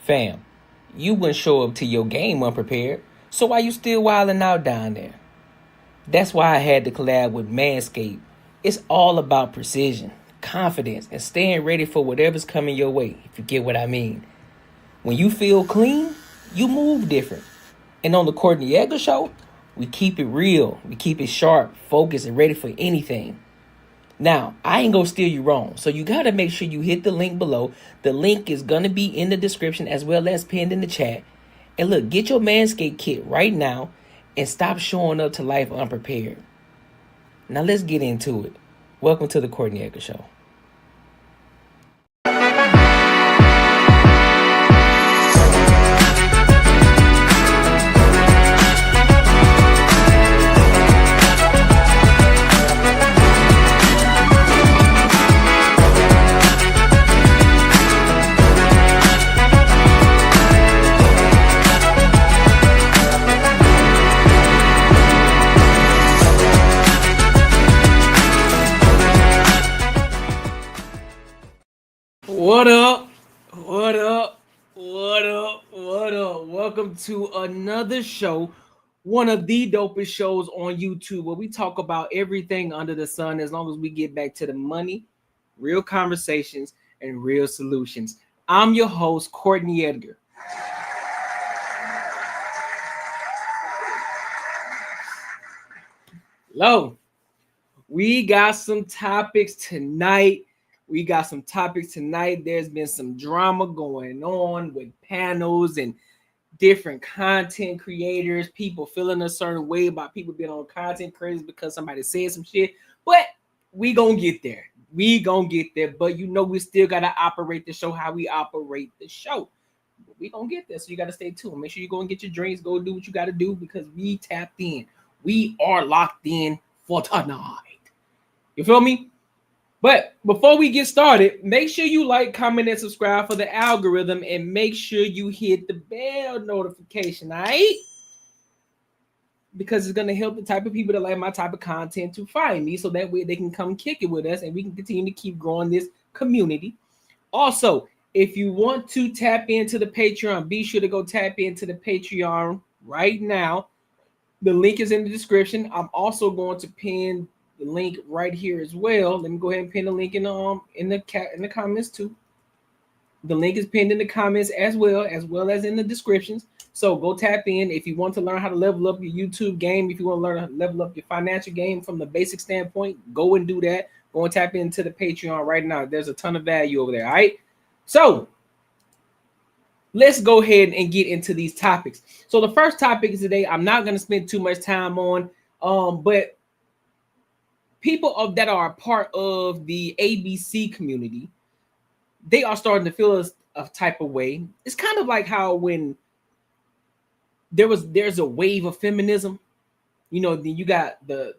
Fam, you wouldn't show up to your game unprepared, so why you still wilding out down there? That's why I had to collab with Manscaped. It's all about precision, confidence, and staying ready for whatever's coming your way, if you get what I mean. When you feel clean, you move different. And on the Courtnee Edgar show, we keep it real, we keep it sharp, focused, and ready for anything. Now, I ain't gonna steer you wrong, so you gotta make sure you hit the link below. The link is gonna be in the description as well as pinned in the chat. And look, get your Manscaped kit right now and stop showing up to life unprepared. Now let's get into it. Welcome to the Courtnee Edgar Show. What up? What up? What up? What up? Welcome to another show, one of the dopest shows on YouTube where we talk about everything under the sun as long as we get back to the money, real conversations, and real solutions. I'm your host, Courtnee Edgar. Hello. We got some topics tonight. There's been some drama going on with panels and different content creators, people feeling a certain way about people being on content creators because somebody said some shit. But we gonna get there. But you know we still gotta operate the show how we operate the show. But we gonna get there. So you gotta stay tuned. Make sure you go and get your drinks. Go do what you gotta do because we tapped in. We are locked in for tonight. You feel me? But before we get started, make sure you like, comment, and subscribe for the algorithm, and make sure you hit the bell notification, all right? Because it's going to help the type of people that like my type of content to find me, so that way they can come kick it with us, and we can continue to keep growing this community. Also, if you want to tap into the Patreon, be sure to go tap into the Patreon right now. The link is in the description. I'm also going to pin the link right here as well. Let me go ahead and pin the link in the comments too. The link is pinned in the comments as well as in the descriptions. So go tap in if you want to learn how to level up your YouTube game. If you want to learn how to level up your financial game from the basic standpoint, go and do that. Go and tap into the Patreon right now. There's a ton of value over there. All right. So let's go ahead and get into these topics. So the first topic is today, I'm not going to spend too much time on, but people that are a part of the ABC community, they are starting to feel a type of way. It's kind of like how when there's a wave of feminism, then you got the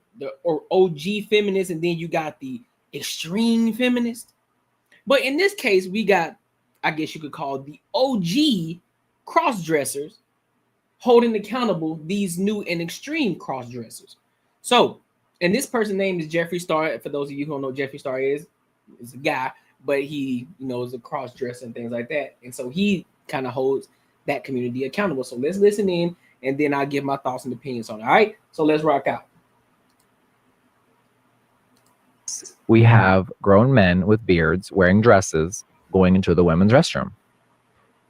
OG feminist, and then you got the extreme feminist. But in this case, we got, I guess you could call the OG cross-dressers holding accountable these new and extreme cross-dressers. So, and this person's name is Jeffree Star. For those of you who don't know Jeffree Star is a guy, but he is a cross-dresser and things like that. And so he kind of holds that community accountable. So let's listen in, and then I'll give my thoughts and opinions on it. All right, so let's rock out. We have grown men with beards wearing dresses going into the women's restroom.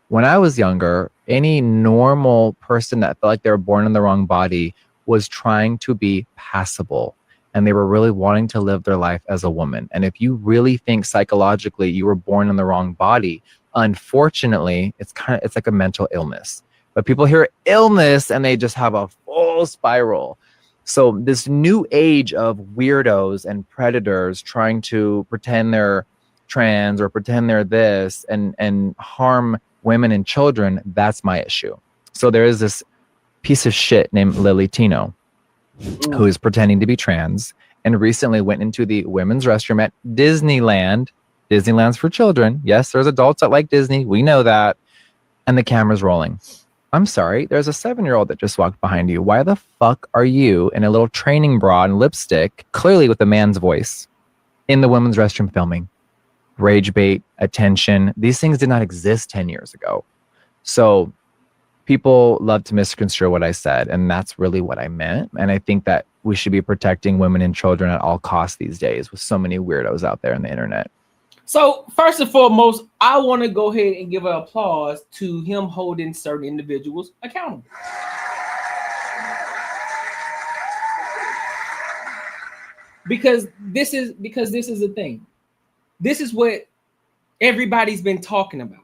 When I was younger, any normal person that felt like they were born in the wrong body was trying to be passable, and they were really wanting to live their life as a woman. And if you really think psychologically you were born in the wrong body, unfortunately, it's like a mental illness. But people hear illness and they just have a full spiral. So this new age of weirdos and predators trying to pretend they're trans or pretend they're this and harm women and children, that's my issue. So there is this piece of shit named Lily Tino who is pretending to be trans and recently went into the women's restroom at Disneyland. Disneyland's for children. Yes, there's adults that like Disney. We know that. And the camera's rolling. I'm sorry, there's a 7-year-old that just walked behind you. Why the fuck are you in a little training bra and lipstick, clearly with a man's voice, in the women's restroom filming? Rage bait, attention. These things did not exist 10 years ago. So people love to misconstrue what I said, and that's really what I meant. And I think that we should be protecting women and children at all costs these days with so many weirdos out there on the internet. So first and foremost, I want to go ahead and give an applause to him holding certain individuals accountable. Because this is the thing. This is what everybody's been talking about.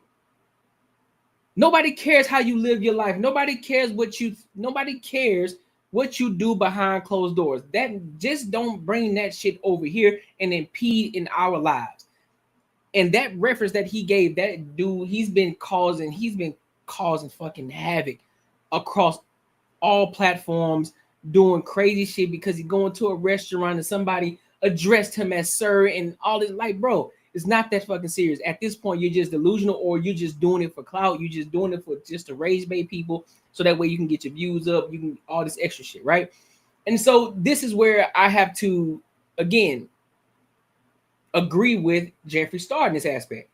Nobody cares how you live your life. Nobody cares what you do behind closed doors. That just don't bring that shit over here and impede in our lives. And that reference that he gave, that dude, he's been causing fucking havoc across all platforms, doing crazy shit because he's going to a restaurant and somebody addressed him as sir and all this. Like, bro, it's not that fucking serious. At this point, you're just delusional, or you're just doing it for clout. You're just doing it for just to rage bait people, so that way you can get your views up. You can all this extra shit, right? And so this is where I have to again agree with Jeffree Star in this aspect.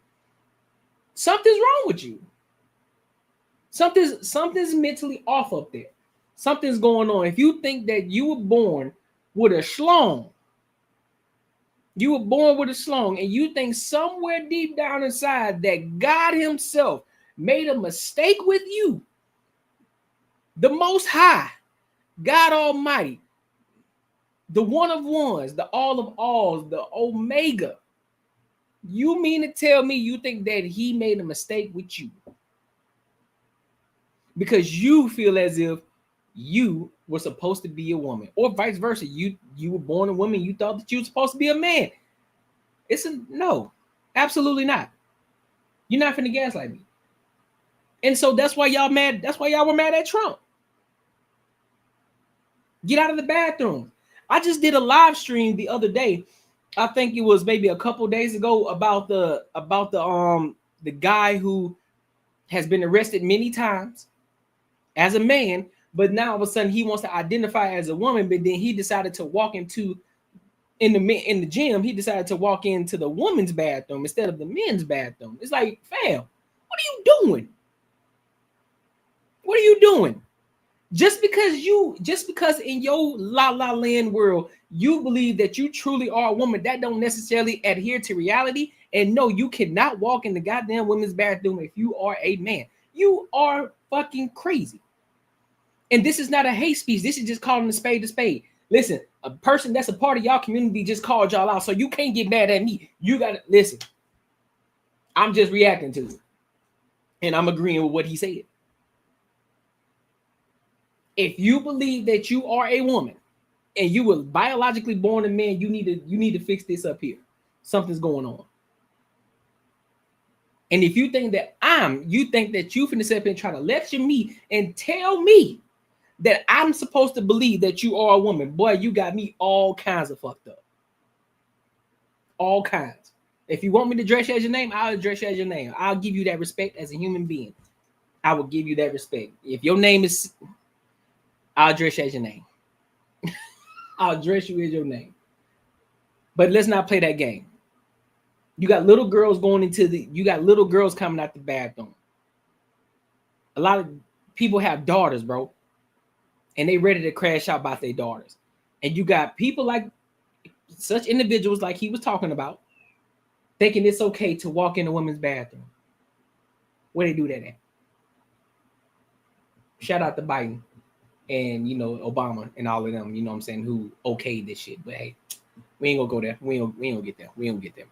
Something's wrong with you. Something's mentally off up there. Something's going on. If you think that you were born with a schlong, and you think somewhere deep down inside that God himself made a mistake with you, the Most High, God Almighty, the one of ones, the all of alls, the Omega, you mean to tell me you think that he made a mistake with you because you feel as if you were supposed to be a woman, or vice versa? You were born a woman, you thought that you were supposed to be a man. It's a no, absolutely not. You're not finna gaslight me. And so that's why y'all mad. That's why y'all were mad at Trump. Get out of the bathroom. I just did a live stream the other day. I think it was maybe a couple days ago about the guy who has been arrested many times as a man, but now all of a sudden he wants to identify as a woman. But then he decided to walk in the gym. He decided to walk into the women's bathroom instead of the men's bathroom. It's like, fam, what are you doing? What are you doing? Just because in your la la land world you believe that you truly are a woman, that don't necessarily adhere to reality. And no, you cannot walk in the goddamn women's bathroom if you are a man. You are fucking crazy. And this is not a hate speech. This is just calling a spade to spade. Listen, a person that's a part of y'all community just called y'all out, so you can't get mad at me. You gotta listen. I'm just reacting to it, and I'm agreeing with what he said. If you believe that you are a woman and you were biologically born a man, you need to fix this up here. Something's going on. And if you think that you finna sit up and try to lecture me and tell me that I'm supposed to believe that you are a woman, boy, you got me all kinds of fucked up. All kinds. If you want me to address you as your name, I'll address you as your name. I'll give you that respect as a human being. I will give you that respect. If your name is, I'll address you as your name. I'll address you as your name. But let's not play that game. You got little girls coming out the bathroom. A lot of people have daughters, bro, and they ready to crash out about their daughters. And you got people like such individuals like he was talking about, thinking it's okay to walk in a women's bathroom. Where they do that at? Shout out to Biden and Obama and all of them, you know what I'm saying, who okayed this shit. But hey, we ain't gonna go there. We ain't gonna get there. We ain't gonna get there.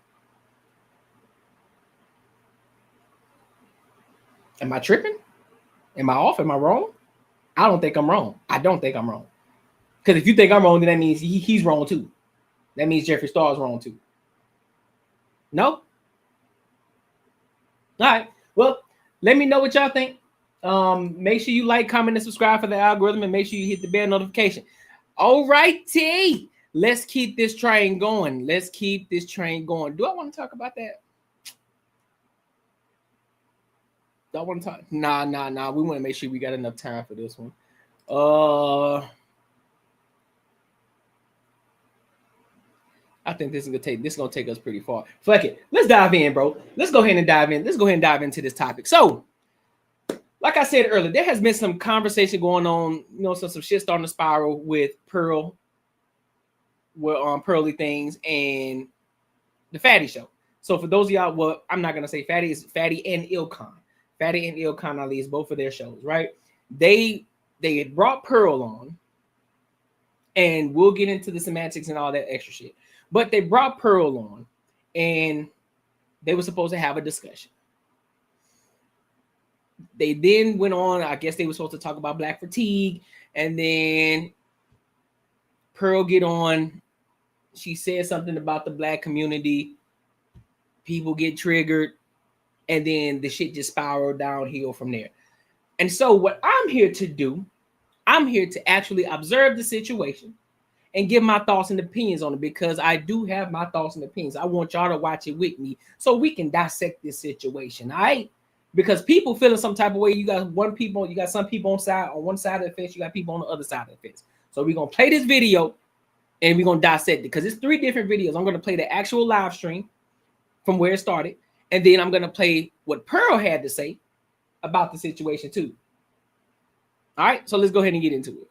Am I tripping? Am I off? Am I wrong? I don't think I'm wrong. I don't think I'm wrong. Because if you think I'm wrong, then that means he's wrong too. That means Jeffree Star is wrong too. No? All right. Well, let me know what y'all think. Make sure you like, comment, and subscribe for the algorithm, and make sure you hit the bell notification. All righty. Let's keep this train going. Do I want to talk about that? Do I want to talk? Nah. We want to make sure we got enough time for this one. I think this is gonna take us pretty far. Fuck it. Let's dive in, bro. Let's go ahead and dive in. Let's go ahead and dive into this topic. So, like I said earlier, there has been some conversation going on, some shit starting to spiral with Pearl, with PearlyThings and the Fatty Show. So for those of y'all, well, I'm not gonna say Fatty, is Fatty and Ilcon. Fatty and Ilcon Ali is both of their shows, right? They had brought Pearl on, and we'll get into the semantics and all that extra shit. But they brought Pearl on, and they were supposed to have a discussion. They then went on, I guess they were supposed to talk about Black fatigue, and then Pearl get on. She said something about the Black community. People get triggered, and then the shit just spiraled downhill from there. And so what I'm here to do, I'm here to actually observe the situation and give my thoughts and opinions on it, because I do have my thoughts and opinions. I want y'all to watch it with me so we can dissect this situation, all right? Because people feeling some type of way. You got some people on one side of the fence, you got people on the other side of the fence. So we're gonna play this video and we're gonna dissect it, because it's 3 different videos. I'm gonna play the actual live stream from where it started, and then I'm gonna play what Pearl had to say about the situation too. All right, so let's go ahead and get into it.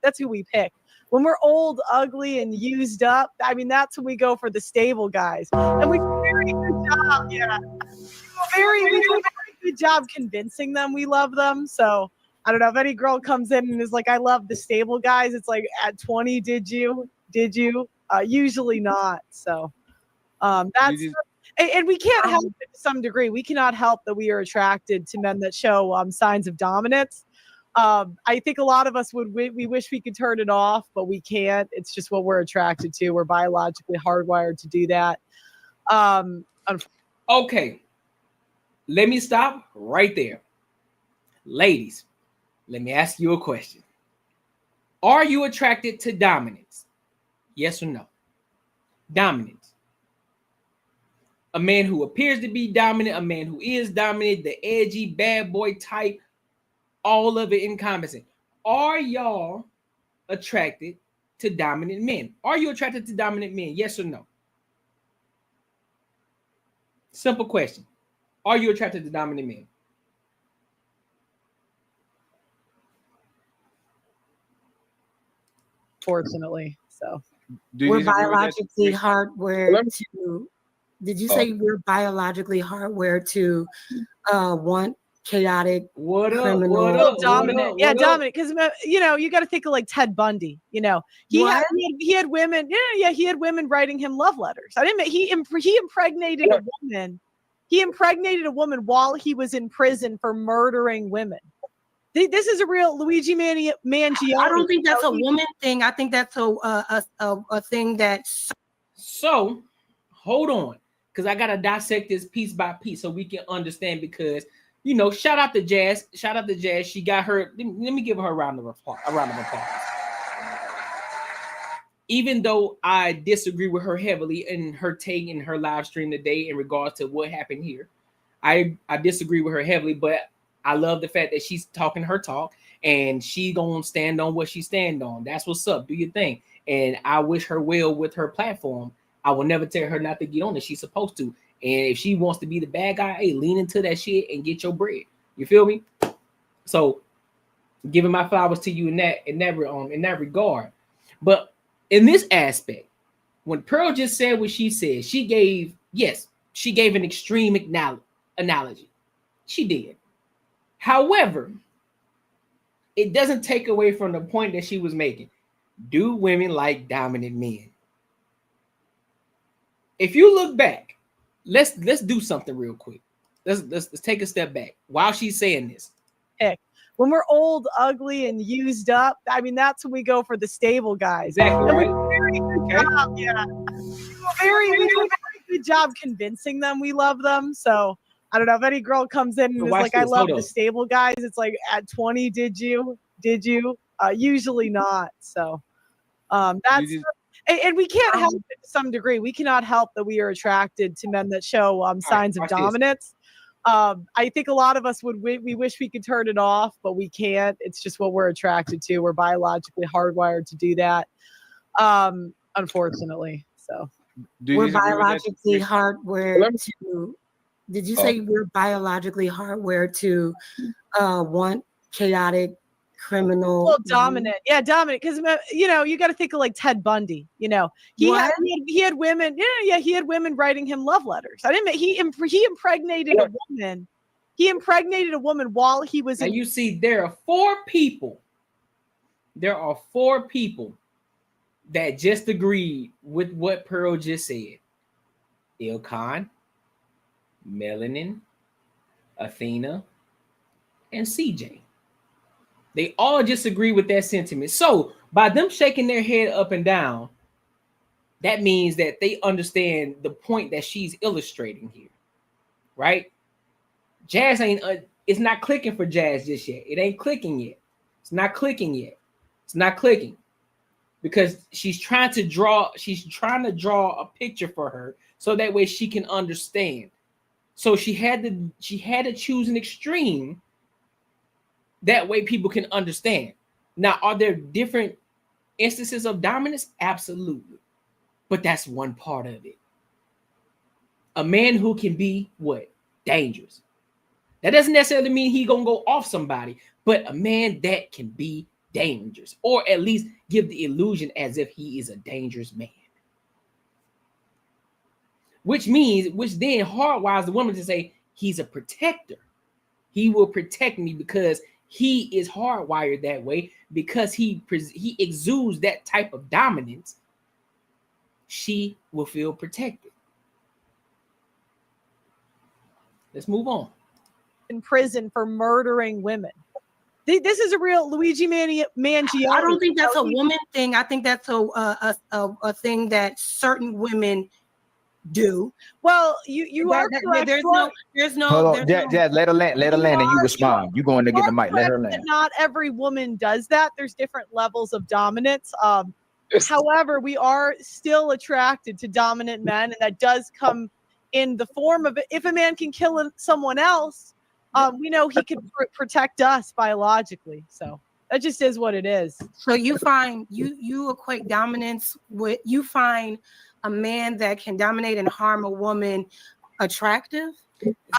That's who we pick. When we're old, ugly, and used up, I mean, that's when we go for the stable guys. And we do a very good job, yeah. We do a very good job convincing them we love them. So I don't know if any girl comes in and is like, I love the stable guys. It's like, at 20, did you? Usually not. So that's, and we can't help it to some degree. We cannot help that we are attracted to men that show signs of dominance. I think a lot of us we wish we could turn it off, but we can't. It's just what we're attracted to. We're biologically hardwired to do that. Okay, let me stop right there. Ladies, let me ask you a question. Are you attracted to dominance? Yes or no? Dominance. A man who appears to be dominant, a man who is dominant, the edgy bad boy type, all of it encompassing. Are y'all attracted to dominant men? Are you attracted to dominant men? Yes or no? Simple question. Are you attracted to dominant men? Fortunately, so we're biologically hardwired to. Did you say we're biologically hardwired to want chaotic, criminal, dominant? Yeah, dominant. Because you got to think of like Ted Bundy. He had women. Yeah, he had women writing him love letters. I didn't. He impregnated a woman. He impregnated a woman while he was in prison for murdering women. This is a real Luigi Mangione. I don't think that's a woman thing. I think that's a thing that. So, hold on, because I gotta dissect this piece by piece so we can understand. Because shout out to Jazz. Shout out to Jazz. She got her. Let me give her a round of applause. Even though I disagree with her heavily in her take in her live stream today in regards to what happened here, I disagree with her heavily, but I love the fact that she's talking her talk and she gonna stand on what she stand on. That's what's up. Do your thing. And I wish her well with her platform. I will never tell her not to get on it. She's supposed to. And if she wants to be the bad guy, hey, lean into that shit and get your bread. You feel me? So giving my flowers to you in that regard. But in this aspect, when Pearl just said what she said, she gave an extreme analogy. She did. However, it doesn't take away from the point that she was making. Do women like dominant men? If you look back, let's do something real quick. Let's take a step back while she's saying this. When we're old, ugly, and used up, I mean, that's when we go for the stable guys. Exactly, right? We do a very good job, yeah. We do a very good job convincing them we love them. So I don't know if any girl comes in and is like, I love the stable guys. It's like, at 20, did you? Usually not. So that's. And we can't help it to some degree. We cannot help that we are attracted to men that show signs of dominance. I think a lot of us we wish we could turn it off, but we can't. It's just what we're attracted to. We're biologically hardwired to do that, unfortunately. So we're biologically hardwired to. Did you say we're biologically hardwired to want chaotic, criminal, well, dominant? Yeah, dominant. Because you got to think of like Ted Bundy. He had women. Yeah, he had women writing him love letters. He impregnated a woman. He impregnated a woman while he was. And you see, there are four people. There are four people that just agreed with what Pearl just said. Ilkan, Melanin, Athena, and CJ. They all just agree with that sentiment. So by them shaking their head up and down, that means that they understand the point that she's illustrating here, right? Jazz it's not clicking for Jazz just yet. It ain't clicking yet. It's not clicking yet. It's not clicking because she's trying to draw a picture for her so that way she can understand. So she had to choose an extreme. That way people can understand. Now, are there different instances of dominance? Absolutely. But that's one part of it. A man who can be what? Dangerous. That doesn't necessarily mean he gonna go off somebody, but a man that can be dangerous, or at least give the illusion as if he is a dangerous man. Which then hardwires the woman to say he's a protector. He will protect me because he is hardwired that way, because he exudes that type of dominance. She will feel protected. Let's move on. In prison for murdering women. This is a real Luigi Mangione. I don't think that's a woman thing. I think that's a thing that certain women do. Well, you are correct. There's no. Hold on, Jazz, let her land, and you respond. You going to get the mic? Let her land. Not every woman does that. There's different levels of dominance. However, we are still attracted to dominant men, and that does come in the form of if a man can kill someone else, we know he can protect us biologically. So that just is what it is. So you find you equate dominance with you find a man that can dominate and harm a woman attractive?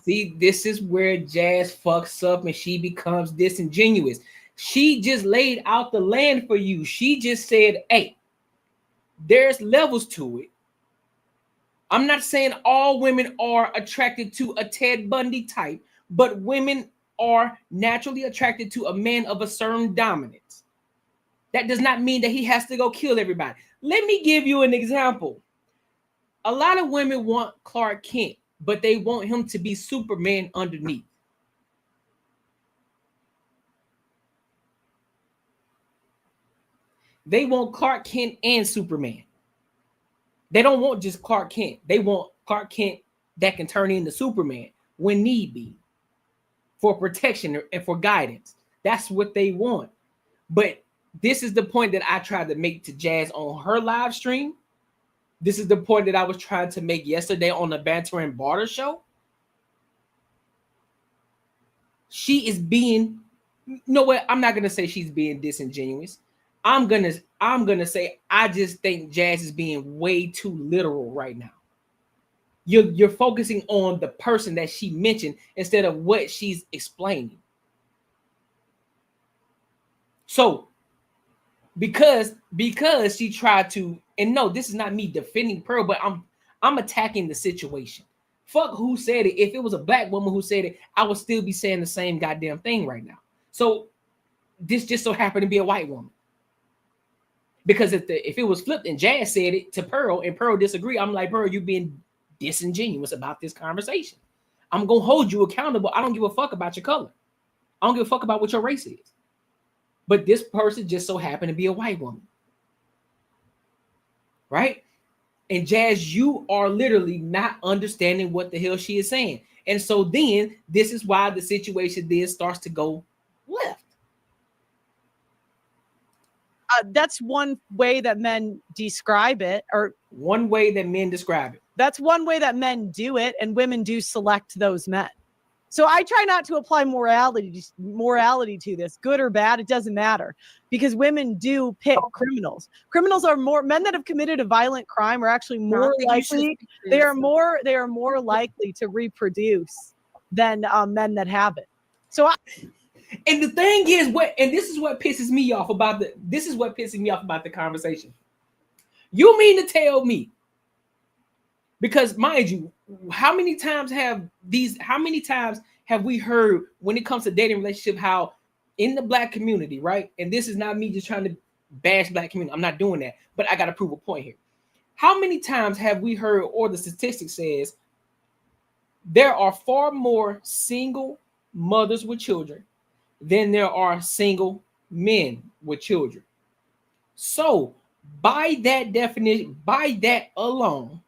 See, this is where Jazz fucks up and she becomes disingenuous. She just laid out the land for you. She just said, hey, there's levels to it. I'm not saying all women are attracted to a Ted Bundy type, but women are naturally attracted to a man of a certain dominance. That does not mean that he has to go kill everybody. Let me give you an example. A lot of women want Clark Kent, but they want him to be Superman underneath. They want Clark Kent and Superman. They don't want just Clark Kent. They want Clark Kent that can turn into Superman when need be, for protection and for guidance. That's what they want. But this is the point that I tried to make to Jazz on her live stream. This is the point that I was trying to make yesterday on the Banter and Barter show. She is being, you know what? I'm not gonna say she's being disingenuous. I'm gonna say I just think Jazz is being way too literal right now. You're focusing on the person that she mentioned instead of what she's explaining. So because she tried to, and no, this is not me defending Pearl, but I'm attacking the situation. Fuck who said it. If it was a black woman who said it, I would still be saying the same goddamn thing right now. So this just so happened to be a white woman. Because if it was flipped and Jazz said it to Pearl and Pearl disagreed, I'm like, Pearl, you're being disingenuous about this conversation. I'm gonna hold you accountable. I don't give a fuck about your color. I don't give a fuck about what your race is. But this person just so happened to be a white woman. Right? And Jazz, you are literally not understanding what the hell she is saying. And so then this is why the situation then starts to go left. That's one way that men describe it, or one way that men describe it. That's one way that men do it, and women do select those men. So I try not to apply morality to this, good or bad, it doesn't matter, because women do pick criminals. Criminals are men that have committed a violent crime are actually more likely. They are more likely to reproduce than men that haven't. So and the thing is, this is what pisses me off about the conversation. You mean to tell me? Because mind you, how many times have we heard when it comes to dating relationship, how in the black community, right? And this is not me just trying to bash black community. I'm not doing that, but I got to prove a point here. How many times have we heard, or the statistic says, there are far more single mothers with children than there are single men with children. So by that definition, by that alone,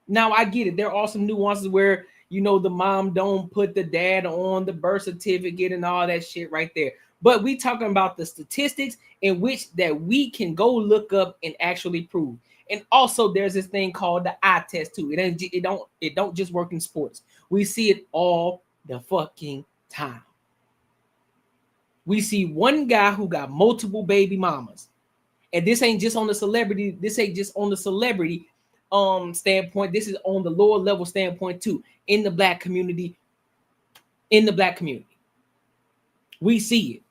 now I get it. There are some nuances where, you know, the mom don't put the dad on the birth certificate and all that shit right there. But we talking about the statistics in which that we can go look up and actually prove. And also there's this thing called the eye test too. It don't just work in sports. We see it all the fucking time. We see one guy who got multiple baby mamas. And this ain't just on the celebrity. This ain't just on the celebrity standpoint. This is on the lower level standpoint too. In the black community, we see it.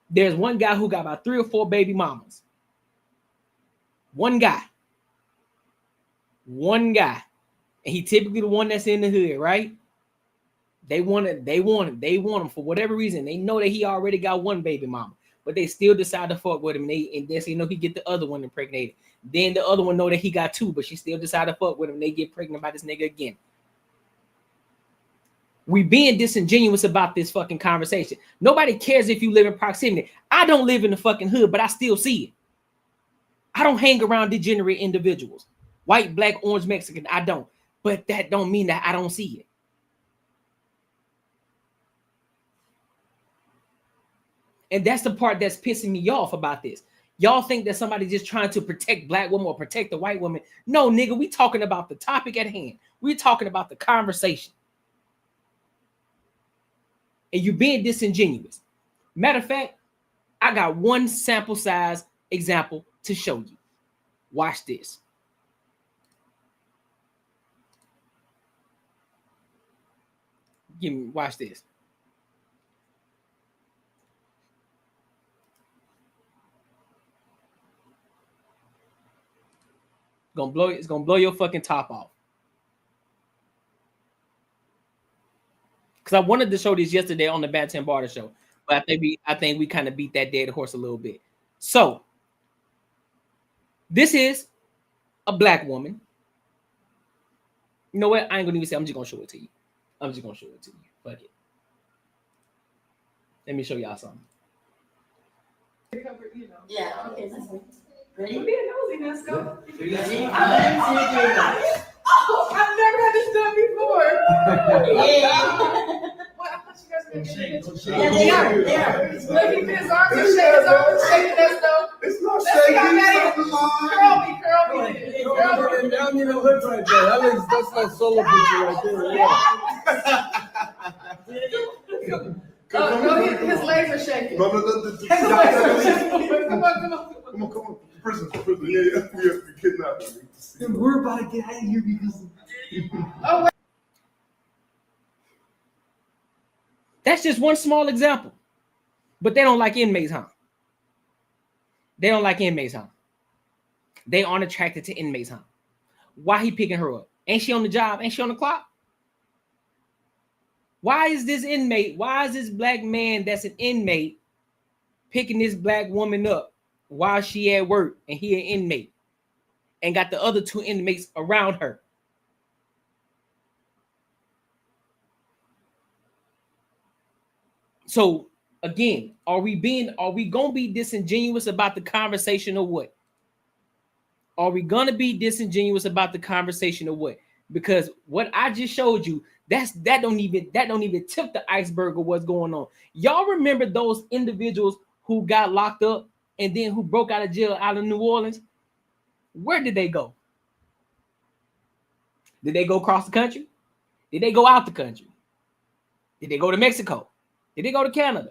There's one guy who got about 3 or 4 baby mamas. One guy, and he typically the one that's in the hood, right? They want him for whatever reason. They know that he already got one baby mama, but they still decide to fuck with him. And then you know he get the other one impregnated. Then the other one know that he got 2, but she still decide to fuck with him. They get pregnant by this nigga again. We being disingenuous about this fucking conversation. Nobody cares if you live in proximity. I don't live in the fucking hood, but I still see it. I don't hang around degenerate individuals. White, black, orange, Mexican, I don't. But that don't mean that I don't see it. And that's the part that's pissing me off about this. Y'all think that somebody's just trying to protect black women or protect the white woman. No, nigga, we talking about the topic at hand. We're talking about the conversation. And you being disingenuous. Matter of fact, I got one sample size example to show you. Watch this. Watch this. It's gonna blow your fucking top off. Because I wanted to show this yesterday on the Bat 10 Barter Show, but I think we kind of beat that dead horse a little bit. So this is a black woman. You know what? I ain't gonna even say. I'm just gonna show it to you. Fuck it. Let me show y'all something. Yeah. Okay. Ready? Let's go. Oh, I've never had this done before. Yeah. Well, I thought you guys were going to shake. Yeah, they are. Look, he put his arms and shake his arms, shaking us though. It's not Let's see how shaking. many. Curl me. I don't need a hood right there. That's my solo picture right there. Yeah. No, his legs are shaking. No. Come on. Prison. Yeah. We kidnapped him. We're about to get out of here because. Oh, wait. That's just one small example. But they don't like inmates, huh? They aren't attracted to inmates, huh? Why he picking her up? Ain't she on the job? Ain't she on the clock? Why is this black man that's an inmate picking this black woman up while she at work and he an inmate and got the other 2 inmates around her? So again, are we gonna be disingenuous about the conversation or what? Because what I just showed you, that don't even tip the iceberg of what's going on. Y'all remember those individuals who got locked up and then who broke out of jail out of New Orleans? Where did they go? Did they go across the country? Did they go out the country? Did they go to Mexico? Did they go to Canada?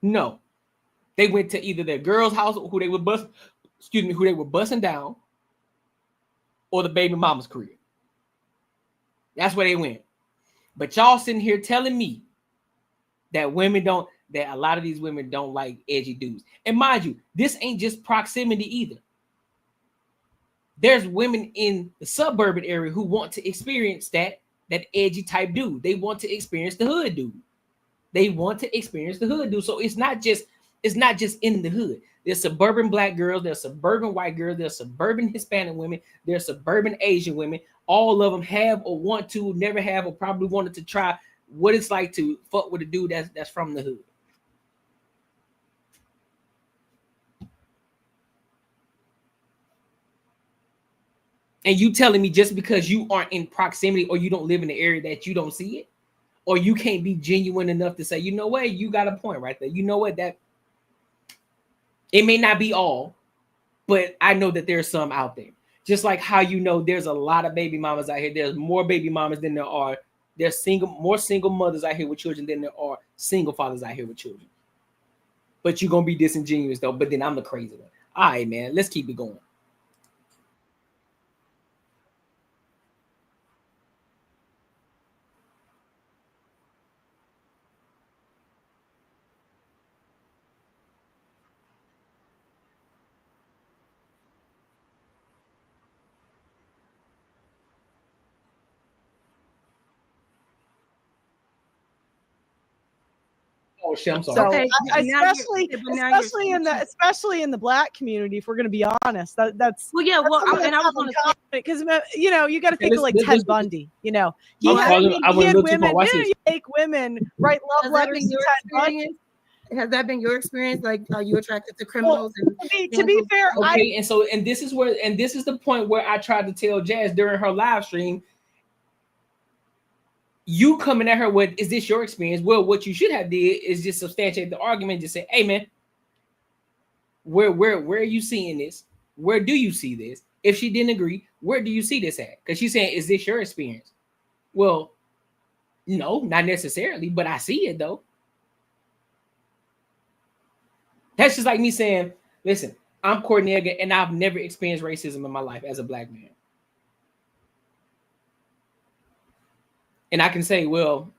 No. They went to either their girl's house, who they were busting down, or the baby mama's crib. That's where they went. But y'all sitting here telling me that a lot of these women don't like edgy dudes. And mind you, this ain't just proximity either. There's women in the suburban area who want to experience that edgy type dude. They want to experience the hood dude. So it's not just in the hood. There's suburban black girls, there's suburban white girls, there's suburban Hispanic women, there's suburban Asian women. All of them have or want to, never have, or probably wanted to try what it's like to fuck with a dude that's from the hood. And you telling me just because you aren't in proximity or you don't live in the area that you don't see it, or you can't be genuine enough to say, you know what, you got a point right there. You know what, that it may not be all, but I know that there's some out there. Just like how you know there's a lot of baby mamas out here. There's more baby mamas than there are. There's more single mothers out here with children than there are single fathers out here with children. But you're gonna be disingenuous though. But then I'm the crazy one. All right, man. Let's keep it going. Oh shit, I'm sorry. So Okay, especially in the black community, if we're going to be honest, that's well, yeah. Well, that's and I was going to because you know you got to think of like Ted Bundy. You know, he I had women. You make women write love letters to Ted Bundy. Has that been your experience? Like, are you attracted to criminals? Well, to be fair, okay, and this is the point where I tried to tell Jazz during her live stream. You coming at her with, is this your experience? Well, what you should have did is just substantiate the argument. Just say, hey man, where are you seeing this? Where do you see this? If she didn't agree, where do you see this at? Because she's saying, is this your experience? Well, no, not necessarily, but I see it though. That's just like me saying, listen, I'm Courtnee Edgar, and I've never experienced racism in my life as a black man. And I can say, well,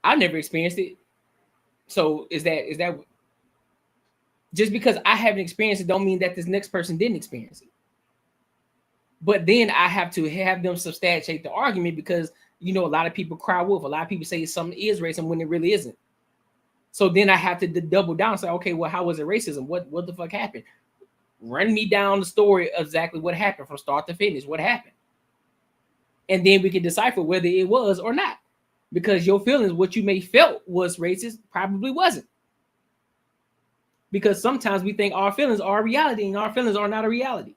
I never experienced it. So is that just because I haven't experienced it don't mean that this next person didn't experience it. But then I have to have them substantiate the argument because, you know, a lot of people cry wolf. A lot of people say something is racism when it really isn't. So then I have to double down and say, okay, well, how was it racism? What the fuck happened? Run me down the story of exactly what happened from start to finish. What happened? And then we can decipher whether it was or not. Because your feelings, what you may felt was racist, probably wasn't. Because sometimes we think our feelings are a reality and our feelings are not a reality.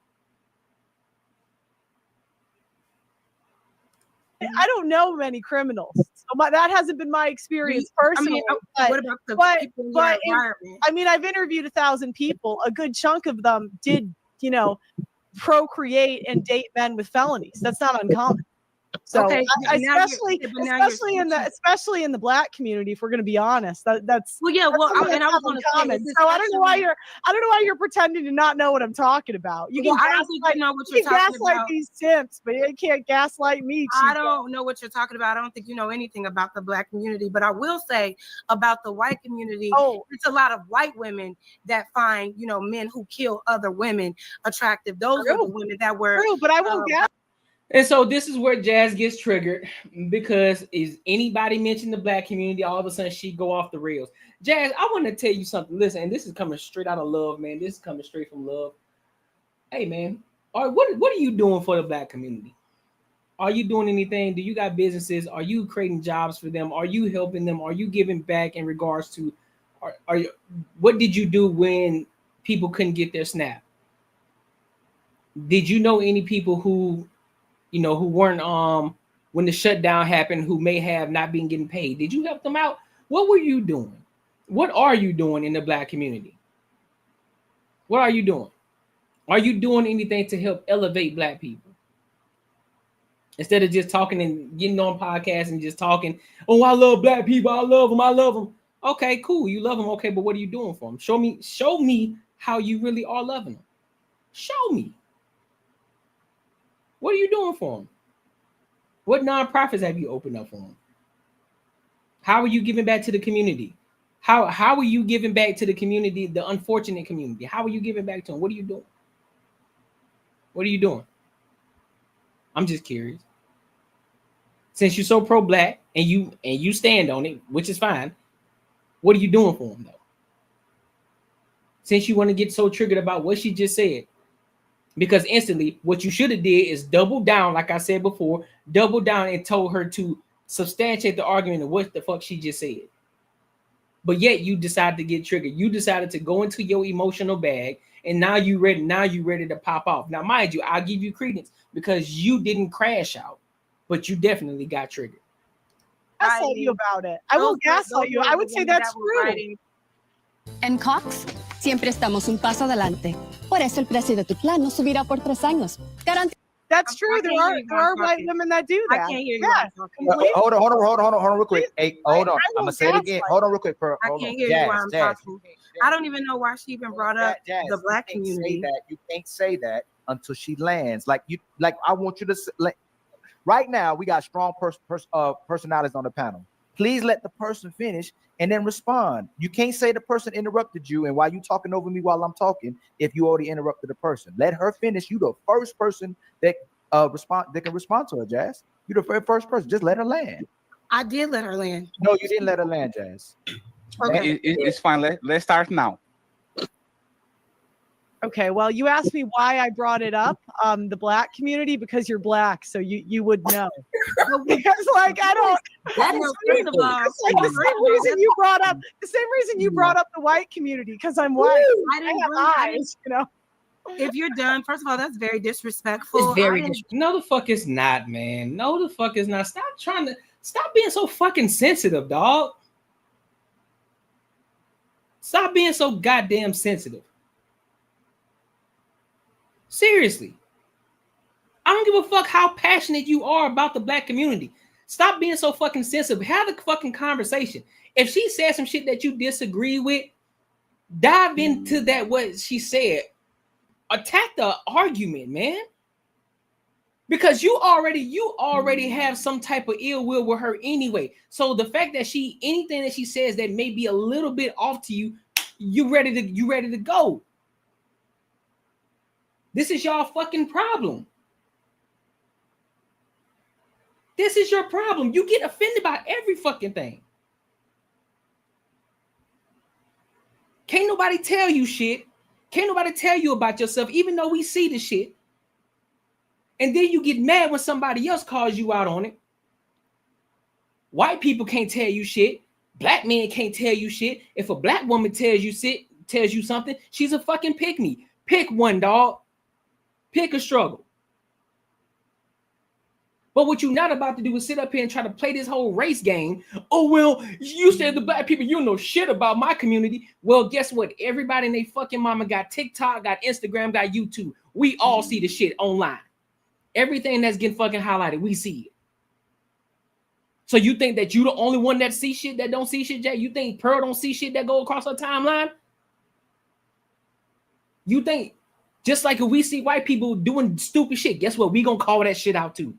I don't know many criminals. So that hasn't been my experience personally. I mean, what about the people in your environment? I mean, I've interviewed 1,000 people. A good chunk of them did, you know, procreate and date men with felonies. That's not uncommon. So okay, especially in the black community, if we're going to be honest, that's well, yeah. Well, I was going to say, so I don't know why you're pretending to not know what I'm talking about. You can gaslight, know what you're talking about. These simps, but you can't gaslight me. I don't know what you're talking about. I don't think you know anything about the black community, but I will say about the white community. Oh, it's a lot of white women that find, you know, men who kill other women attractive. Those are the women that were true, but I won't gaslight. And so this is where Jazz gets triggered because is anybody mention the black community, all of a sudden she go off the rails. Jazz, I want to tell you something. Listen, and this is coming straight out of love, man. This is coming straight from love. Hey, man, all right, what are you doing for the black community? Are you doing anything? Do you got businesses? Are you creating jobs for them? Are you helping them? Are you giving back in regards to? What did you do when people couldn't get their SNAP? Did you know any people who? You know, who weren't when the shutdown happened, who may have not been getting paid? Did you help them out? What were you doing? What are you doing in the black community? What are you doing? Are you doing anything to help elevate black people? Instead of just talking and getting on podcasts and just talking, oh, I love black people, I love them. Okay, cool, you love them, okay, but what are you doing for them? Show me how you really are loving them. Show me. What are you doing for them? What nonprofits have you opened up for them? How are you giving back to the community? How are you giving back to the community, the unfortunate community? How are you giving back to them? What are you doing? What are you doing? I'm just curious. Since you're so pro-black and you stand on it, which is fine, what are you doing for them though? Since you want to get so triggered about what she just said, because instantly what you should have did is double down, like I said before, double down and told her to substantiate the argument of what the fuck she just said. But yet you decided to get triggered. You decided to go into your emotional bag, and now you ready to pop off. Now, mind you, I'll give you credence because you didn't crash out, but you definitely got triggered. Gaslight you about it. I will gaslight you. I would say that's true. En Cox, siempre estamos un paso adelante. Por eso el precio de tu plan no subirá por 3 años. That's true. There are white women that do that. I can't hear you. Yeah. Hold on, real quick. Hey, hold on. I'm gonna say it again. Hold on, real quick. I can't hear you while I'm talking. I don't even know why she even brought up the black community. You can't say that until she lands. Like I want you to right now. We got strong personalities on the panel. Please let the person finish and then respond. You can't say the person interrupted you, and while you talking over me while I'm talking, if you already interrupted the person, let her finish. You the first person that can respond to her, Jazz. You the first person. Just let her land. I did let her land. No, you didn't let her land, Jazz. Okay. It's fine. Let's start now. Okay, well, you asked me why I brought it up, the black community, because you're black, so you would know. Because like I don't. That is first of all, it's like the same reason you brought up the white community, because I'm white. I have eyes, you know. If you're done, first of all, that's very disrespectful. It's very disrespectful. No, the fuck it's not, man. No, the fuck is not. Stop being so fucking sensitive, dog. Stop being so goddamn sensitive. Seriously. I don't give a fuck how passionate you are about the black community. Stop being so fucking sensitive. Have a fucking conversation. If she said some shit that you disagree with, dive into that, what she said. Attack the argument, man. Because you already have some type of ill will with her anyway. So the fact that anything that she says that may be a little bit off to you, you ready to go. This is y'all fucking problem. This is your problem. You get offended by every fucking thing. Can't nobody tell you shit. Can't nobody tell you about yourself, even though we see the shit. And then you get mad when somebody else calls you out on it. White people can't tell you shit. Black men can't tell you shit. If a black woman tells you something, she's a fucking pick me. Pick one, dog. Pick a struggle. But what you're not about to do is sit up here and try to play this whole race game. Oh, well, you said the black people, you know shit about my community. Well, guess what? Everybody and they fucking mama got TikTok, got Instagram, got YouTube. We all see the shit online. Everything that's getting fucking highlighted, we see it. So you think that you the only one that see shit that don't see shit, Jay? You think Pearl don't see shit that go across her timeline? You think just like if we see white people doing stupid shit, guess what? We gonna call that shit out too.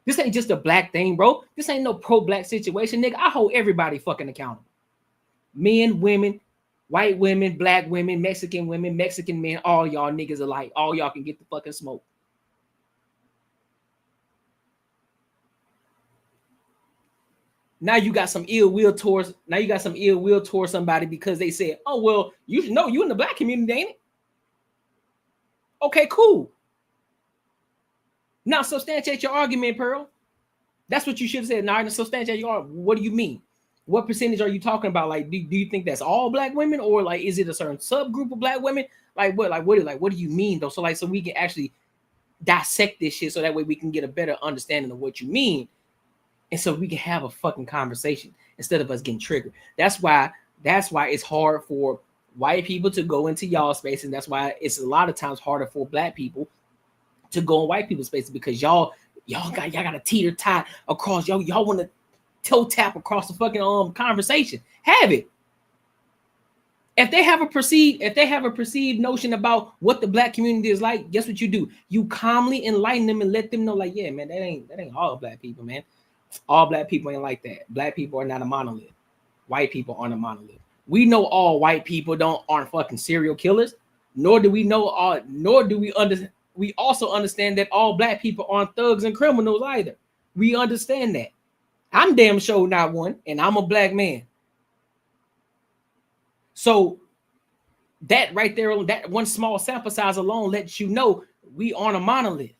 This ain't just a black thing, bro. This ain't no pro-black situation, nigga. I hold everybody fucking accountable. Men, women, white women, black women, Mexican women, Mexican men, all y'all niggas alike. All y'all can get the fucking smoke. Now you got some ill will towards somebody because they said, oh, well, you should know you in the black community, ain't it? Okay, cool. Now substantiate your argument, Pearl. That's what you should have said. Now substantiate your argument. What do you mean? What percentage are you talking about? Like, do you think that's all black women, or like is it a certain subgroup of black women? What do you mean though? So we can actually dissect this shit so that way we can get a better understanding of what you mean. And so we can have a fucking conversation instead of us getting triggered. That's why it's hard for white people to go into y'all space, and that's why it's a lot of times harder for black people to go in white people's spaces, because y'all y'all got a teeter tot across. Y'all want to toe tap across the fucking conversation. Have it. If they have a perceived notion about what the black community is like, guess what you do? You calmly enlighten them and let them know, like, yeah, man, that ain't all black people, man. All black people ain't like that. Black people are not a monolith. White people aren't a monolith. We know all white people aren't fucking serial killers, nor do we also understand that all black people aren't thugs and criminals either. We understand that. I'm damn sure not one, and I'm a black man. So that right there, that one small sample size alone lets you know we aren't a monolith.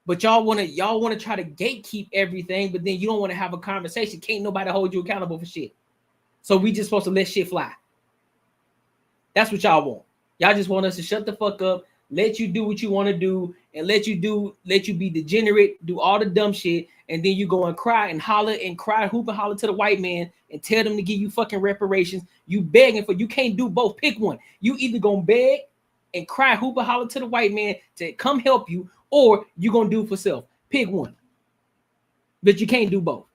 But y'all want to try to gatekeep everything, but then you don't want to have a conversation. Can't nobody hold you accountable for shit. So we just supposed to let shit fly. That's what y'all want. Y'all just want us to shut the fuck up, let you do what you want to do, and let you be degenerate, do all the dumb shit, and then you go and cry and holler and cry, hoop and holler to the white man and tell them to give you fucking reparations. You begging for, you can't do both. Pick one. You either gonna beg and cry, hoop and holler to the white man to come help you, or you gonna do it for self. Pick one. But you can't do both.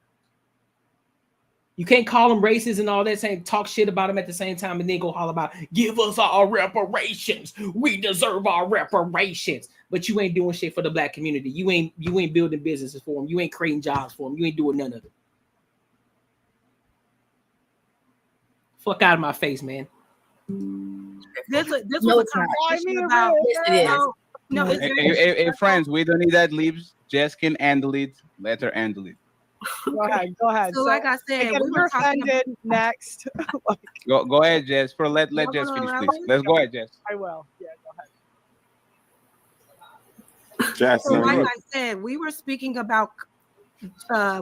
You can't call them racist and all that, saying talk shit about them at the same time and then go holler about, give us our reparations. We deserve our reparations. But you ain't doing shit for the black community. You ain't building businesses for them. You ain't creating jobs for them. You ain't doing none of it. Fuck out of my face, man. This was a conversation about. No, hey, friends, we don't need ad libs. Jess can handle it. Let her handle it. Go ahead. So like I said, we were offended next. Go ahead, Jess. Let Jess finish, please. Let's go ahead, Jess. I will. Yeah, go ahead. Jess, so like I said, we were speaking about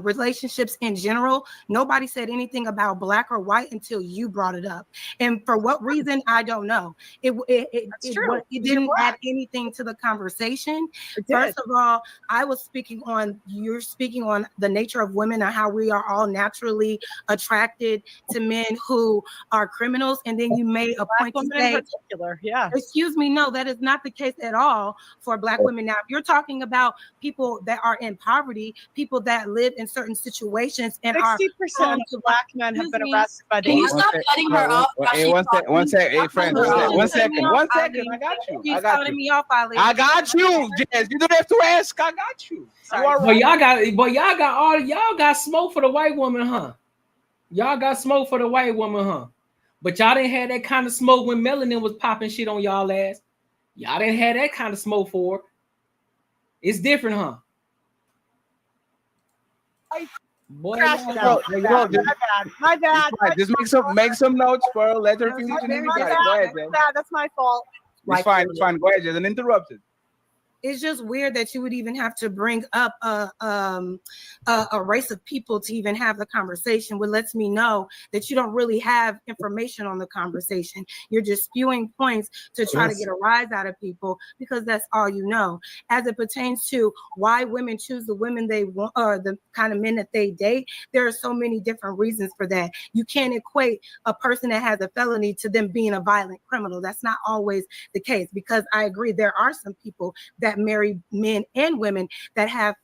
relationships in general. Nobody said anything about black or white until you brought it up, and for what reason I don't know. It didn't add anything to the conversation. First of all, you're speaking on the nature of women and how we are all naturally attracted to men who are criminals, and then you made a point to say, in particular, yeah. Excuse me, no, that is not the case at all for black women. Now, if you're talking about people that are in poverty, people that live in certain situations, and 60% of black men have been arrested by the. Can you stop cutting her off? One second. Hey, friends, one second. I got you. He's cutting me off, Ali. I got you, Jess. You don't have to ask. I got you. But y'all got smoke for the white woman, huh? Y'all got smoke for the white woman, huh? But y'all didn't have that kind of smoke when melanin was popping shit on y'all ass. Y'all didn't have that kind of smoke for her. It's different, huh? Boy, my bad. Just make some notes, Pearl. Let her finish. Go ahead, Jess. That's my fault. It's fine. Go ahead, Jess. Uninterrupted. It's just weird that you would even have to bring up a race of people to even have the conversation, which lets me know that you don't really have information on the conversation. You're just spewing points to try to get a rise out of people because that's all you know. As it pertains to why women choose the women they want or the kind of men that they date, there are so many different reasons for that. You can't equate a person that has a felony to them being a violent criminal. That's not always the case, because I agree there are some people that marry men and women that have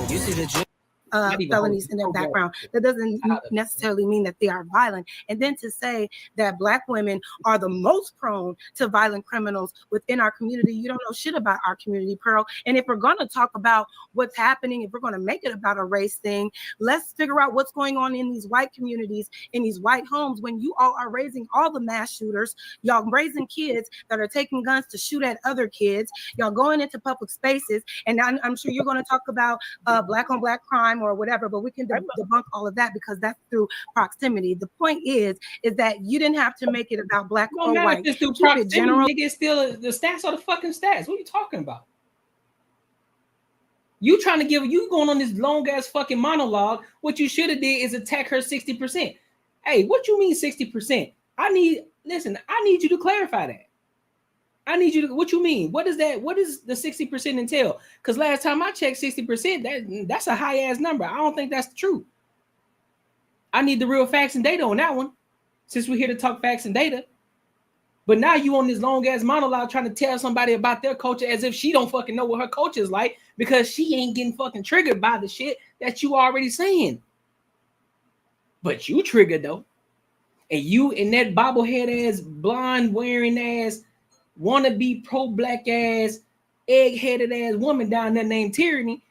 you see the felonies in their background. That doesn't necessarily mean that they are violent. And then to say that black women are the most prone to violent criminals within our community, you don't know shit about our community, Pearl. And if we're going to talk about what's happening, if we're going to make it about a race thing, let's figure out what's going on in these white communities, in these white homes, when you all are raising all the mass shooters, y'all raising kids that are taking guns to shoot at other kids, y'all going into public spaces. And I'm sure you're going to talk about black on black crime or whatever, but we can debunk all of that because that's through proximity. The point is that you didn't have to make it about black or white. Just through proximity, general. Nigga, still the stats are the fucking stats. What are you talking about? You trying to you going on this long ass fucking monologue. What you should have did is attack her 60%. Hey, what you mean 60%? I need you to clarify that. I need you to, what you mean? What is that? What does the 60% entail? Because last time I checked 60%, that's a high ass number. I don't think that's the truth. I need the real facts and data on that one. Since we're here to talk facts and data. But now you on this long ass monologue trying to tell somebody about their culture as if she don't fucking know what her culture is like because she ain't getting fucking triggered by the shit that you already saying. But you triggered though. And you in that bobblehead ass, blonde wearing ass, wanna be pro-black ass, egg-headed ass woman down there named Tyranny.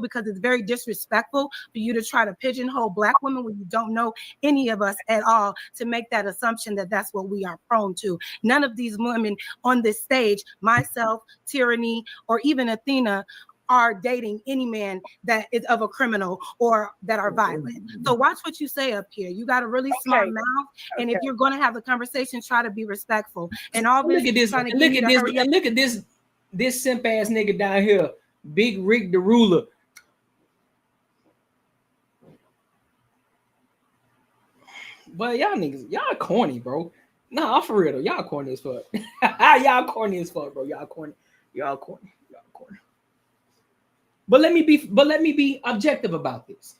Because it's very disrespectful for you to try to pigeonhole black women when you don't know any of us at all, to make that assumption that that's what we are prone to. None of these women on this stage, myself, Tyranny, or even Athena, are dating any man that is of a criminal or that are violent. So watch what you say up here. You got a really smart mouth, and if you're going to have the conversation, try to be respectful. And all this, look at this, look at this simp ass nigga down here, Big Rick the Ruler. But y'all niggas, y'all corny, bro. Nah, for real though, y'all corny as fuck. Y'all corny as fuck, bro. Y'all corny. But let me be objective about this.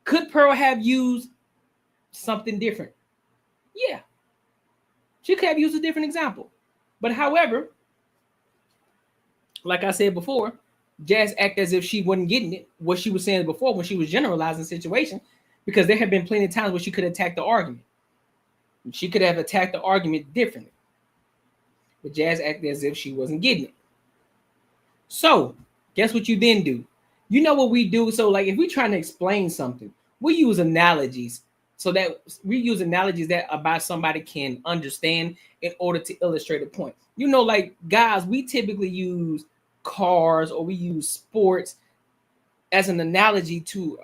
Could Pearl have used something different? Yeah. She could have used a different example. But however, like I said before, Jazz acted as if she wasn't getting it, what she was saying before when she was generalizing the situation, because there have been plenty of times where she could attack the argument. She could have attacked the argument differently. But Jazz acted as if she wasn't getting it. So, guess what you then do? You know what we do? So, like, if we're trying to explain something, we use analogies that about somebody can understand in order to illustrate a point. You know, like guys, we typically use cars or we use sports as an analogy to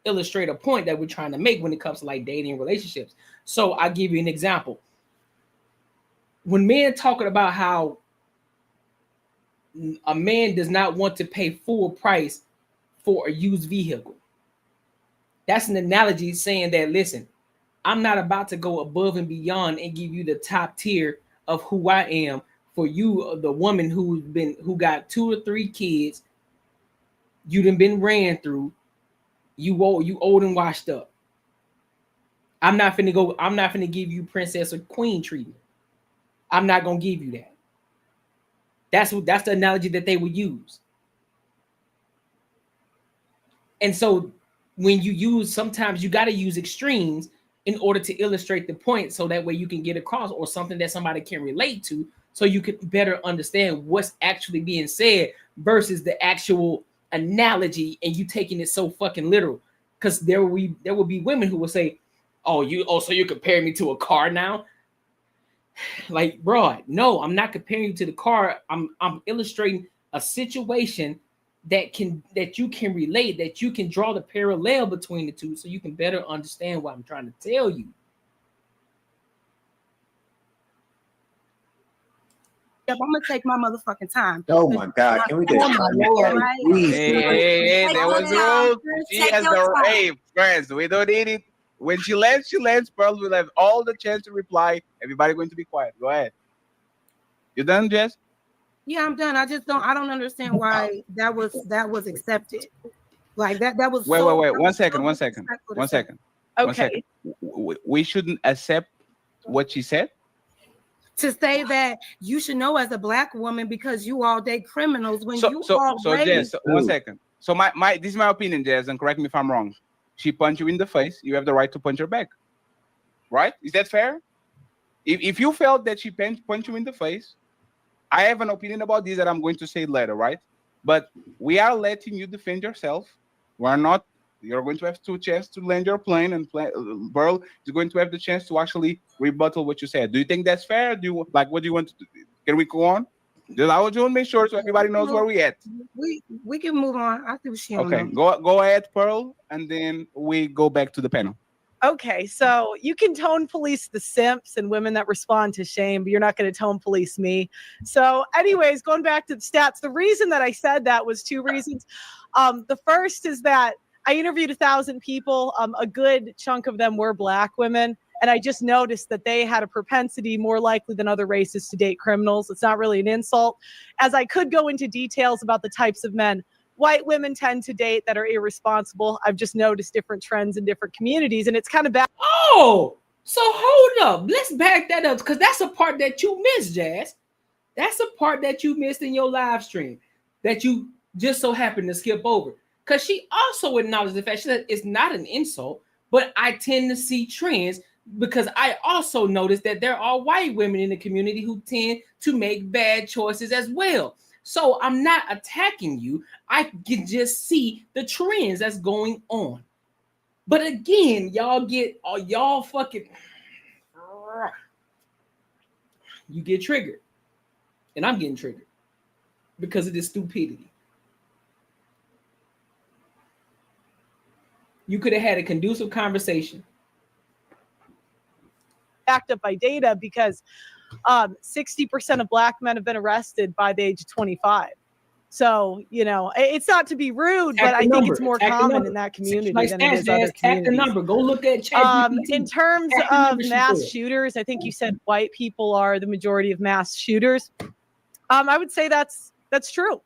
illustrate a point that we're trying to make when it comes to like dating and relationships. So I'll give you an example. When men talking about how a man does not want to pay full price for a used vehicle, that's an analogy saying that, listen, I'm not about to go above and beyond and give you the top tier of who I am for you, the woman who got 2 or 3 kids, you done been ran through, you old and washed up. I'm not finna give you princess or queen treatment. I'm not gonna give you that. That's the analogy that they would use. And so when you use, sometimes you got to use extremes in order to illustrate the point, so that way you can get across, or something that somebody can relate to, so you can better understand what's actually being said versus the actual analogy and you taking it so fucking literal. Because there will be women who will say, so you compare me to a car now? Like, bro, no, I'm not comparing you to the car. I'm illustrating a situation that you can relate, that you can draw the parallel between the two, so you can better understand what I'm trying to tell you. I'm gonna take my motherfucking time. Oh my God! Can we get Hey, there was no. She has the hey, friends. We don't need it. When she lands. Pearl will have all the chance to reply. Everybody going to be quiet. Go ahead. You done, Jess? Yeah, I'm done. I don't understand why that was accepted. Like that was. Wait. 1 second. Okay. We shouldn't accept what she said. To say that you should know as a black woman because you all date criminals when So raised. Jess, 1 second. So this is my opinion, Jess, and correct me if I'm wrong. She punched you in the face. You have the right to punch her back. Right? Is that fair? If you felt that she punched you in the face, I have an opinion about this that I'm going to say later, right? But we are letting you defend yourself. We're not. You're going to have 2 chances to land your plane, and Pearl is going to have the chance to actually rebuttal what you said. Do you think that's fair? What do you want to do? Can we go on? I want to make sure so everybody knows where we at. We can move on. I think she okay. Go ahead, Pearl, and then we go back to the panel. Okay, so you can tone police the simps and women that respond to shame, but you're not going to tone police me. So anyways, going back to the stats, the reason that I said that was 2 reasons. The first is that I interviewed 1,000 people. A good chunk of them were black women. And I just noticed that they had a propensity more likely than other races to date criminals. It's not really an insult. As I could go into details about the types of men, white women tend to date that are irresponsible. I've just noticed different trends in different communities, and it's kind of bad. Oh, so hold up. Let's back that up, because that's a part that you missed, Jazz. That's a part that you missed in your live stream that you just so happened to skip over. Because she also acknowledged the fact, she said it's not an insult, but I tend to see trends, because I also noticed that there are white women in the community who tend to make bad choices as well. So I'm not attacking you. I can just see the trends that's going on. But again, y'all fucking, you get triggered. And I'm getting triggered because of this stupidity. You could have had a conducive conversation. Backed up by data, because 60% of Black men have been arrested by the age of 25. So, you know, it's not to be rude, but I think it's more common in that community than it is other communities. The number. Go look at ChatGPT. In terms of mass shooters, I think you said white people are the majority of mass shooters. I would say that's true.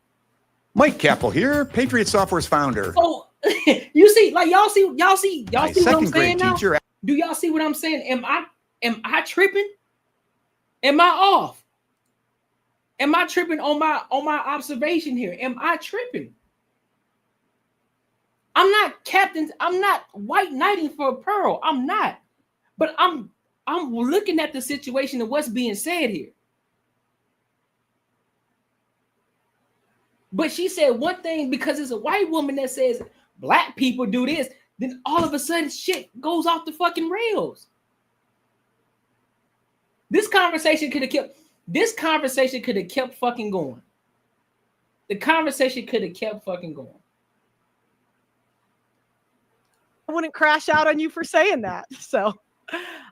Mike Capel here, Patriot Software's founder. Oh, you see, like y'all see what I'm saying now? Teacher. Do y'all see what I'm saying? Am I tripping? Am I off? Am I tripping on my observation here? Am I tripping? I'm not white knighting for Pearl. I'm not. But I'm looking at the situation and what's being said here. But she said one thing, because it's a white woman that says Black people do this, then all of a sudden shit goes off the fucking rails. This conversation could have kept fucking going. The conversation could have kept fucking going. I wouldn't crash out on you for saying that. So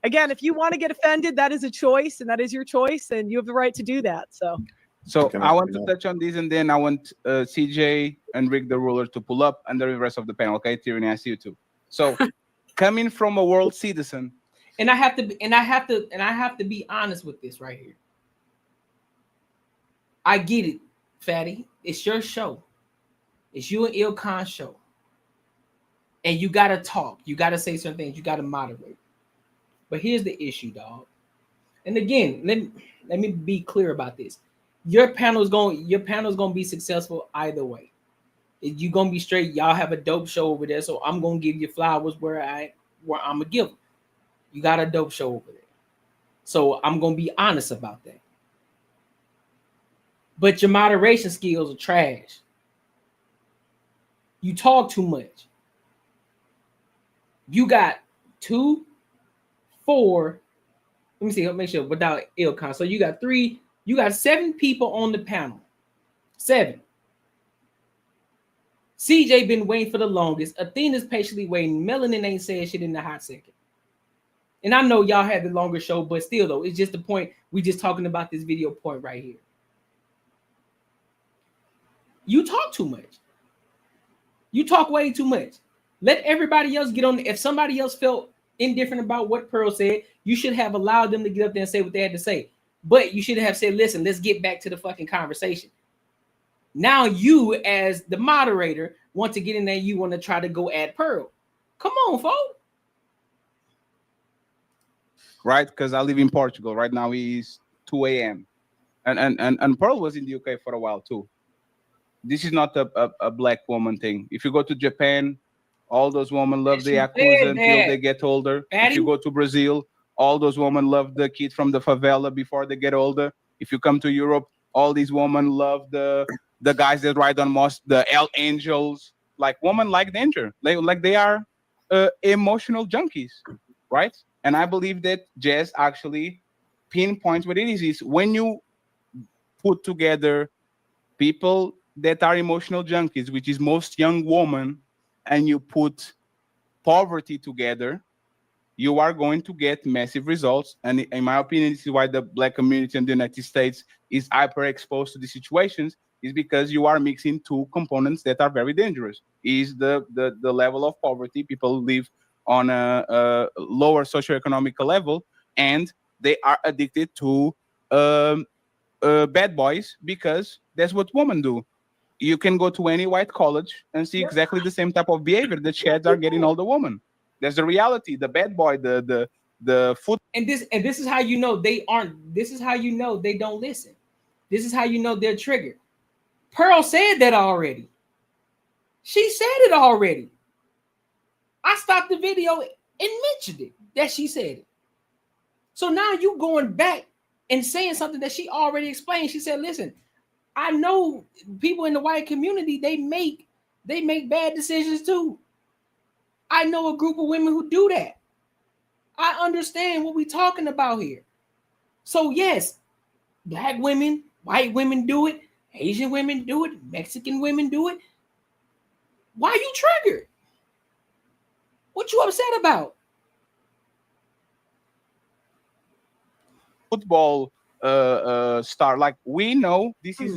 again, if you want to get offended, that is a choice, and that is your choice, and you have the right to do that. So I want to touch on this, and then I want CJ and Rick the ruler to pull up, and the rest of the panel. Okay, Tyranny, I see you too. So, coming from a world citizen, and I have to be honest with this right here. I get it, Fatty. It's your show. It's you and Ilkan's show, and you gotta talk. You gotta say certain things. You gotta moderate. But here's the issue, dog. And again, let me be clear about this. Your panel's gonna be successful either way. You're gonna be straight. Y'all have a dope show over there, so I'm gonna give you flowers where I'm gonna give them. You got a dope show over there, so I'm gonna be honest about that. But your moderation skills are trash. You talk too much. You got 2, 4. Let me see. I'll make sure without Ilkan. So you got 3. You got 7 people on the panel. 7. CJ been waiting for the longest. Athena's patiently waiting. Melanin ain't saying shit in the hot second. And I know y'all had the longer show, but still though, it's just the point. We just talking about this video point right here. You talk too much. You talk way too much. Let everybody else get on. If somebody else felt indifferent about what Pearl said, you should have allowed them to get up there and say what they had to say. But you should have said, listen, let's get back to the fucking conversation. Now you, as the moderator, want to get in there. You want to try to go at Pearl. Come on, folks. Right? Because I live in Portugal. Right now it's 2 a.m. And Pearl was in the UK for a while too. This is not a Black woman thing. If you go to Japan, all those women love the Yakuza until they get older. If you go to Brazil, all those women love the kid from the favela before they get older. If you come to Europe, all these women love the guys that ride on the L Angels. Like women like danger. They are emotional junkies, right? And I believe that Jazz actually pinpoints what it is when you put together people that are emotional junkies, which is most young women, and you put poverty together, you are going to get massive results. And in my opinion, this is why the Black community in the United States is hyper exposed to these situations, is because you are mixing 2 components that are very dangerous. Is the level of poverty. People live on a lower socioeconomic level, and they are addicted to bad boys because that's what women do. you can go to any white college and see exactly the same type of behavior that sheds are getting all the women. That's the reality. The bad boy, the foot. And this is how you know they aren't. This is how you know they don't listen. This is how you know they're triggered. Pearl said that already. She said it already. I stopped the video and mentioned it that she said it. So now you going back and saying something that she already explained. She said, "Listen, I know people in the white community, they make bad decisions too. I know a group of women who do that. I understand what we're talking about here. So yes, black women, white women do it, Asian women do it, Mexican women do it. Why are you triggered? What you upset about?" Football star, like we know this is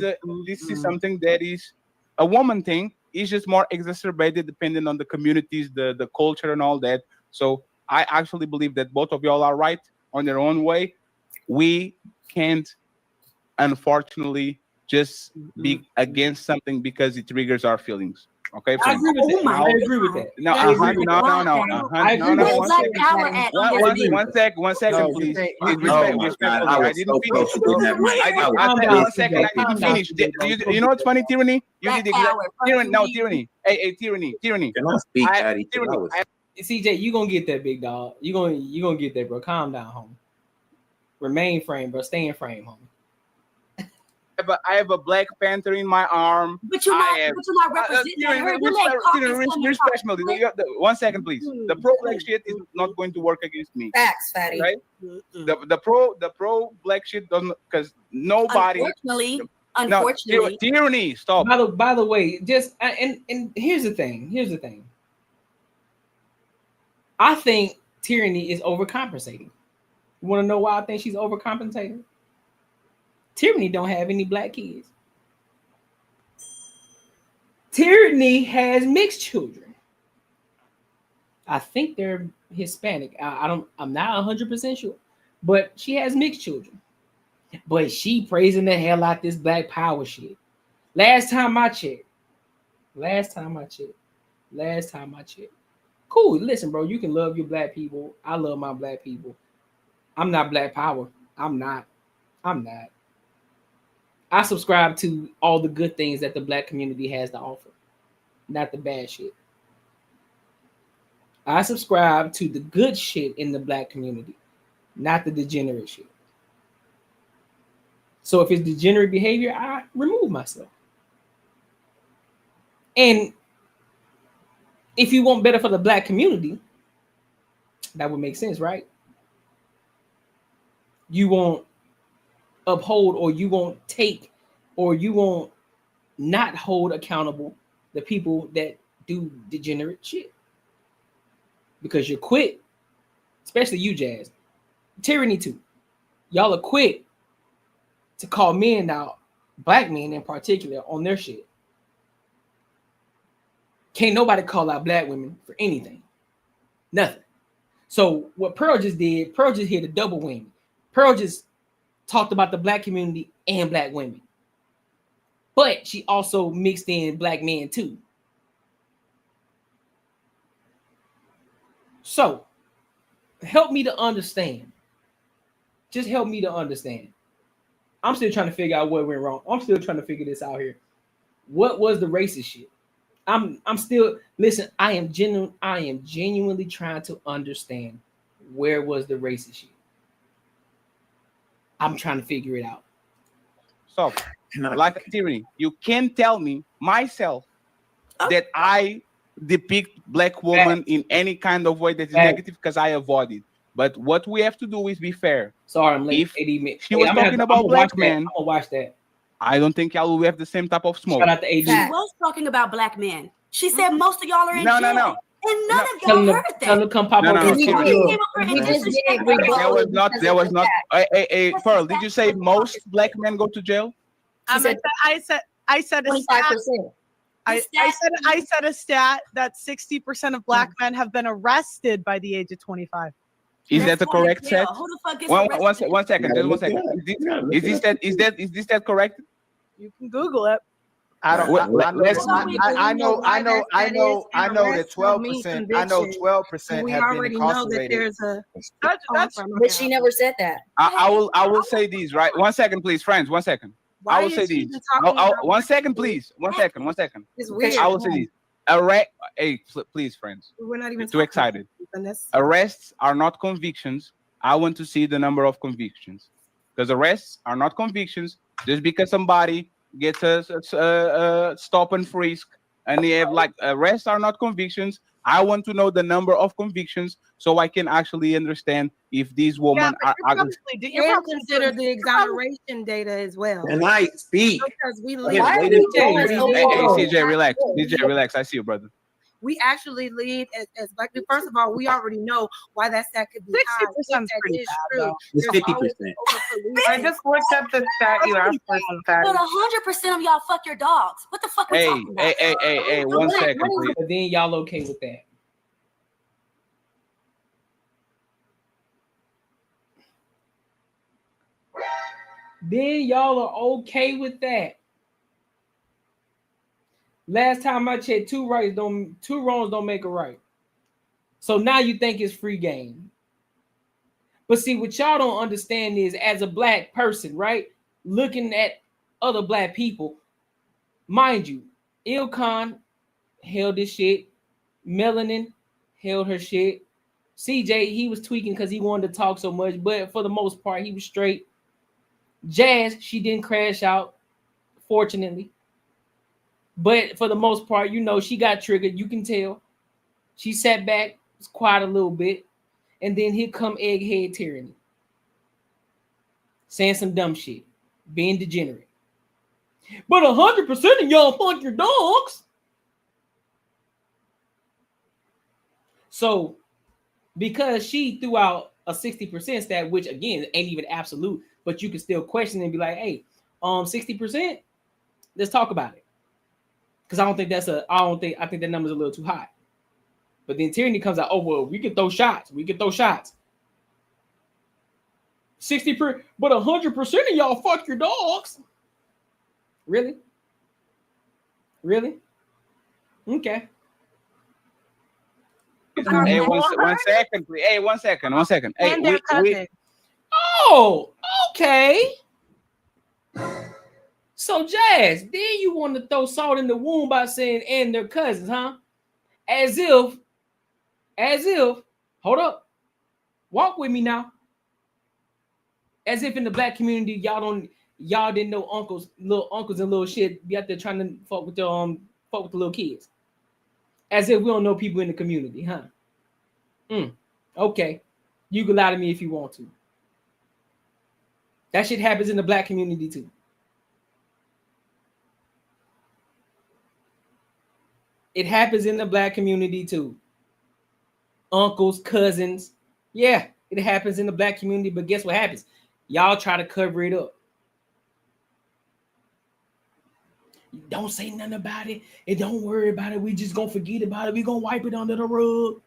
something that is a woman thing. It's just more exacerbated depending on the communities, the culture and all that. So I actually believe that both of y'all are right on their own way. We can't, unfortunately, just be against something because it triggers our feelings. Okay, I agree with that. I agree with that. No, I agree with no. I agree with One second, please. Respectfully. I didn't finish. One second. I didn't finish. You know what's funny, Tyranny? You did exactly. Tyranny. Hey, Tyranny. Can I speak, Daddy? CJ, you gonna get that, big dog. You gonna get that, bro. Calm down, homie. Remain frame, bro. Stay in frame, homie. I have a Black Panther in my arm. But you're not representing her. One second, please. The pro-black shit is not going to work against me. Facts, fatty. Right? The pro-black shit doesn't, because nobody. Unfortunately. Tyranny. Stop. By the way, just and here's the thing. I think Tyranny is overcompensating. You want to know why I think she's overcompensating? Tyranny don't have any black kids. Tyranny has mixed children. I think they're Hispanic. I'm not 100% sure, but she has mixed children. But she praising the hell out this black power shit. Last time I checked. Cool. Listen, bro, you can love your black people. I love my black people. I'm not black power. I'm not. I subscribe to all the good things that the black community has to offer, not the bad shit. I subscribe to the good shit in the black community, not the degenerate shit. So if it's degenerate behavior, I remove myself. And if you want better for the black community, that would make sense, right? You won't uphold, or you won't take, or you won't not hold accountable the people that do degenerate shit, because you're quick, especially you, Jazz, Tyranny too. Y'all are quick to call men out, black men in particular, on their shit. Can't nobody call out black women for anything, nothing. So what Pearl just did, Pearl just hit a double whammy. Pearl just talked about the black community and black women, but she also mixed in black men too. So help me to understand. Just help me to understand. I'm still trying to figure out what went wrong. I'm still trying to figure this out here. What was the racist shit? I'm still, listen, I am genuinely trying to understand where was the racist shit. I'm trying to figure it out. So, like Tyranny, you can't tell me myself that I depict black women in any kind of way that is negative, because I avoid it. But what we have to do is be fair. Sorry, I'm late. If she was talking about black men, I'm gonna watch that. I don't think y'all will have the same type of smoke. Shout out to AD. She was talking about black men. She said most of y'all are in jail. No. And none of y'all heard that. Tell them come pop No, up. There was not. Hey, Pearl, did you say most black men go to jail? I said a stat. I said a stat that 60% of black men have been arrested by the age of 25. Is that the correct set? Who the fuck is One second. Just 1 second. Is this that correct? You can Google it. I don't. What- let- let's- I know that 12%. I know 12% We have been already know that incarcerated. there's a. But she never said that. I will say these, right? 1 second, please, friends. 1 second. I will say these. 1 second, please. 1 second. 1 second. It's weird. I will say these. Arrest. Hey, please, friends. We're not even You're too excited. Arrests are not convictions. I want to see the number of convictions, because arrests are not convictions. Just because somebody gets a stop and frisk, and they have like arrests are not convictions. I want to know the number of convictions so I can actually understand if these women are. You're consider the exoneration data as well. And I speak. Because we Hey, CJ, relax. CJ, relax. I see you, brother. We actually lead as black people. First of all, we already know why that stat could be high. 60% is pretty bad, though. It's 50%. I just looked up the stat you asked for some But facts. 100% of y'all fuck your dogs. What the fuck are we talking about? Hey, 1 second, please. But then y'all okay with that? Then y'all are okay with that. Last time I checked, two wrongs don't make a right. So now you think it's free game. But see, what y'all don't understand is, as a black person, right, looking at other black people, mind you, Ilkan held his shit, Melanin held her shit, CJ, he was tweaking because he wanted to talk so much, but for the most part, he was straight. Jazz, she didn't crash out, fortunately. But for the most part, you know, she got triggered. You can tell. She sat back, was quiet a little bit. And then here come Egghead Tyranny. Saying some dumb shit. Being degenerate. But 100% of y'all fuck your dogs. So, because she threw out a 60% stat, which again ain't even absolute, but you can still question and be like, hey, 60%, let's talk about it. Because I think that number's a little too high. But then tyranny comes out, oh well, we can throw shots. 60%, but 100% of y'all fuck your dogs. Really? Okay. Hey, one second, please. Hey, 1 second. Hey, And their cousin. Oh, okay. So Jazz, then you want to throw salt in the wound by saying and their cousins, huh? As if, hold up, walk with me now. As if in the black community, y'all didn't know little uncles and little shit be out there trying to fuck with the little kids. As if we don't know people in the community, huh? Okay. You can lie to me if you want to. That shit happens in the black community too. It happens in the black community too. Uncles, cousins. Yeah, it happens in the black community, but guess what happens? Y'all try to cover it up. Don't say nothing about it. And don't worry about it. We just gonna forget about it. We gonna wipe it under the rug.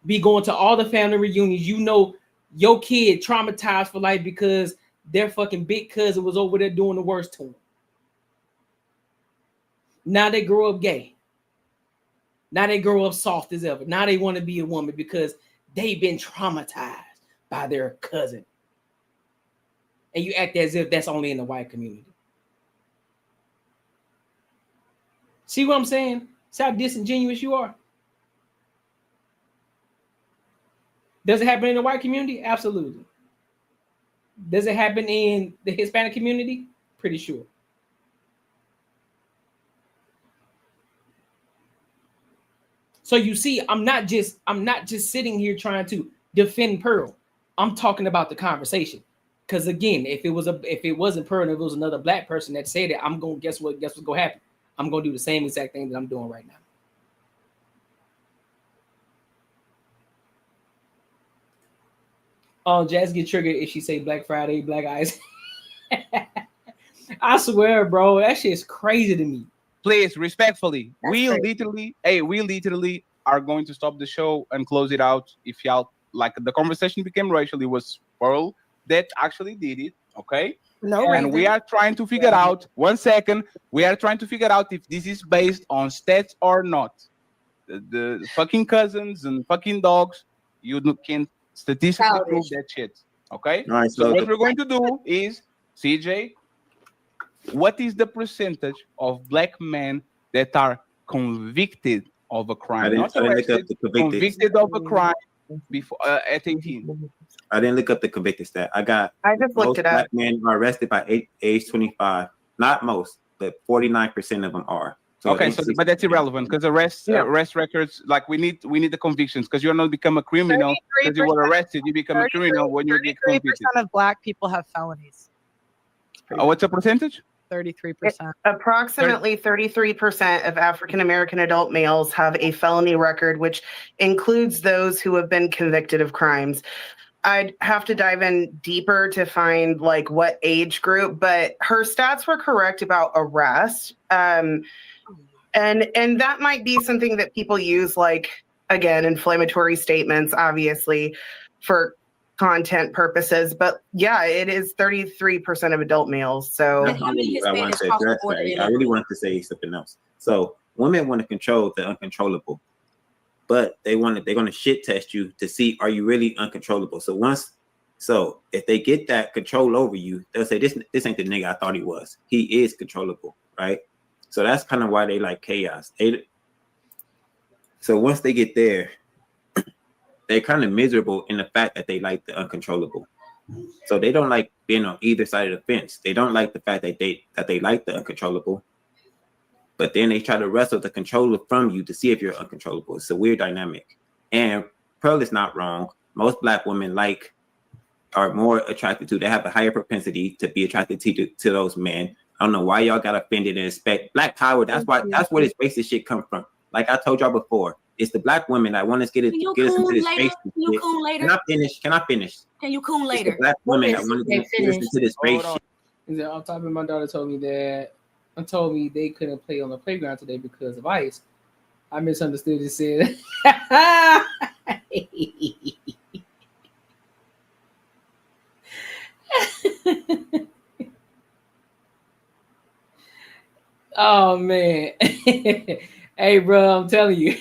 Be going to all the family reunions. You know your kid traumatized for life because their fucking big cousin was over there doing the worst to him. Now they grow up gay. Now they grow up soft as ever. Now they want to be a woman because they've been traumatized by their cousin. And you act as if that's only in the white community. See what I'm saying? See how disingenuous you are? Does it happen in the white community? Absolutely. Does it happen in the Hispanic community? Pretty sure. So you see, I'm not just sitting here trying to defend Pearl. I'm talking about the conversation. Because again, if it wasn't Pearl and if it was another black person that said it, I'm gonna guess what's gonna happen. I'm gonna do the same exact thing that I'm doing right now. Oh, Jazz get triggered if she say Black Friday, Black Eyes. I swear, bro, that shit's crazy to me. Please, respectfully, we literally are going to stop the show and close it out. If y'all like, the conversation became racial, it was Pearl that actually did it. Okay, No And we are trying to figure out, 1 second, we are trying to figure out if this is based on stats or not. The fucking cousins and fucking dogs, you can statistically prove that shit. Okay? All right, So so what we're going to do is, CJ, what is the percentage of black men that are convicted of a crime? Not I didn't look arrested, up the convicted. convicted of a crime before at 18. I didn't look up the convicted stat. I just looked most it up. black men are arrested by age 25. Not most, but 49% of them are. So Okay, so but that's irrelevant because arrest records, like we need the convictions, because you're not become a criminal because you were arrested. You become a criminal when you get 33% convicted. of black people have felonies. What's the percentage? 33%. Approximately 33% of African American adult males have a felony record, which includes those who have been convicted of crimes. I'd have to dive in deeper to find like what age group, but her stats were correct about arrest. And that might be something that people use, like, again, inflammatory statements, obviously, for content purposes. But yeah, it is 33% of adult males. So I wanted to address that. I really wanted to say something else. So women want to control the uncontrollable, but they're going to shit test you to see, are you really uncontrollable? So if they get that control over you, they'll say, this ain't the nigga I thought he was. He is controllable, right? So that's kind of why they like chaos. So once they get there, they're kind of miserable in the fact that they like the uncontrollable. So they don't like being on either side of the fence. They don't like the fact that they like the uncontrollable, but then they try to wrestle the controller from you to see if you're uncontrollable. It's a weird dynamic. And Pearl is not wrong. Most black women are more attracted to. They have a higher propensity to be attracted to those men. I don't know why y'all got offended and expect black power. That's where this racist shit come from. Like I told y'all before, it's the black women that want us get us into this racist shit. Can I finish? Can you coon later? It's the black women that want to get us into this race shit. On top of my daughter told me they couldn't play on the playground today because of ice. I misunderstood and said oh man. Hey bro, I'm telling you.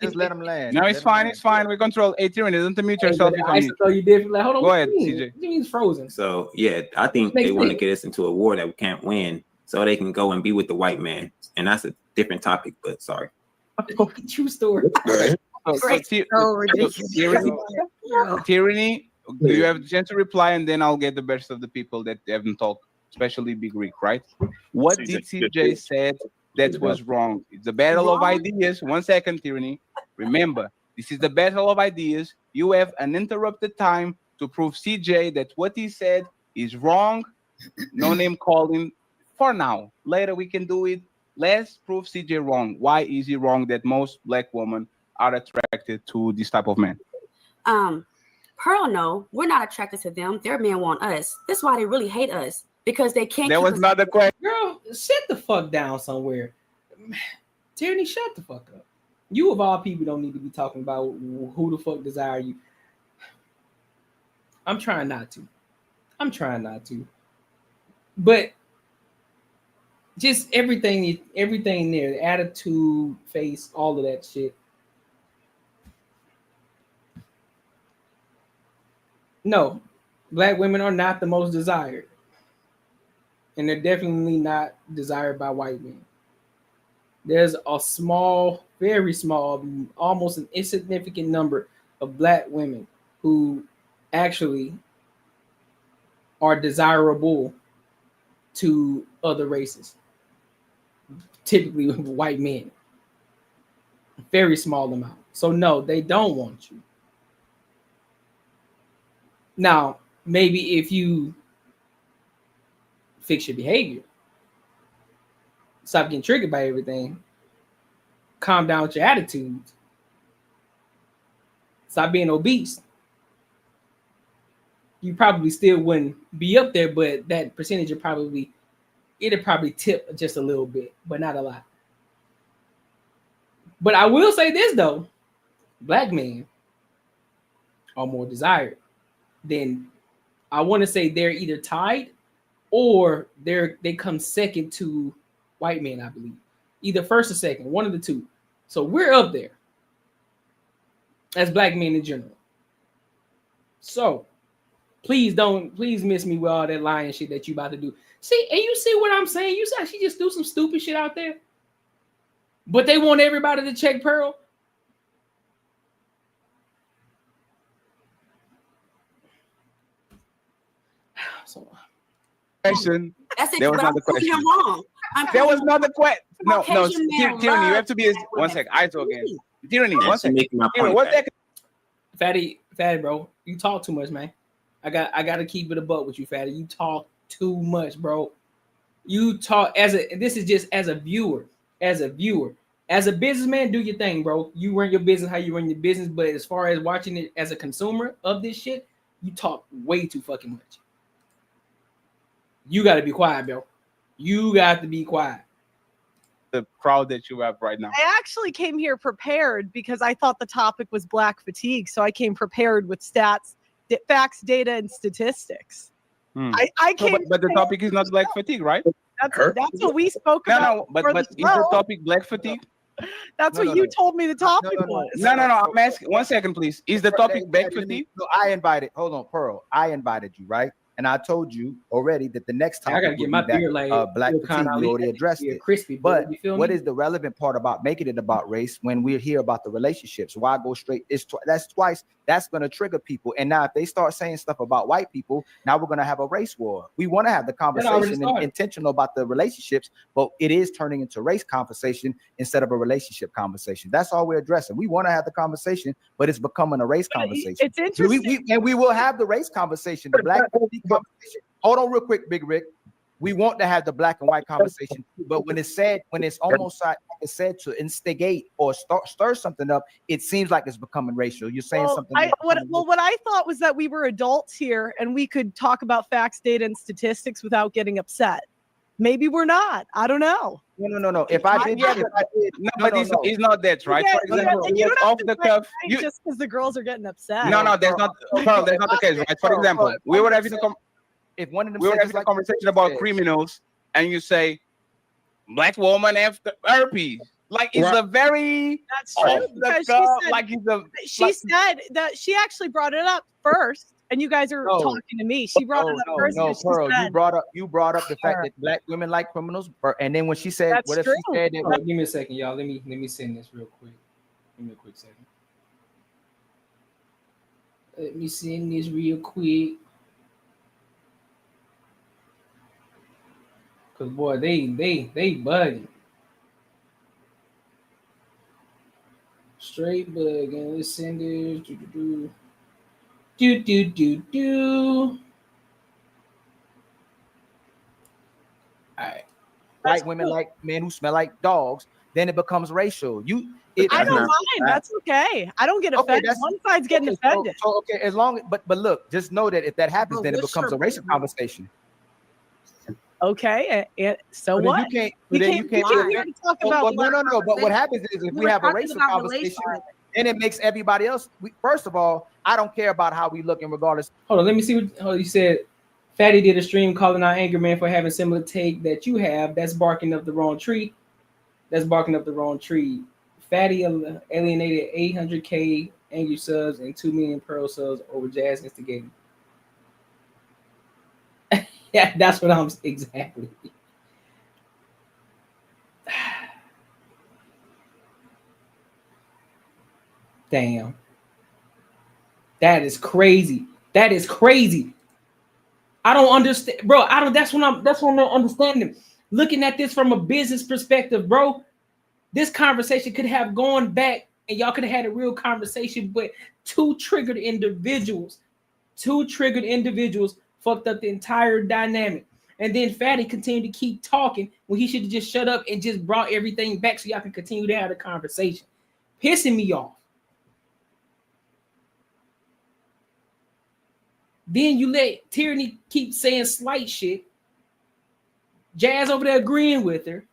Just let them land. No, it's fine. It's fine. We control 18. Don't mute yourself. So you did like, hold on. Go ahead, CJ. CJ. It means frozen. So yeah, I think they want to get us into a war that we can't win, so they can go and be with the white man, and that's a different topic. But sorry. True story. Tyranny, do you have a chance to reply, and then I'll get the best of the people that haven't talked, especially Big Rick, right? What did CJ said that was wrong? It's a battle of ideas. 1 second, Tyranny. Remember, this is the battle of ideas. You have uninterrupted time to prove CJ that what he said is wrong. No name calling for now. Later we can do it. Let's prove CJ wrong. Why is he wrong that most black women are attracted to this type of man? Pearl, no, we're not attracted to them. Their men want us. That's why they really hate us, because they can't. That was not the question. Girl, sit the fuck down somewhere. Tierney, shut the fuck up. You of all people don't need to be talking about who the fuck desire you. I'm trying not to. But just everything there, the attitude, face, all of that shit. No, black women are not the most desired. And they're definitely not desired by white men. There's a small, very small, almost an insignificant number of black women who actually are desirable to other races, typically white men. Very small amount. So no, they don't want you. Now, maybe if you fix your behavior, stop getting triggered by everything, calm down with your attitudes, stop being obese, you probably still wouldn't be up there, but that percentage it'd probably tip just a little bit, but not a lot. But I will say this though, black men are more desired than, I want to say they're either tied or they come second to white men, I believe. Either first or second, one of the two. So we're up there as black men in general. So please miss me with all that lying shit that you about to do. See, and you see what I'm saying? You said she just do some stupid shit out there. But they want everybody to check Pearl. Question. That's it. There was But another I'm proving question. him wrong. There was another question. No, Caucasian men Tyranny, you love have to be. black One women. second. I talk again. Tyranny, Yeah, one she second. making my Tyranny, point, one second. Fatty, bro. You talk too much, man. I got to keep it a buck with you, Fatty. You talk too much, bro. You talk this is just as a viewer. As a businessman, do your thing, bro. You run your business how you run your business. But as far as watching it as a consumer of this shit, you talk way too fucking much. You got to be quiet, bro. You got to be quiet. The crowd that you have right now. I actually came here prepared because I thought the topic was black fatigue. So I came prepared with stats, facts, data, and statistics. I came. But the topic is not black fatigue, right? That's what we spoke about. No, but is the topic black fatigue? That's what you told me the topic was. No. I'm asking. 1 second, please. Is the topic black fatigue? No, I invited. Hold on, Pearl. I invited you, right? And I told you already that the next time I gotta get my beard like black fatigue. We already addressed it. Crispy, but you feel what me? is the relevant part about making it about race when we're here about the relationships? Why go straight? That's twice. That's going to trigger people. And now if they start saying stuff about white people, now we're going to have a race war. We want to have the conversation and intentional about the relationships, but it is turning into race conversation instead of a relationship conversation. That's all we're addressing. We want to have the conversation, but it's becoming a race conversation. It's interesting. And we will have the race conversation, the black conversation. Hold on real quick, Big Rick. We want to have the black and white conversation, but when it's almost like it's said to instigate or stir something up, it seems like it's becoming racial. You're saying something. What I thought was that we were adults here and we could talk about facts, data, and statistics without getting upset. Maybe we're not. I don't know. No. If I did, it's not that, right? For example, you don't off the cuff, just because the girls are getting upset. No, that's not. Pearl, that's not the case, right? For example, we were having a conversation about criminals, and you say black woman after herpes. Like it's a very she said that she actually brought it up first, and you guys are talking to me. She brought it up first. No, Pearl, you brought up the fact that black women like criminals, and then when she said, "What if she said that?" Give me a second, y'all. Let me send this real quick. Give me a quick second. Let me send this real quick. Cause boy, they bugging. Straight bugging. Let's send this. Do. All right. White women like men who smell like dogs. Then it becomes racial. I don't mind. That's okay. I don't get offended. One side's getting offended. So as long, but look, just know that if that happens, then it becomes a racial conversation. Okay, so what? You can't talk about. No. But what happens is if we have a racial conversation, then it makes everybody else. First of all, I don't care about how we look, and regardless. Hold on, let me see what you said. Fatty did a stream calling out Angry Man for having similar take that you have. That's barking up the wrong tree. Fatty alienated 800K angry subs and 2 million Pearl subs over Jazz instigating. Yeah, that's what I'm exactly. Damn. That is crazy. I don't understand, bro. That's what I'm not understanding. Looking at this from a business perspective, bro. This conversation could have gone back and y'all could have had a real conversation, but two triggered individuals fucked up the entire dynamic. And then Fatty continued to keep talking when he should have just shut up and just brought everything back so y'all can continue to have the conversation. Pissing me off. Then you let Tyranny keep saying slight shit. Jazz over there agreeing with her.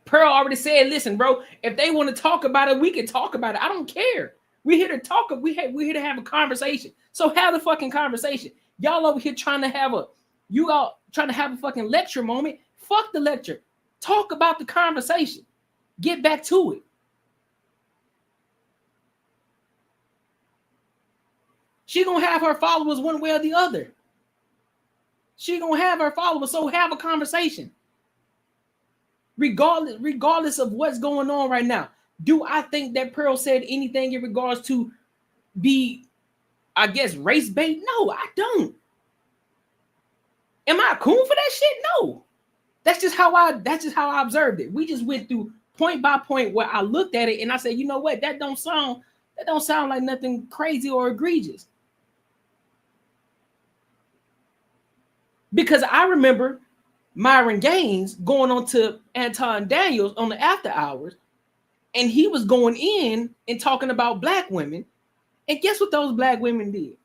Pearl already said, listen, bro, if they want to talk about it, we can talk about it. I don't care. We're here to talk. We're here to have a conversation. So have the fucking conversation. Y'all over here trying to have a fucking lecture moment. Fuck the lecture. Talk about the conversation. Get back to it. She gonna have her followers one way or the other. She gonna have her followers, so have a conversation. Regardless of what's going on right now. Do I think that Pearl said anything in regards to be, I guess, race bait? No, I don't. Am I a coon for that shit? No. That's just how I observed it. We just went through point by point where I looked at it and I said, you know what, that don't sound like nothing crazy or egregious. Because I remember Myron Gaines going on to Anton Daniels on the after hours, and he was going in and talking about black women. And guess what those black women did?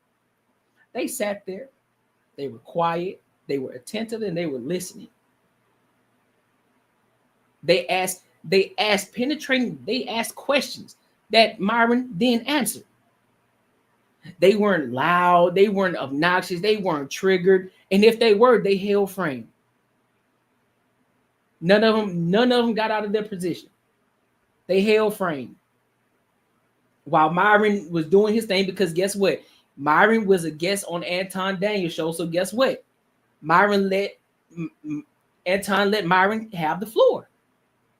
They sat there, they were quiet, they were attentive, and they were listening. They asked questions that Myron then answered. They weren't loud, they weren't obnoxious, they weren't triggered, and if they were, they held frame. None of them got out of their position. They held frame while Myron was doing his thing, because guess what? Myron was a guest on Anton Daniels' show, so guess what? Anton let Myron have the floor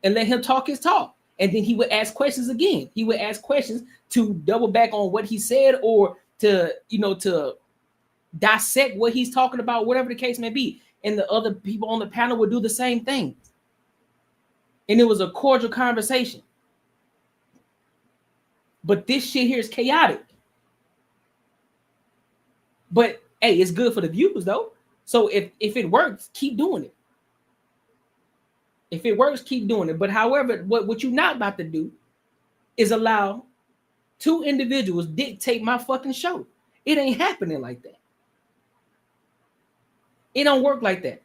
and let him talk his talk. And then he would ask questions again. He would ask questions to double back on what he said, or to dissect what he's talking about, whatever the case may be. And the other people on the panel would do the same thing. And it was a cordial conversation. But this shit here is chaotic. But hey, it's good for the viewers though. So if it works, keep doing it. If it works, keep doing it. But however, what you're not about to do is allow two individuals dictate my fucking show. It ain't happening like that. It don't work like that.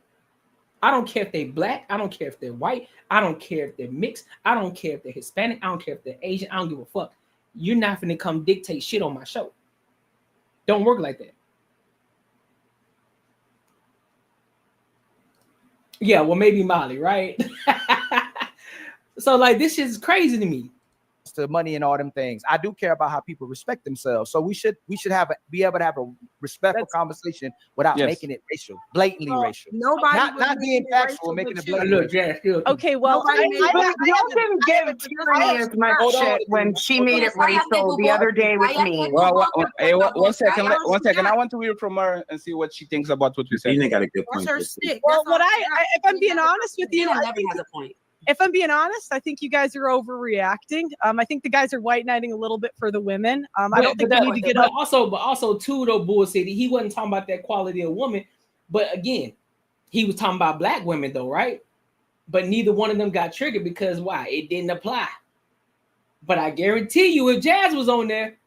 I don't care if they're black. I don't care if they're white. I don't care if they're mixed. I don't care if they're Hispanic. I don't care if they're Asian. I don't give a fuck. You're not finna come dictate shit on my show. Don't work like that. Yeah, well, maybe Molly, right? So, like, this shit is crazy to me. To money and all them things. I do care about how people respect themselves. So we should be able to have a respectful conversation without making it racial, blatantly racial. Nobody not being factual, making it blatantly. Okay, well, y'all didn't give Tierney as much shit when she made it racial the other day with me. Well, hey, one second. I want to hear from her and see what she thinks about what we said. You got a good point. Well, if I'm being honest with you, never has a point. If I'm being honest, I think you guys are overreacting. I think the guys are white knighting a little bit for the women. I don't think we need to get up. But also too, though, bullshit. He wasn't talking about that quality of woman, but again, he was talking about black women, though, right? But neither one of them got triggered because why? It didn't apply. But I guarantee you, if Jazz was on there,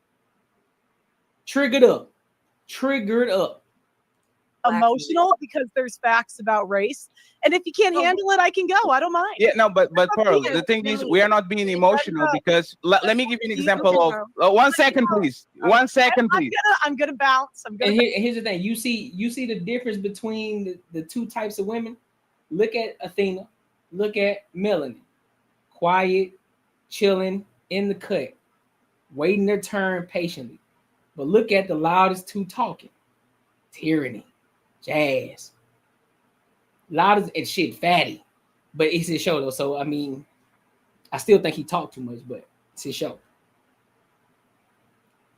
triggered up. Emotional because there's facts about race, and if you can't handle it, I can go. I don't mind. Yeah, no, but Pearl, the thing is, we are not being emotional because let me give you an example of 1 second, please. 1 second, please. I'm gonna bounce. Here's the thing. You see the difference between the two types of women. Look at Athena. Look at Melanie. Quiet, chilling in the cut, waiting their turn patiently. But look at the loudest two talking. Tyranny. Jazz. Loud and shit, fatty. But it's his show though. So I mean, I still think he talked too much, but it's his show.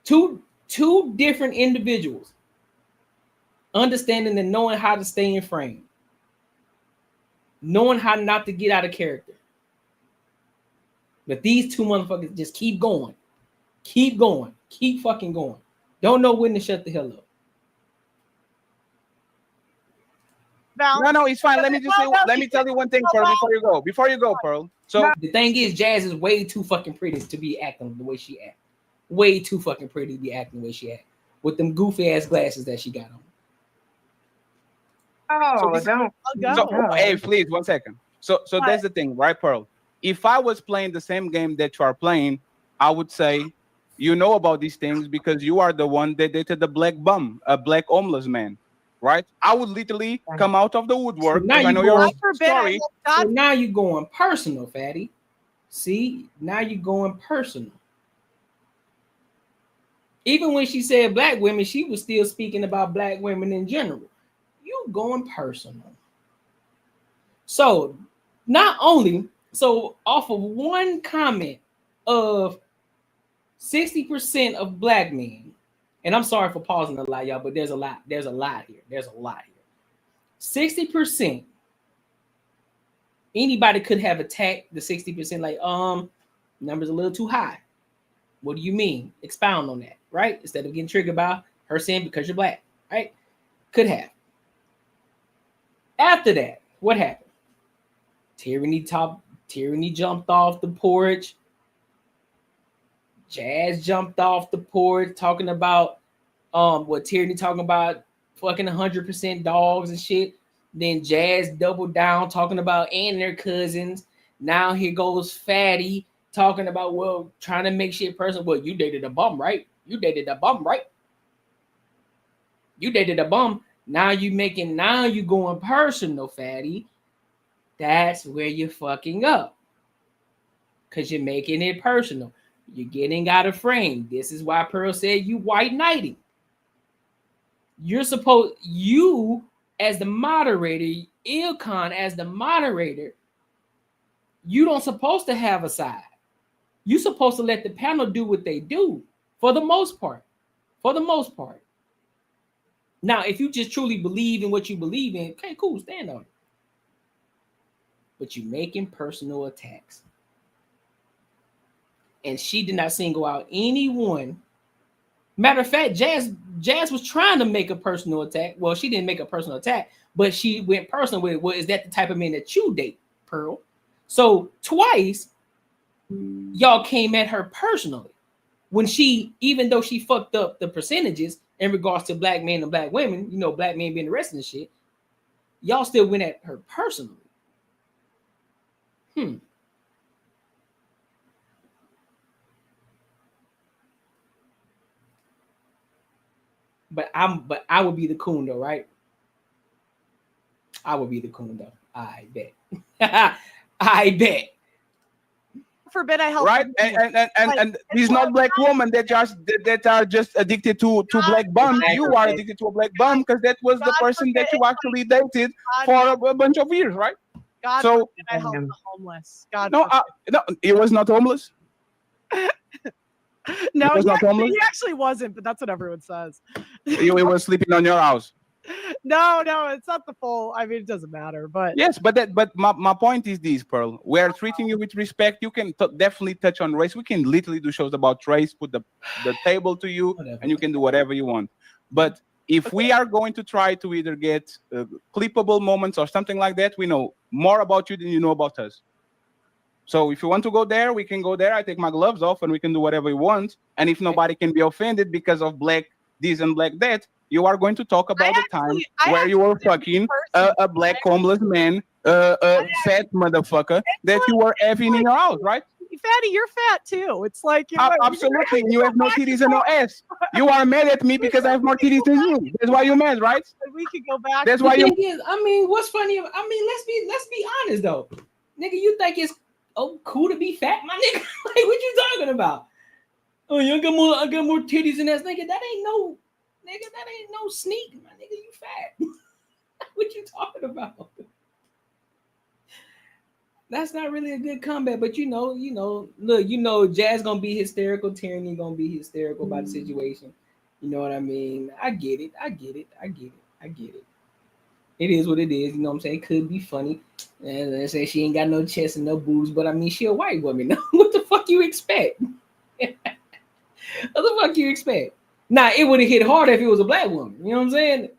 Two different individuals understanding and knowing how to stay in frame. Knowing how not to get out of character. But these two motherfuckers just keep going. Keep going. Keep fucking going. Don't know when to shut the hell up. No, it's fine. Let me tell you one thing, Pearl, before you go, Pearl. So the thing is, Jazz is way too fucking pretty to be acting the way she act. Way too fucking pretty to be acting the way she act. With them goofy ass glasses that she got on. Hey, please, 1 second. So that's the thing, right, Pearl? If I was playing the same game that you are playing, I would say you know about these things because you are the one that dated the black bum, a black homeless man, right? I would literally come out of the woodwork now because I you know your going, story. so now you're going personal, fatty. See, now you're going personal. Even when she said black women, she was still speaking about black women in general. You going personal. So not only, so off of one comment of 60% of black men, and I'm sorry for pausing a lot, y'all, but there's a lot here. 60%, anybody could have attacked the 60%, like, numbers a little too high. What do you mean? Expound on that, right? Instead of getting triggered by her saying because you're black, right? Could have. After that, what happened? Tyranny jumped off the porch. Jazz jumped off the porch talking about what Tyranny talking about, fucking 100% dogs and shit. Then Jazz doubled down talking about and their cousins. Now here goes Fatty talking about, well, trying to make shit personal. Well, you dated a bum, right? You dated a bum, right? You dated a bum. Now you going personal, Fatty. That's where you're fucking up. Because you're making it personal. You're getting out of frame. This is why Pearl said you white knighting. You as the moderator, Ilkon as the moderator, you don't supposed to have a side. You're supposed to let the panel do what they do for the most part. Now, if you just truly believe in what you believe in, okay, cool, stand on it. But you're making personal attacks. And she did not single out anyone. Matter of fact, Jazz was trying to make a personal attack. Well, she didn't make a personal attack, but she went personal with, well, is that the type of man that you date, Pearl? So twice, y'all came at her personally. When she, even though she fucked up the percentages in regards to black men and black women, black men being arrested and shit, y'all still went at her personally. But I would be the coon though, right? I would be the coon though. I bet. I bet. Forbid I help. Right, and these not black women that are just addicted to black bum. You are addicted to a black bum because that was the person that you actually dated for a bunch of years, right? God so forbid I help the homeless. God no, he was not homeless. No, he actually wasn't, but that's what everyone says. He was sleeping on your house. No, it's not the full. I mean, it doesn't matter, but yes, but my point is this, Pearl. We are treating you with respect. You can definitely touch on race. We can literally do shows about race, put the table to you, and you can do whatever you want. But if we are going to try to either get clippable moments or something like that, we know more about you than you know about us. So if you want to go there, we can go there. I take my gloves off and we can do whatever we want. And if nobody can be offended because of black this and black that, you are going to talk about the time where you were fucking a black homeless man, a fat motherfucker that you were having in your house, right? Fatty, you're fat too. It's like absolutely. You have no titties and no ass. You are mad at me because I have more titties than you. That's why you're mad, right? We could go back. That's why you. I mean, what's funny? I mean, let's be honest though, nigga. You think it's cool to be fat, my nigga? Like, what you talking about? Oh, I got more titties than that, nigga. That ain't no sneak, my nigga. You fat. What you talking about? That's not really a good comeback, but look, Jazz gonna be hysterical, Tyranny gonna be hysterical about the situation. You know what I mean? I get it. It is what it is. You know what I'm saying? It could be funny. And they say she ain't got no chest and no boobs, but I mean, she a white woman. What the fuck you expect? What the fuck you expect? Now, it would have hit harder if it was a black woman. You know what I'm saying?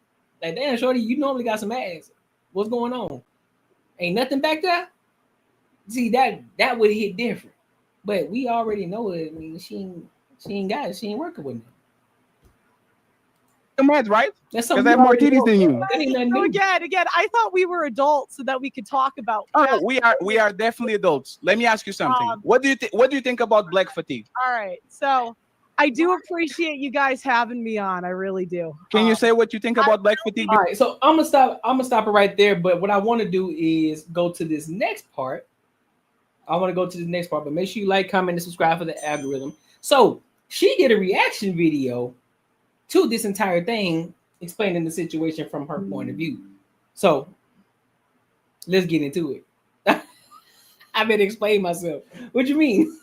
Like, damn, shorty, you normally got some ass. What's going on? Ain't nothing back there? See, that would hit different. But we already know it. I mean, she ain't got it. She ain't working with me. Mad, right? That's because I have more titties than you. So again, I thought we were adults so that we could talk about. Oh, we are definitely adults. Let me ask you something. What do you think about black fatigue? All right, so I do appreciate you guys having me on. I really do. Can you say what you think about black fatigue? All right, so I'm gonna stop it right there. But what I want to do is go to this next part. I want to go to the next part, but make sure you like, comment, and subscribe for the algorithm. So she did a reaction video to this entire thing, explaining the situation from her point of view. So let's get into it. I better explain myself. What you mean?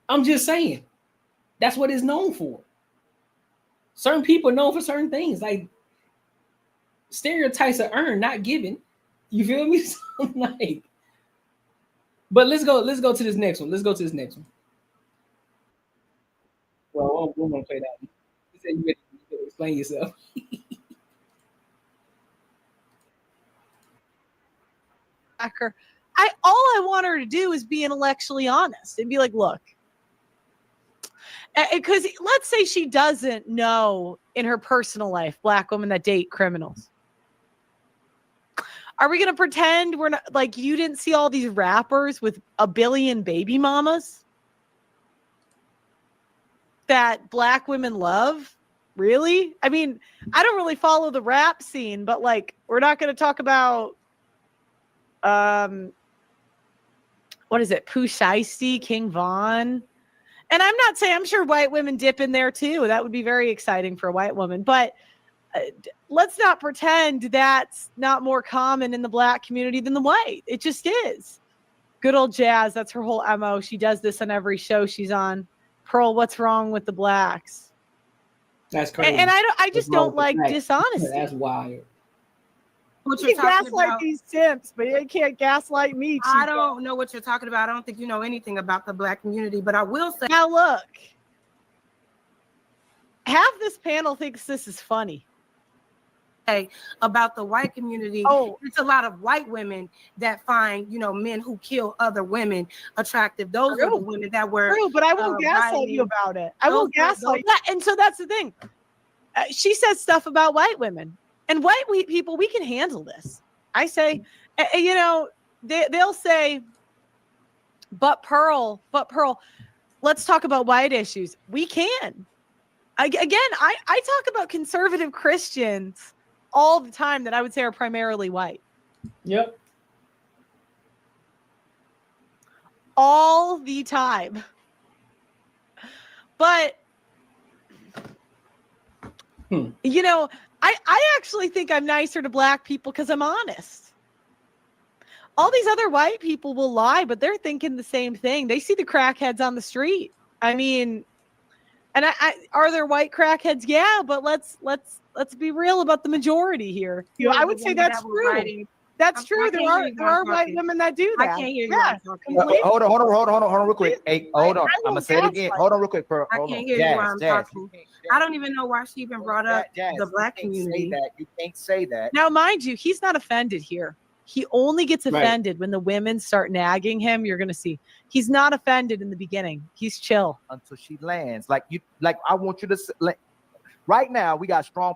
I'm just saying. That's what it's known for. Certain people are known for certain things. Like stereotypes are earned, not given. You feel me? So, like, but let's go to this next one. Let's go to this next one. Well, we're gonna play that one. You said you better explain yourself. All I want her to do is be intellectually honest and be like, look, because let's say she doesn't know in her personal life black women that date criminals. Are we going to pretend we're not, like, you didn't see all these rappers with a billion baby mamas that black women love? Really? I mean, I don't really follow the rap scene, but like, we're not going to talk about what is it? Pooh Shiesty, King Von. And I'm not saying, I'm sure white women dip in there too. That would be very exciting for a white woman. But let's not pretend that's not more common in the black community than the white. It just is. Good old Jazz. That's her whole MO. She does this on every show she's on. Pearl, what's wrong with the blacks? That's crazy. And I just don't like dishonesty. That's wild. What you can gaslight these simps, but you can't gaslight me. I don't know what you're talking about. I don't think you know anything about the black community, but I will say. Now look, half this panel thinks this is funny. About the white community. Oh, it's a lot of white women that find, men who kill other women attractive. Those are the women that were true, but I won't gaslight you about it. I won't gaslight that. And so that's the thing. She says stuff about white women. And white people, we can handle this. I say, they'll say, but Pearl, let's talk about white issues. We can. Again, I talk about conservative Christians all the time that I would say are primarily white. Yep. All the time. But, I actually think I'm nicer to black people because I'm honest. All these other white people will lie, but they're thinking the same thing. They see the crackheads on the street. I mean, and are there white crackheads? Yeah, but let's be real about the majority here. I would say that's true. That's true. There are white women that do that. I can't hear you. Yeah. Hold on, real quick. Hey, hold on. I'm gonna say it again. Hold on, real quick. I can't hear you while I'm talking. I don't even know why she even brought up the black community. You can't say that. Now, mind you, he's not offended here. He only gets offended when the women start nagging him. You're gonna see. He's not offended in the beginning. He's chill until she lands. Like I want you to. Right now, we got strong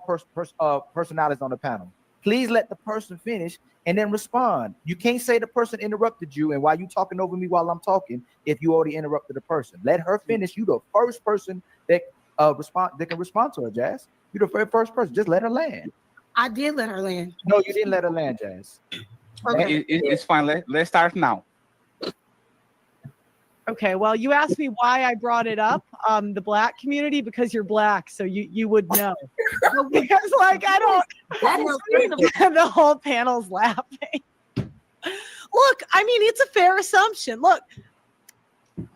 personalities on the panel. Please let the person finish and then respond. You can't say the person interrupted you and why you talking over me while I'm talking if you already interrupted the person. Let her finish. You the first person that can respond to her, Jazz. You the very first person. Just let her land. I did let her land. No, you didn't let her land, Jazz. Okay. It's fine. Let's start now. Okay, well, you asked me why I brought it up, the black community, because you're black, so you would know. Because, like, I don't. The whole panel's laughing. Look, I mean, it's a fair assumption. Look,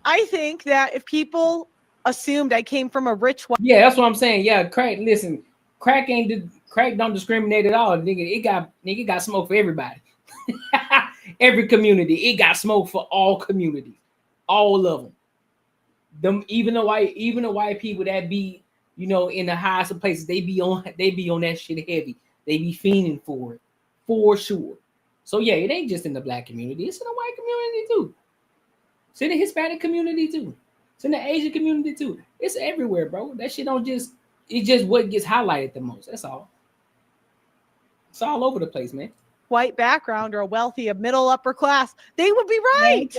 I think that if people assumed I came from a rich white. Yeah, that's what I'm saying. Yeah, crack. Listen, crack don't discriminate at all. Nigga, it got smoke for everybody. Every community, it got smoke for all communities. All of them. Even the white people that be, in the highest of places, they be on that shit heavy. They be fiending for it, for sure. So yeah, it ain't just in the black community. It's in the white community too. It's in the Hispanic community too. It's in the Asian community too. It's everywhere, bro. That shit it's just what gets highlighted the most. That's all. It's all over the place, man. White background or a wealthy, a middle upper class, they would be right.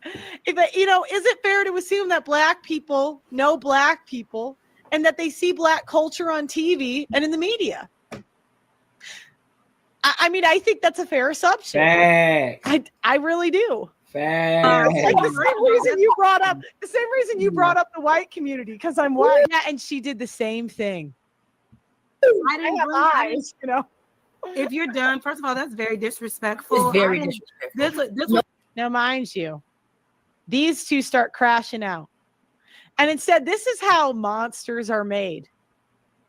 is it fair to assume that black people know black people and that they see black culture on TV and in the media? I mean, I think that's a fair assumption. Facts. I really do. Facts. Like the same reason you brought up the white community, because I'm white. Yeah, and she did the same thing. I didn't have eyes, If you're done, first of all, that's very disrespectful. It's very disrespectful. This Now, mind you, these two start crashing out. And instead, this is how monsters are made.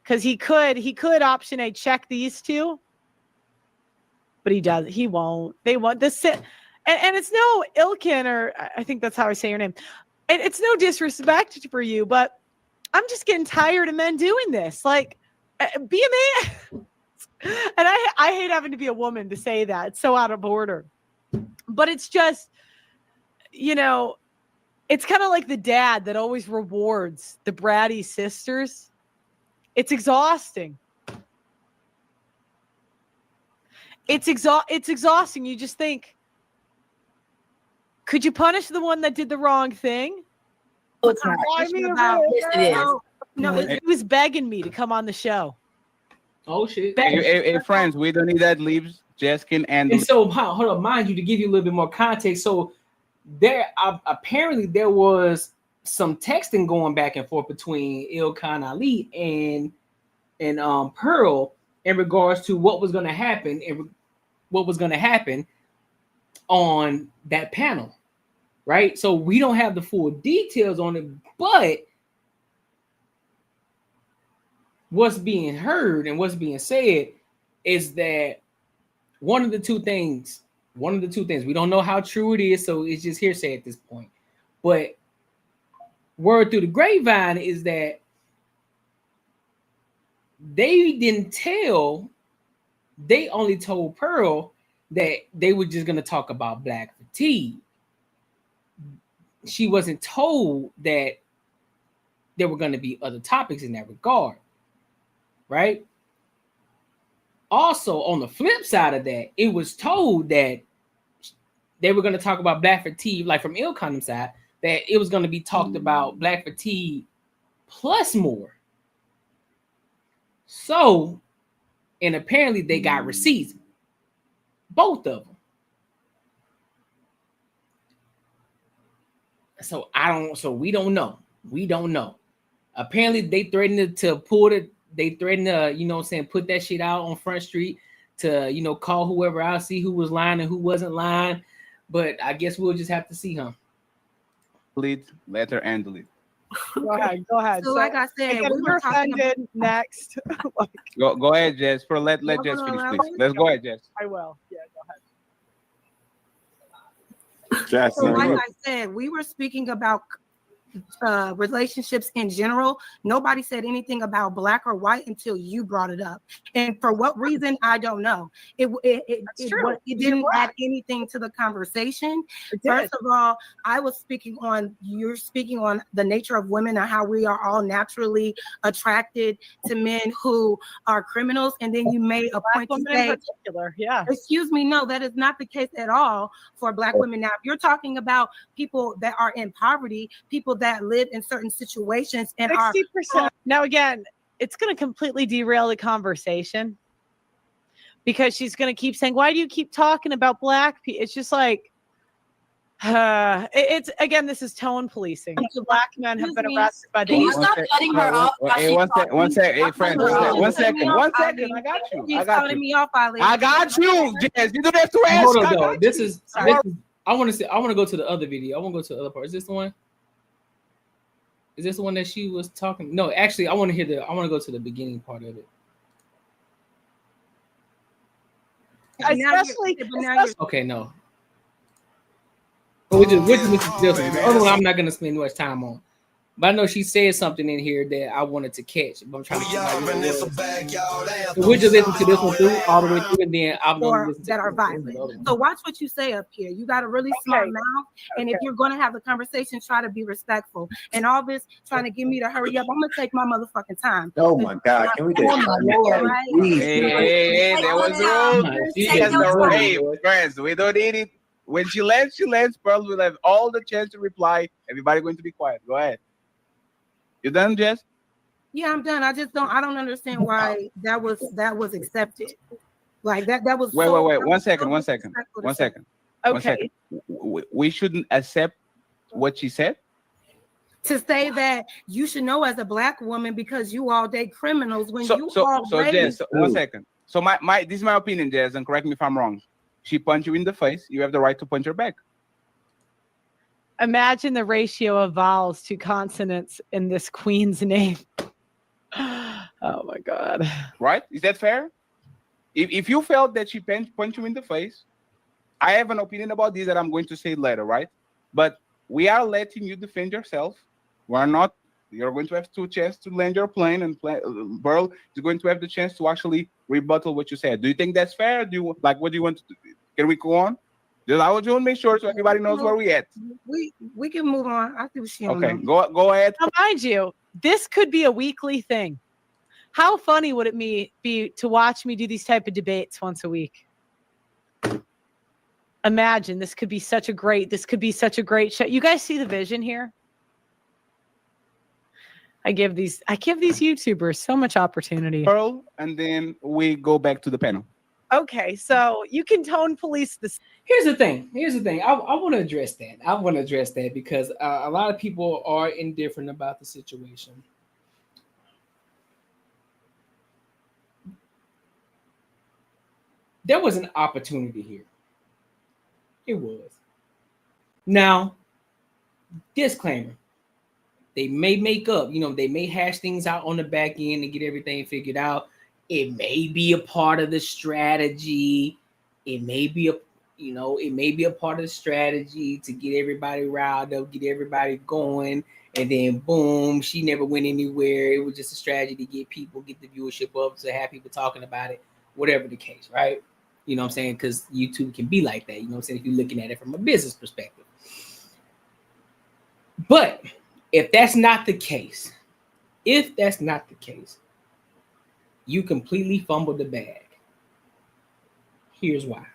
Because he could option A, check these two. But he won't. They won't. And it's no Ilkin, or I think that's how I say your name. And it's no disrespect for you, but I'm just getting tired of men doing this. Like, be a man. And I hate having to be a woman to say that. It's so out of order. But it's just, it's kind of like the dad that always rewards the bratty sisters. It's exhausting. It's exhausting. You just think, could you punish the one that did the wrong thing? Oh, it's not. I mean, Yes, it is. No, he was begging me to come on the show. Oh shit! Hey, friends, we don't need that. Leaves Jess can handle. And so, hold on, mind you, to give you a little bit more context. So, there apparently there was some texting going back and forth between Ilkan Ali and Pearl in regards to what was going to happen and what was going to happen on that panel, right? So we don't have the full details on it, but what's being heard and what's being said is that one of the two things, we don't know how true it is, so it's just hearsay at this point. But word through the grapevine is that they only told Pearl that they were just going to talk about black fatigue. She wasn't told that there were going to be other topics in that regard, right? Also, on the flip side of that, it was told that they were going to talk about black fatigue, like from Ilkan's side, that it was going to be talked about black fatigue plus more. So, and apparently they got receipts, both of them. So we don't know. Apparently they threatened to pull it. They threatened to, put that shit out on Front Street to, call whoever out, see who was lying and who wasn't lying. But I guess we'll just have to see, huh? Delete, letter, and delete. Go ahead. So like I said, we were offended. Next. Go ahead, Jess. Let Jess finish, please. Let's go ahead, Jess. I will. Yeah, go ahead. Jess, so like I said, we were speaking about relationships in general. Nobody said anything about black or white until you brought it up, and for what reason I don't know. It didn't add anything to the conversation. First of all, you're speaking on the nature of women and how we are all naturally attracted to men who are criminals, and then you made a point to say, excuse me, no, that is not the case at all for black women. Now, if you're talking about people that are in poverty, people that live in certain situations and 60%. Now, again, it's going to completely derail the conversation because she's going to keep saying, why do you keep talking about black people? It's just like, it's again, this is tone policing. Black men have been arrested by the. Can you stop cutting her off? One second. Hey, friends, one second. I got you. He's cutting me off, Ali. I got you, Jess. You don't have to ask. Hold on, though. This is. I want to go to the other video. I want to go to the other part. Is this the one? Is this the one that she was talking? No, actually, I want to go to the beginning part of it. Okay, no. Which is the other one I'm not going to spend much time on. But I know she said something in here that I wanted to catch. But I'm trying to so we'll just listen to this one through all the way through, and then I'm going to listen to that are violent. So watch what you say up here. You got a really smart mouth, and if you're going to have the conversation, try to be respectful. And all this trying to get me to hurry up, I'm going to take my motherfucking time. Oh my God! Can we do Hey, there was no. Hey, friends, we don't need it. When she lands, Pearl will have all the chance to reply. Everybody going to be quiet. Go ahead. You done, Jess? Yeah, I'm done. I don't understand why that was accepted. Like that was Wait. so 1 second. disrespectful to 1 say. second. Okay. 1 second. We shouldn't accept what she said. To say that you should know as a black woman because you all date criminals when you So already. Jess, 1 second. So this is my opinion, Jess, and correct me if I'm wrong. She punched you in the face. You have the right to punch her back. Imagine the ratio of vowels to consonants in this queen's name. Oh my God. Right? Is that fair? If you felt that she punched you in the face, I have an opinion about this that I'm going to say later, right? But we are letting you defend yourself. We're not. You're going to have 2 chances to land your plane, and Pearl is going to have the chance to actually rebuttal what you said. Do you think that's fair? What do you want to do? Can we go on? I want to make sure so everybody knows where we at. We can move on. I think she Okay, go ahead. Now, mind you, this could be a weekly thing. How funny would it be to watch me do these type of debates once a week? Imagine this could be such a great show. You guys see the vision here? I give these YouTubers so much opportunity. Pearl, and then we go back to the panel. Okay, so you can tone police this. Here's the thing. I want to address that. Because a lot of people are indifferent about the situation. There was an opportunity here. It was. Now, disclaimer. They may make up, they may hash things out on the back end and get everything figured out. It may be a part of the strategy. It may be a part of the strategy to get everybody riled up, get everybody going, and then boom, she never went anywhere. It was just a strategy to get the viewership up, to have people talking about it, whatever the case, right? You know what I'm saying? Because YouTube can be like that, you know what I'm saying, if you're looking at it from a business perspective. But if that's not the case, you completely fumbled the bag. Here's why.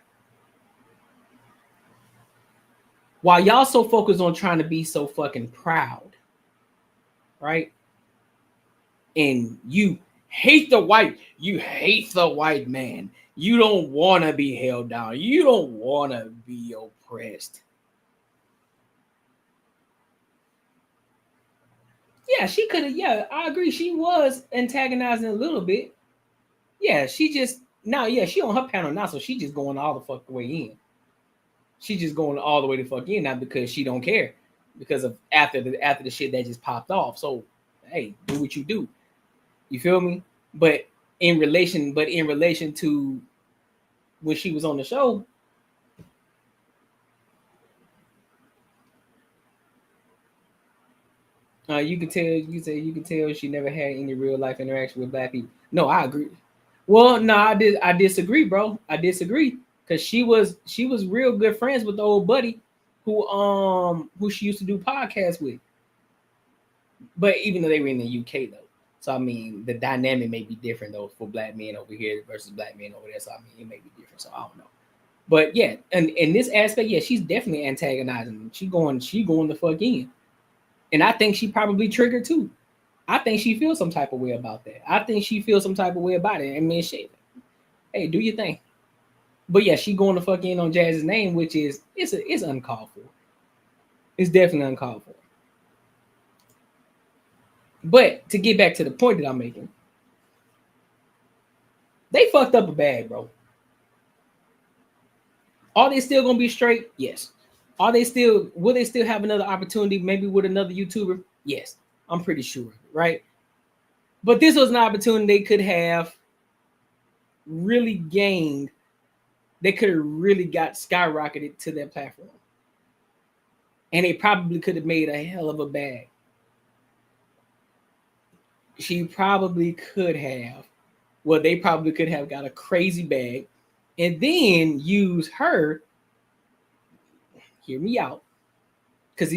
While y'all so focused on trying to be so fucking proud, right? And you hate the white man. You don't want to be held down. You don't want to be oppressed. Yeah, she could have. Yeah, I agree. She was antagonizing a little bit. Yeah, she on her panel now, so she just going all the fuck way in. She just going all the way the fuck in now because she don't care because of after the shit that just popped off. So hey, do what you do. You feel me? But in relation to when she was on the show, you can tell she never had any real life interaction with black people. No, I agree. Well, no, I disagree, bro. I disagree because she was real good friends with the old buddy who she used to do podcasts with. But even though they were in the UK though, so I mean the dynamic may be different though for black men over here versus black men over there. So I mean it may be different. So I don't know. But yeah, and in this aspect, yeah, she's definitely antagonizing them. She going the fuck in. And I think she probably triggered too. I think she feels some type of way about that. I think she feels some type of way about it. I mean, shit. Hey, do your thing. But yeah, she going to fuck in on Jazz's name, which is it's uncalled for. It's definitely uncalled for. But to get back to the point that I'm making, they fucked up a bag, bro. Are they still gonna be straight? Yes. Will they still have another opportunity, maybe with another YouTuber? Yes, I'm pretty sure, right? But this was an opportunity they could have really gained. They could have really got skyrocketed to their platform. And they probably could have made a hell of a bag. She probably could have. Well, they probably could have got a crazy bag and then use her. Hear me out. Because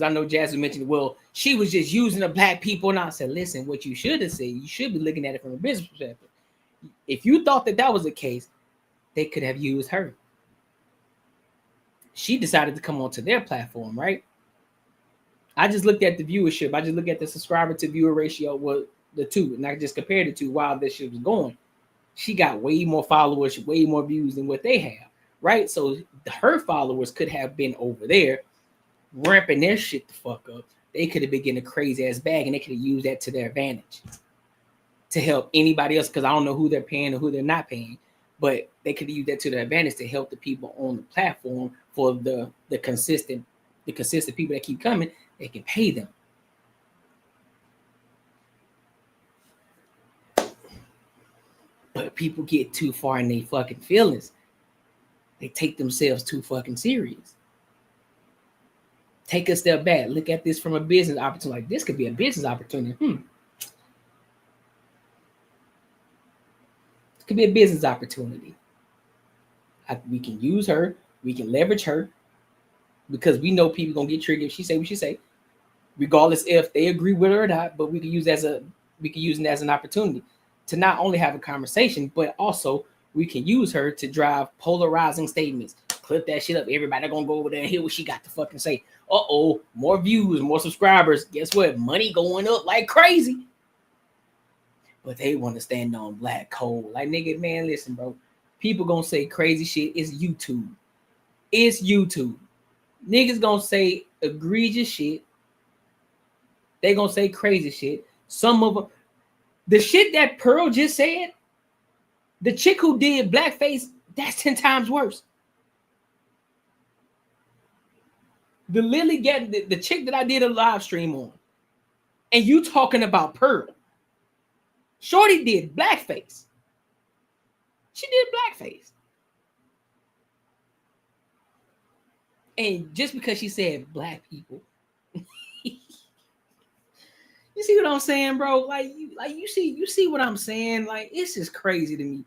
I know Jasmine mentioned, well, she was just using the black people. And I said, listen, what you should have said, you should be looking at it from a business perspective. If you thought that was the case, they could have used her. she decided to come onto their platform, right? I just looked at the viewership. I just looked at the subscriber to viewer ratio, well, the two, and I just compared the two while this shit was going. She got way more followers, way more views than what they have, right? So her followers could have been over there ramping their shit the fuck up. They could have been getting a crazy ass bag, and they could have used that to their advantage to help anybody else, because I don't know who they're paying or who they're not paying, but they could use that to their advantage to help the people on the platform for the consistent people that keep coming. They can pay them. But people get too far in their fucking feelings. They take themselves too fucking serious. Take a step back. Look at this from a business opportunity. Like, this could be a business opportunity. It could be a business opportunity. We can use her. We can leverage her, because we know people gonna get triggered if she say what she say, regardless if they agree with her or not. But we can use it as an opportunity to not only have a conversation, but also we can use her to drive polarizing statements. Clip that shit up. Everybody gonna go over there and hear what she got to fucking say. More views, more subscribers. Guess what? Money going up like crazy. But they want to stand on black coal. Like, nigga, man, listen, bro. People gonna say crazy shit. It's YouTube. It's YouTube. Niggas gonna say egregious shit. They gonna say crazy shit. Some of them, the shit that Pearl just said, the chick who did blackface, that's 10 times worse. The Lily getting the chick that I did a live stream on, and you talking about Pearl. Shorty did blackface. She did blackface. And just because she said black people, you see what I'm saying, bro? Like you see what I'm saying? Like, it's just crazy to me.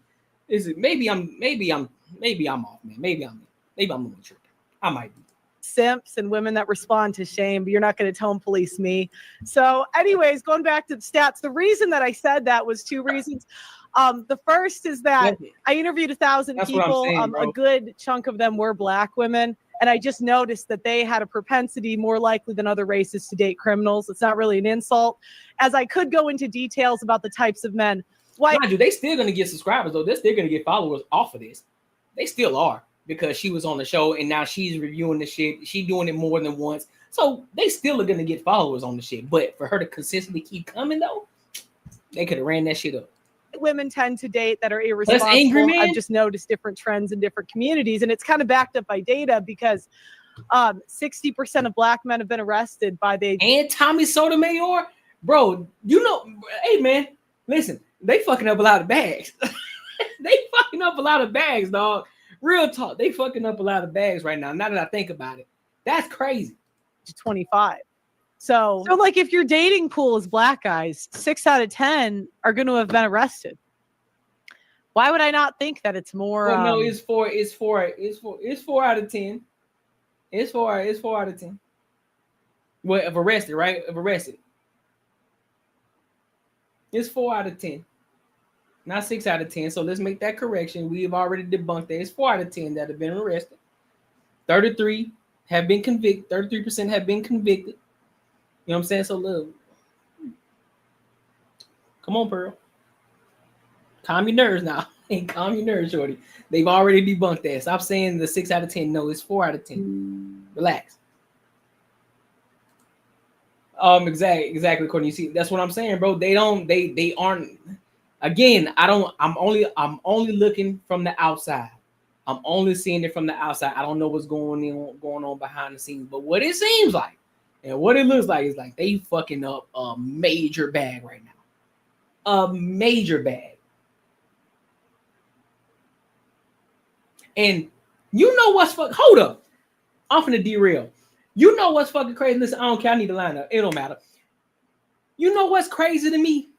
Is it maybe I'm off, man. Maybe I'm a little tripping. I might be. Simps and women that respond to shame, but you're not going to tone police me. So anyways, going back to the stats, the reason that I said that was two reasons. The first is that I interviewed 1,000 people. A good chunk of them were black women. And I just noticed that they had a propensity more likely than other races to date criminals. It's not really an insult, as I could go into details about the types of men. Why? Mind you, they still going to get subscribers, though. They're still going to get followers off of this. They still are, because she was on the show and now she's reviewing the shit. She's doing it more than once. So they still are going to get followers on the shit. But for her to consistently keep coming, though, they could have ran that shit up. Women tend to date that are irresponsible. Angry man. I've just noticed different trends in different communities, and it's kind of backed up by data, because 60% of black men have been arrested by the and Tommy Sotomayor, bro. You know, hey man, listen, they fucking up a lot of bags. They fucking up a lot of bags, dog. Real talk, they fucking up a lot of bags right now. Now that I think about it, that's crazy. 25. So like, if your dating pool is black guys, 6 out of 10 are going to have been arrested. Why would I not think that it's more? Well, no, it's 4 out of 10. It's 4 out of 10. Well, if arrested, right? If arrested, it's 4 out of 10, not 6 out of 10. So let's make that correction. We've already debunked that. It's 4 out of 10 that have been arrested. 33 have been convicted. 33% have been convicted. You know what I'm saying? So look, come on, Pearl. Calm your nerves now. Calm your nerves, shorty. They've already debunked that. Stop saying the 6 out of 10. No, it's 4 out of 10. Relax. Exactly, Courtney. You see, that's what I'm saying, bro. They aren't. Again, I'm only looking from the outside. I'm only seeing it from the outside. I don't know what's going on behind the scenes, but what it seems like and what it looks like is like they fucking up a major bag right now. A major bag. And you know what's hold up. I'm finna derail. You know what's fucking crazy? Listen, I don't care. I need to line up. It don't matter. You know what's crazy to me?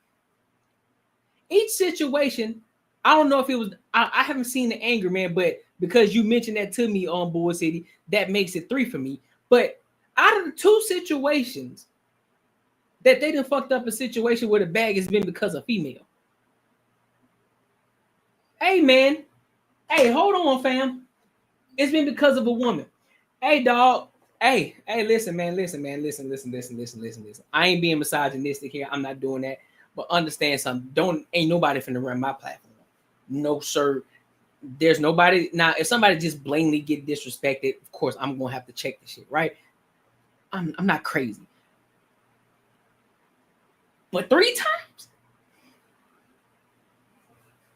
Each situation, I don't know if it was, I haven't seen the anger, man, but because you mentioned that to me on Bull City, that makes it 3 for me. But out of the 2 situations that they done fucked up a situation where the bag has been because of female. Hey, man. Hey, hold on, fam. It's been because of a woman. Hey, dog. Hey, listen, man. Listen. I ain't being misogynistic here. I'm not doing that. But understand something. Ain't nobody finna run my platform. No, sir. There's nobody. Now, if somebody just blatantly get disrespected, of course, I'm gonna have to check the shit, right? I'm not crazy. But 3 times?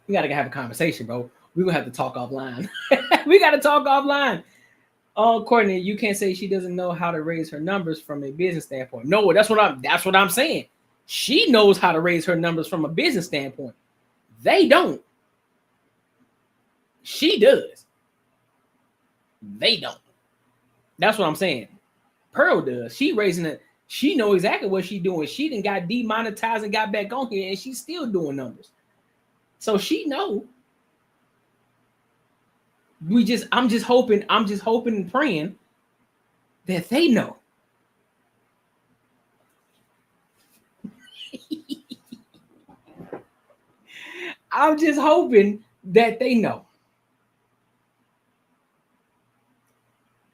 We gotta have a conversation, bro. We're gonna have to talk offline. We gotta talk offline. Oh, Courtney, you can't say she doesn't know how to raise her numbers from a business standpoint. No, that's what I'm saying. She knows how to raise her numbers from a business standpoint. They don't. She does. They don't. That's what I'm saying. Pearl does. She raising it. She know exactly what she's doing. She done got demonetized and got back on here, and she's still doing numbers. So she know. I'm just hoping and praying that they know. I'm just hoping that they know.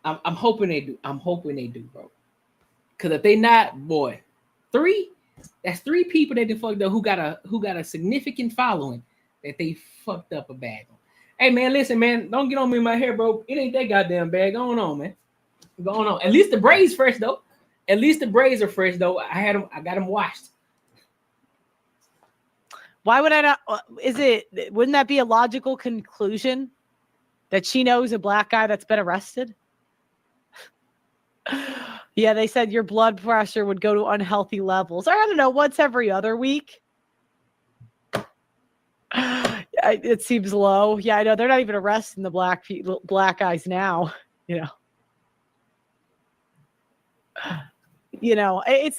I'm hoping they do. I'm hoping they do, bro. Because if they not, boy, 3, that's 3 people that they fucked up who got a significant following that they fucked up a bag on. Hey man, listen, man, don't get on me in my hair, bro. It ain't that goddamn bad. Going on, man. Going on. At least the braids fresh though. At least the braids are fresh though. I got them washed. Why would I not? Wouldn't that be a logical conclusion that she knows a black guy that's been arrested? Yeah, they said your blood pressure would go to unhealthy levels. I don't know, once every other week. It seems low. Yeah, I know they're not even arresting the black guys now. It's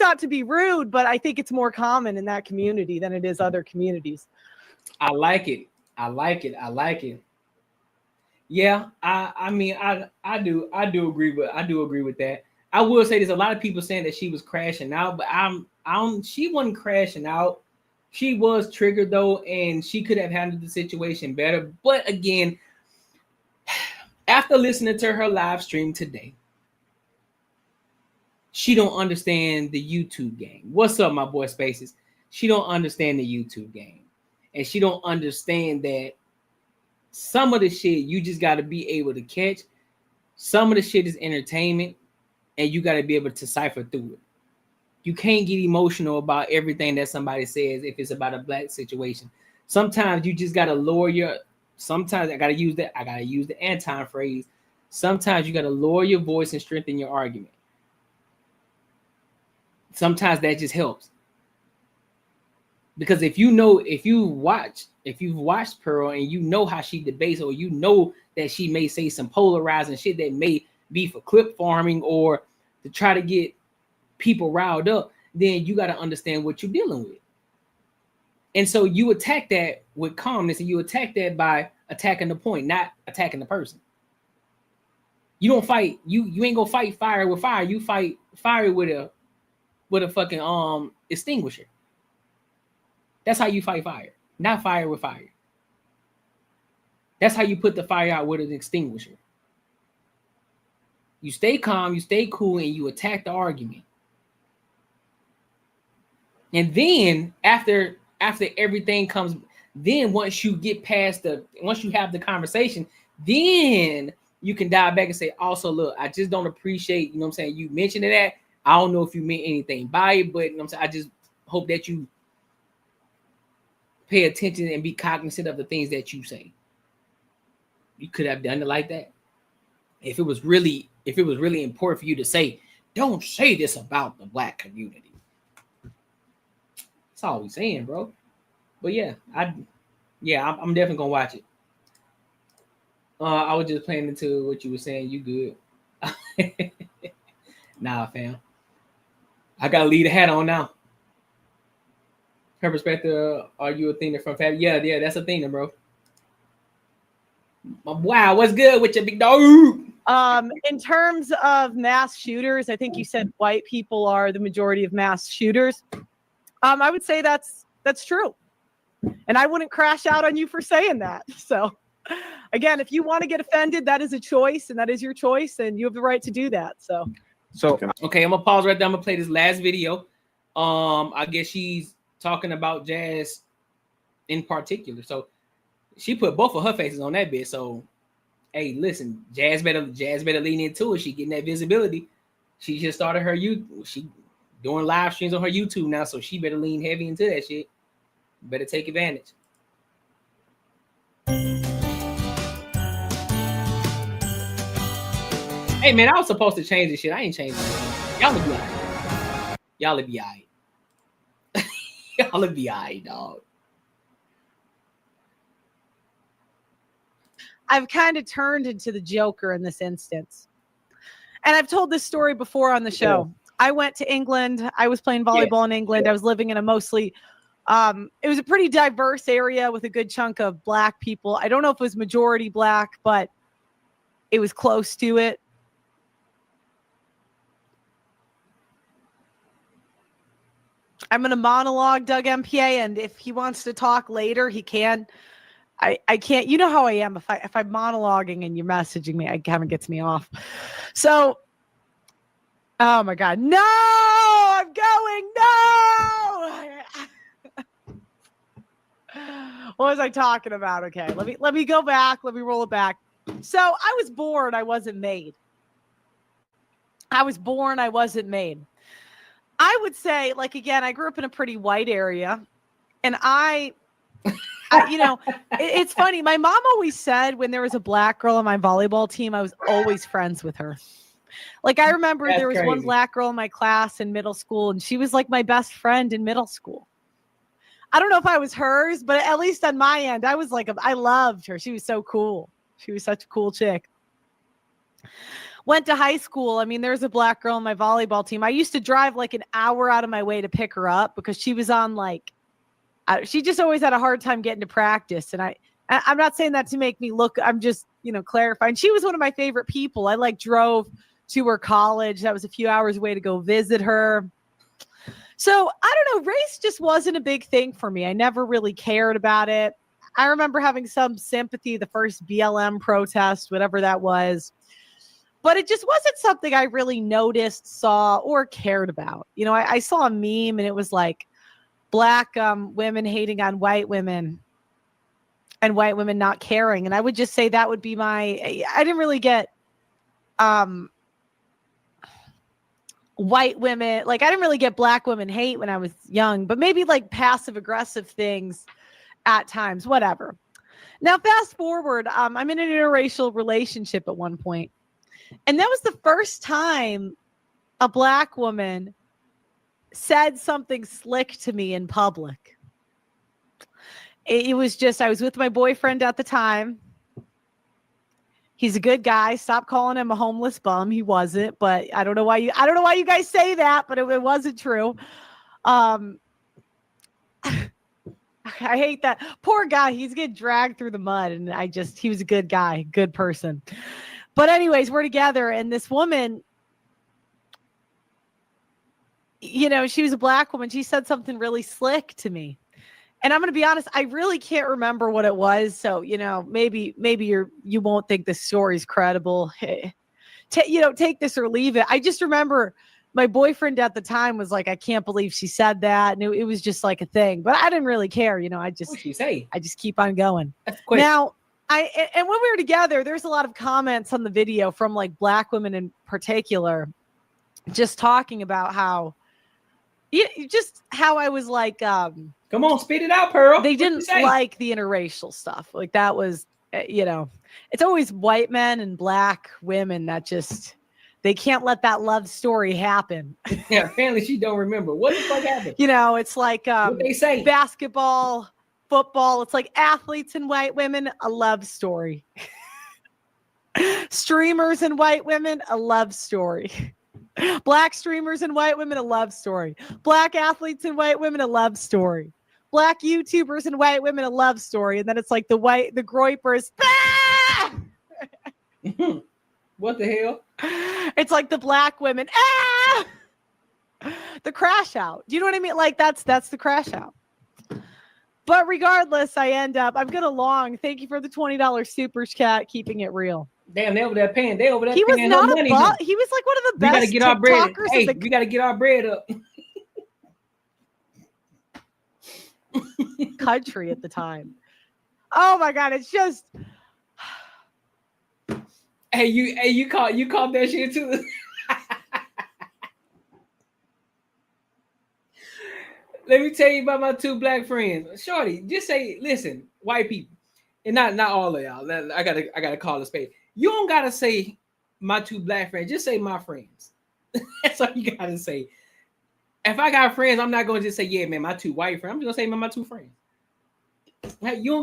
not to be rude, but I think it's more common in that community than it is other communities. I like it. Yeah, I mean, I do agree with that. I will say there's a lot of people saying that she was crashing out, but she wasn't crashing out. She was triggered though, and she could have handled the situation better. But again, after listening to her live stream today, she don't understand the YouTube game. What's up, my boy Spaces? She don't understand the YouTube game. And she don't understand that some of the shit you just got to be able to catch. Some of the shit is entertainment, and you got to be able to cipher through it. You can't get emotional about everything that somebody says if it's about a black situation. Sometimes you just got to lower your. Sometimes I got to use the Anton phrase. Sometimes you got to lower your voice and strengthen your argument. Sometimes that just helps. Because if you've watched Pearl and you know how she debates, or you know that she may say some polarizing shit that may be for clip farming or to try to get people riled up, then you got to understand what you're dealing with. And so you attack that with calmness, and you attack that by attacking the point, not attacking the person. You don't fight, you ain't gonna fight fire with fire. You fight fire with a fucking extinguisher. That's how you fight fire, not fire with fire. That's how you put the fire out with an extinguisher. You stay calm, you stay cool, and you attack the argument. And then after everything comes, then once you have the conversation, then you can dive back and say, also, look, I just don't appreciate, you know what I'm saying, you mentioned that. I don't know if you meant anything by it, but you know what I'm saying, I just hope that you pay attention and be cognizant of the things that you say. You could have done it like that. If it was really important for you to say, don't say this about the black community. That's all we saying, bro. But yeah, I'm definitely gonna watch it. I was just playing into what you were saying. You good? Nah, fam. I gotta leave the hat on now. Her perspective, are you a thinger from Fab? Yeah, that's a thinger, bro. Wow, what's good with your big dog? In terms of mass shooters, I think you said white people are the majority of mass shooters. I would say that's true. And I wouldn't crash out on you for saying that. So Again, if you want to get offended, that is a choice, and that is your choice, and you have the right to do that. So okay, I'm gonna pause right there. I'm gonna play this last video. I guess she's talking about Jazz in particular. So she put both of her faces on that bit. So hey, listen, Jazz better lean into it. She getting that visibility. She just started her she doing live streams on her YouTube now, so she better lean heavy into that shit. Better take advantage. Hey man, I was supposed to change this shit. I ain't changing it. Y'all will be alright. Y'all will be alright. Y'all will be alright, dog. I've kind of turned into the Joker in this instance. And I've told this story before on the show. I went to England. I was playing volleyball in England. I was living in a mostly, it was a pretty diverse area with a good chunk of Black people. I don't know if it was majority Black, but it was close to it. I'm going to monologue Doug MPA, and if he wants to talk later, he can. I can't. You know how I am. If I'm monologuing and you're messaging me, it kind of gets me off. So, oh my God, no! I'm going. No. What was I talking about? Okay, let me go back. Let me roll it back. So I was born. I wasn't made. I was born. I wasn't made. I would say, like, again, I grew up in a pretty white area, and you know, it's funny. My mom always said when there was a Black girl on my volleyball team, I was always friends with her. Like, I remember there was one Black girl in my class in middle school, and she was like my best friend in middle school. I don't know if I was hers, but at least on my end, I was like, I loved her. She was so cool. She was such a cool chick. Went to high school. I mean, there's a Black girl on my volleyball team. I used to drive like an hour out of my way to pick her up because she was on she just always had a hard time getting to practice. And I'm not saying that to make me look, I'm just, clarifying. She was one of my favorite people. I drove to her college. That was a few hours away to go visit her. So I don't know, race just wasn't a big thing for me. I never really cared about it. I remember having some sympathy, the first BLM protest, whatever that was. But it just wasn't something I really noticed, saw, or cared about. I saw a meme and it was like Black women hating on white women and white women not caring. And I would just say that would be I didn't really get white women. I didn't really get Black women hate when I was young, but maybe passive aggressive things at times, whatever. Now, fast forward, I'm in an interracial relationship at one point. And that was the first time a Black woman said something slick to me in public. It was just, I was with my boyfriend at the time. He's a good guy. Stop calling him a homeless bum. He wasn't, but I don't know why you guys say that, but it wasn't true. I hate that. Poor guy. He's getting dragged through the mud. And he was a good guy, good person. But anyways, we're together, and this woman, she was a Black woman. She said something really slick to me. And I'm going to be honest, I really can't remember what it was. So, maybe you won't think this story's credible. Take this or leave it. I just remember my boyfriend at the time was like, I can't believe she said that. And it was just like a thing, but I didn't really care. I just keep on going. That's quick. Now, and when we were together, there's a lot of comments on the video from Black women in particular, just talking about how I was come on, spit it out, Pearl. They didn't like the interracial stuff. That was, it's always white men and Black women that they can't let that love story happen. Yeah, apparently she don't remember. What the fuck happened? It's what they say. Basketball, football. It's like athletes and white women, a love story. Streamers and white women, a love story. Black streamers and white women, a love story. Black athletes and white women, a love story. Black YouTubers and white women, a love story. And then it's like the groypers. Ah! What the hell? It's like the Black women. Ah! The crash out. Do you know what I mean? That's the crash out. But regardless, I'm gonna long. Thank you for the $20 super chat, keeping it real. Damn, they over there paying. They over there He was paying not her a money. bot. He was like one of the We best gotta get our bread. TikTokers. Hey, we gotta get our bread up. Country at the time. Oh my God, it's just. Hey, you caught that shit too. Let me tell you about my two black friends. Shorty, just say, listen, white people, and not all of y'all. I gotta call a spade. You don't gotta say my two black friends. Just say my friends. That's all you gotta say. If I got friends, I'm not gonna just say, yeah, man, my two white friends. I'm just gonna say my two friends. You don't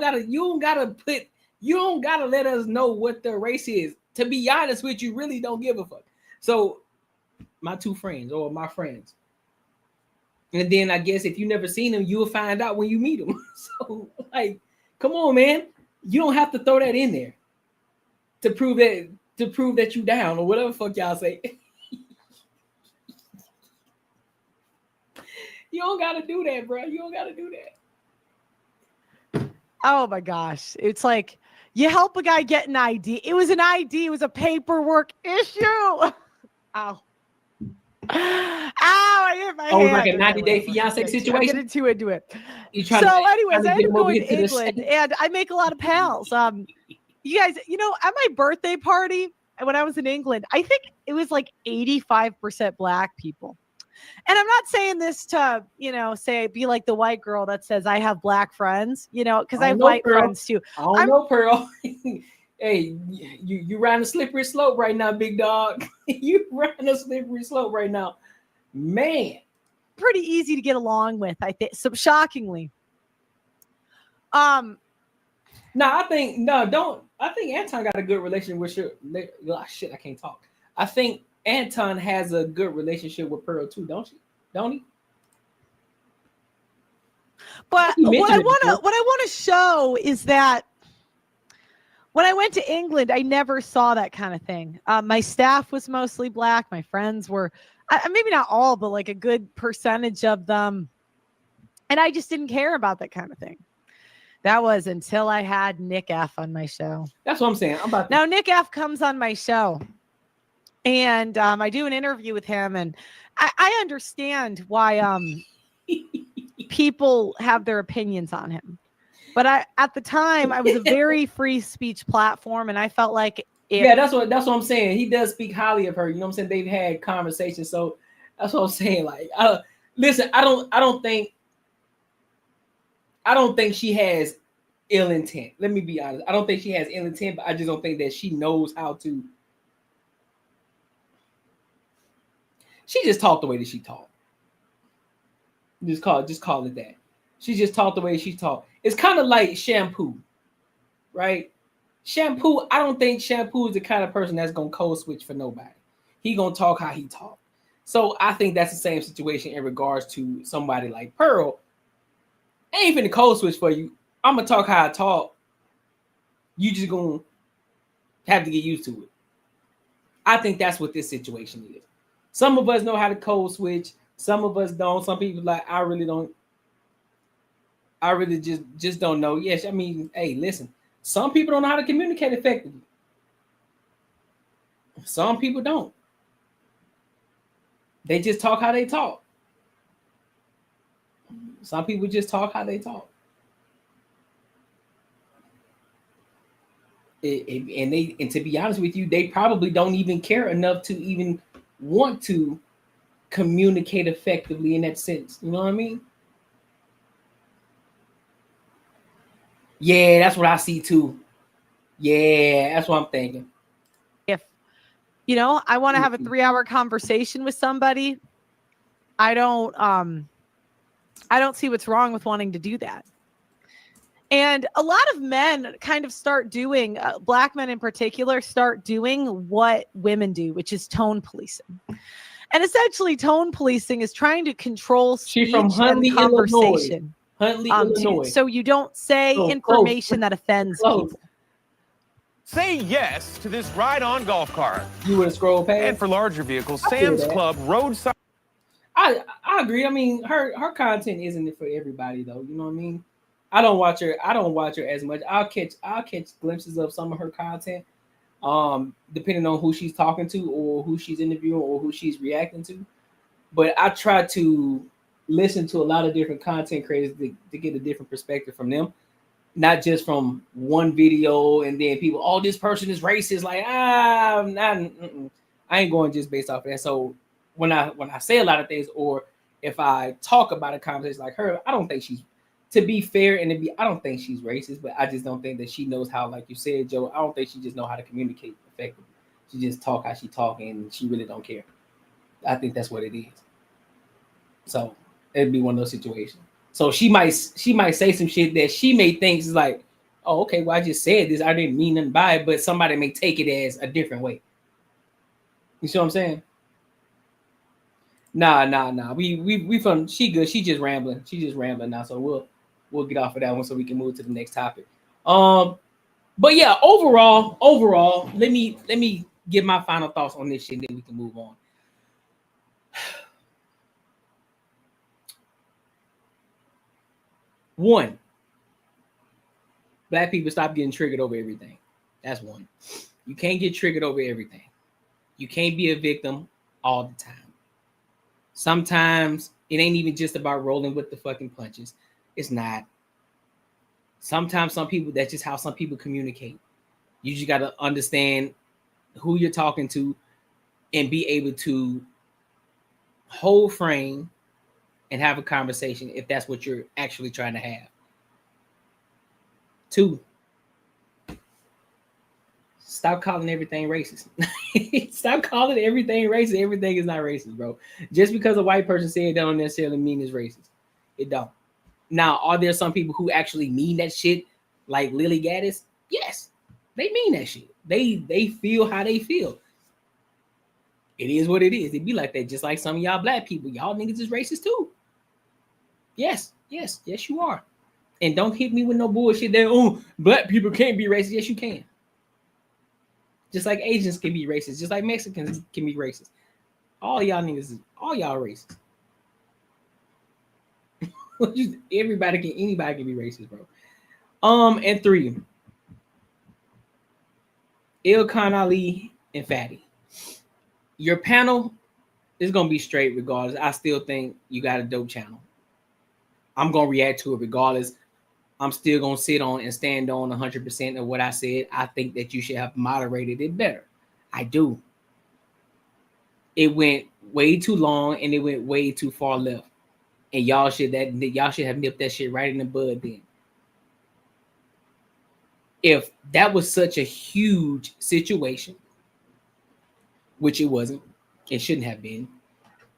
gotta let us know what the race is. To be honest with you, really don't give a fuck. So my two friends or my friends. And then I guess if you never seen them, you'll find out when you meet them. So like, come on, man. You don't have to throw that in there to prove that you down or whatever fuck y'all say. You don't gotta do that, bro. You don't gotta do that. Oh my gosh. It's like you help a guy get an ID. It was an ID, it was a paperwork issue. Ow. Ow, I hit my hand. Like a 90-day fiance situation. I'm getting too into it. So anyways, I ended up going to England and I make a lot of pals. You guys, at my birthday party when I was in England, I think it was like 85% black people. And I'm not saying this to, be like the white girl that says I have black friends, because I have white friends too. I don't know, Pearl. Hey, you riding a slippery slope right now, big dog. You riding a slippery slope right now, man. Pretty easy to get along with, I think. So shockingly. I think Anton got a good relationship with her. Shit, I can't talk. I think Anton has a good relationship with Pearl too, don't he? But what I want to show is that when I went to England, I never saw that kind of thing. My staff was mostly black. My friends were, maybe not all, but like a good percentage of them. And I just didn't care about that kind of thing. That was until I had Nick F on my show. That's what I'm saying. Now Nick F comes on my show. And I do an interview with him. And I understand why people have their opinions on him. But at the time, I was a very free speech platform, and I felt like that's what I'm saying. He does speak highly of her. You know what I'm saying? They've had conversations, so that's what I'm saying. Like, listen, I don't think she has ill intent. Let me be honest. I don't think she has ill intent, but I just don't think that she knows how to. She just talked the way that she talked. Just call it that. She just talked the way she talked. It's kind of like Shampoo, right? Shampoo, I don't think Shampoo is the kind of person that's gonna code switch for nobody. He gonna talk how he talk. So I think that's the same situation in regards to somebody like Pearl. I ain't finna code switch for you. I'm gonna talk how I talk. You just gonna have to get used to it. I think that's what this situation is. Some of us know how to code switch. Some of us don't. Some people like, I really don't. I really just don't know. Yes, I mean, hey, listen. Some people don't know how to communicate effectively. Some people don't. They just talk how they talk. Some people just talk how they talk. And to be honest with you, they probably don't even care enough to even want to communicate effectively in that sense. You know what I mean? Yeah, that's what I see too. Yeah, that's what I'm thinking. If, I want to have a 3-hour conversation with somebody, I don't see what's wrong with wanting to do that. And a lot of men kind of start doing, black men in particular, start doing what women do, which is tone policing. And essentially, tone policing is trying to control speech and conversation. Huntley, Illinois. So you don't say information that offends people. Say yes to this ride-on golf cart. You would scroll past. And for larger vehicles, Sam's Club roadside. I agree. I mean, her content isn't for everybody though. You know what I mean? I don't watch her. I don't watch her as much. I'll catch glimpses of some of her content, depending on who she's talking to or who she's interviewing or who she's reacting to. But I try to listen to a lot of different content creators to get a different perspective from them, not just from one video and then people, oh, this person is racist. Like, I ain't going just based off of that. So when I say a lot of things, or if I talk about a conversation like her, I don't think she's, to be fair and I don't think she's racist, but I just don't think that she knows how, like you said, Joe, I don't think she just know how to communicate effectively. She just talk how she talk and she really don't care. I think that's what it is. So it'd be one of those situations. So she might say some shit that she may think is like, oh, okay, well, I just said this. I didn't mean nothing by it, but somebody may take it as a different way. You see what I'm saying? Nah. We from she good. She just rambling. She's just rambling now. So we'll get off of that one so we can move to the next topic. But yeah, overall, let me give my final thoughts on this shit, and then we can move on. One, Black people stop getting triggered over everything. That's one. You can't get triggered over everything. You can't be a victim all the time. Sometimes it ain't even just about rolling with the fucking punches. It's not. Sometimes that's just how some people communicate. You just got to understand who you're talking to and be able to hold frame and have a conversation if that's what you're actually trying to have. 2, stop calling everything racist. Stop calling everything racist. Everything is not racist, bro. Just because a white person said it don't necessarily mean it's racist. It don't. Now, are there some people who actually mean that shit, like Lily Gaddis? Yes, they mean that shit. They feel how they feel. It is what it is. It be like that. Just like some of y'all black people. Y'all niggas is racist too. Yes, you are. And don't hit me with no bullshit that, oh, black people can't be racist. Yes, you can. Just like Asians can be racist. Just like Mexicans can be racist. All y'all niggas, all y'all racist. Anybody can be racist, bro. And 3, Ilkan Ali and Fatty. Your panel is gonna be straight regardless. I still think you got a dope channel. I'm gonna react to it regardless. I'm still gonna sit on and stand on 100% of what I said. I think that you should have moderated it better. I do. It went way too long and it went way too far left. And y'all should have nipped that shit right in the bud then. If that was such a huge situation, which it wasn't, it shouldn't have been.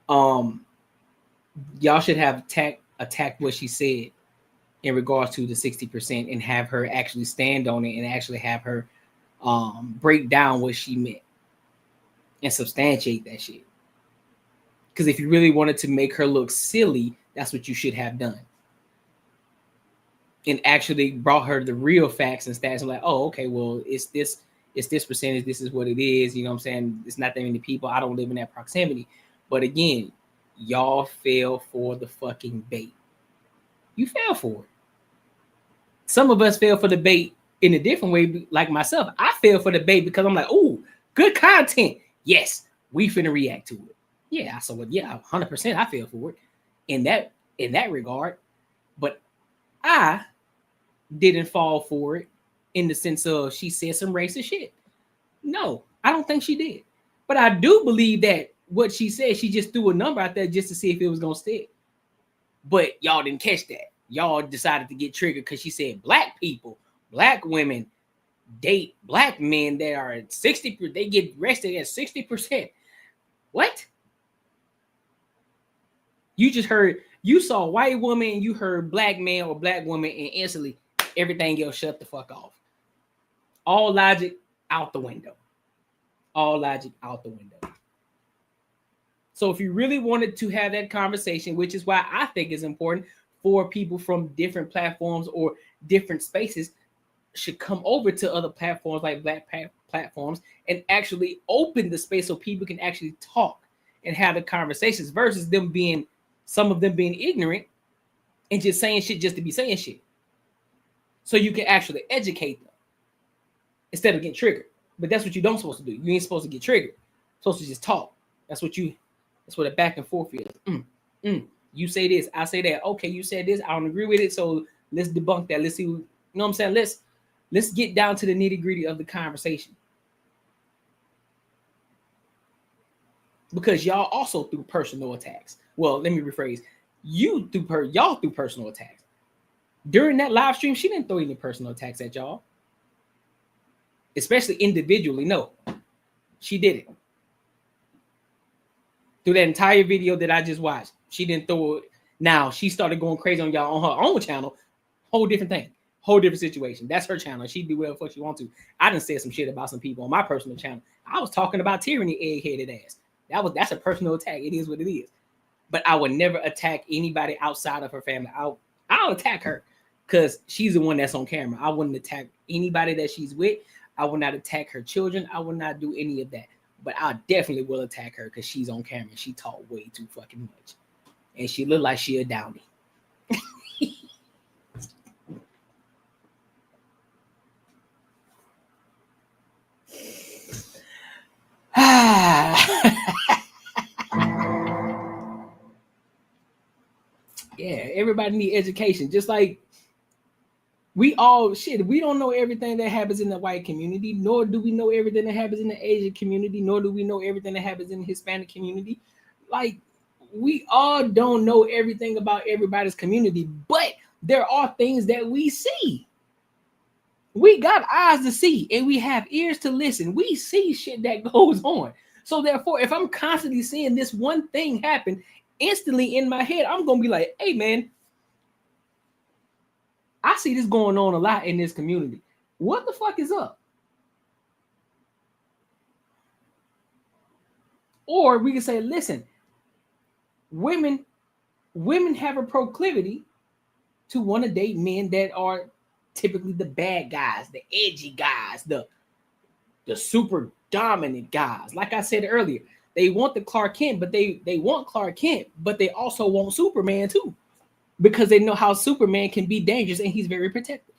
Y'all should have attacked what she said in regards to the 60% and have her actually stand on it and actually have her break down what she meant and substantiate that shit. Because if you really wanted to make her look silly, that's what you should have done. And actually brought her the real facts and stats. I'm like, oh, okay, well, it's this percentage. This is what it is. You know what I'm saying? It's not that many people. I don't live in that proximity. But again, y'all fell for the fucking bait. You fell for it. Some of us fell for the bait in a different way, like myself. I fell for the bait because I'm like, oh, good content. Yes, we finna react to it. Yeah, so yeah, 100% I fell for it in that regard. But I didn't fall for it in the sense of she said some racist shit. No, I don't think she did. But I do believe that what she said, she just threw a number out there just to see if it was gonna stick. But y'all didn't catch that. Y'all decided to get triggered because she said black people, black women date black men that are at 60%, they get arrested at 60%. What? You just heard, you saw a white woman and you heard black man or black woman and instantly everything else shut the fuck off. All logic out the window. All logic out the window. So if you really wanted to have that conversation, which is why I think it's important for people from different platforms or different spaces should come over to other platforms like black platforms and actually open the space so people can actually talk and have the conversations versus some of them being ignorant and just saying shit just to be saying shit. so you can actually educate them instead of getting triggered. But that's what you don't supposed to do. You ain't supposed to get triggered. You're supposed to just talk. That's what a back and forth is. You say this, I say that. Okay, you said this, I don't agree with it. So let's debunk that. Let's see. You know what I'm saying? Let's get down to the nitty-gritty of the conversation. Because y'all also threw personal attacks. Well, let me rephrase. Y'all threw personal attacks. During that live stream, she didn't throw any personal attacks at y'all. Especially individually. No, she didn't. Through that entire video that I just watched, she didn't throw it. Now, she started going crazy on y'all on her own channel. Whole different thing. Whole different situation. That's her channel. She do whatever the fuck she want to. I done said some shit about some people on my personal channel. I was talking about tyranny, egg-headed ass. That's a personal attack. It is what it is. But I would never attack anybody outside of her family. I'll attack her because she's the one that's on camera. I wouldn't attack anybody that she's with. I will not attack her children. I will not do any of that. But I definitely will attack her because she's on camera. She talk way too fucking much. And she look like she a downy. Yeah, everybody need education. Just like we don't know everything that happens in the white community, nor do we know everything that happens in the Asian community, nor do we know everything that happens in the Hispanic community. Like, we all don't know everything about everybody's community, but there are things that we see. We got eyes to see and we have ears to listen. We see shit that goes on. So therefore, if I'm constantly seeing this one thing happen, instantly in my head, I'm going to be like, hey, man, I see this going on a lot in this community. What the fuck is up? Or we can say, listen, women have a proclivity to want to date men that are typically the bad guys, the edgy guys, the super dominant guys. Like I said earlier, they want the Clark Kent, but they want Clark Kent, but they also want Superman too, because they know how Superman can be dangerous and he's very protective.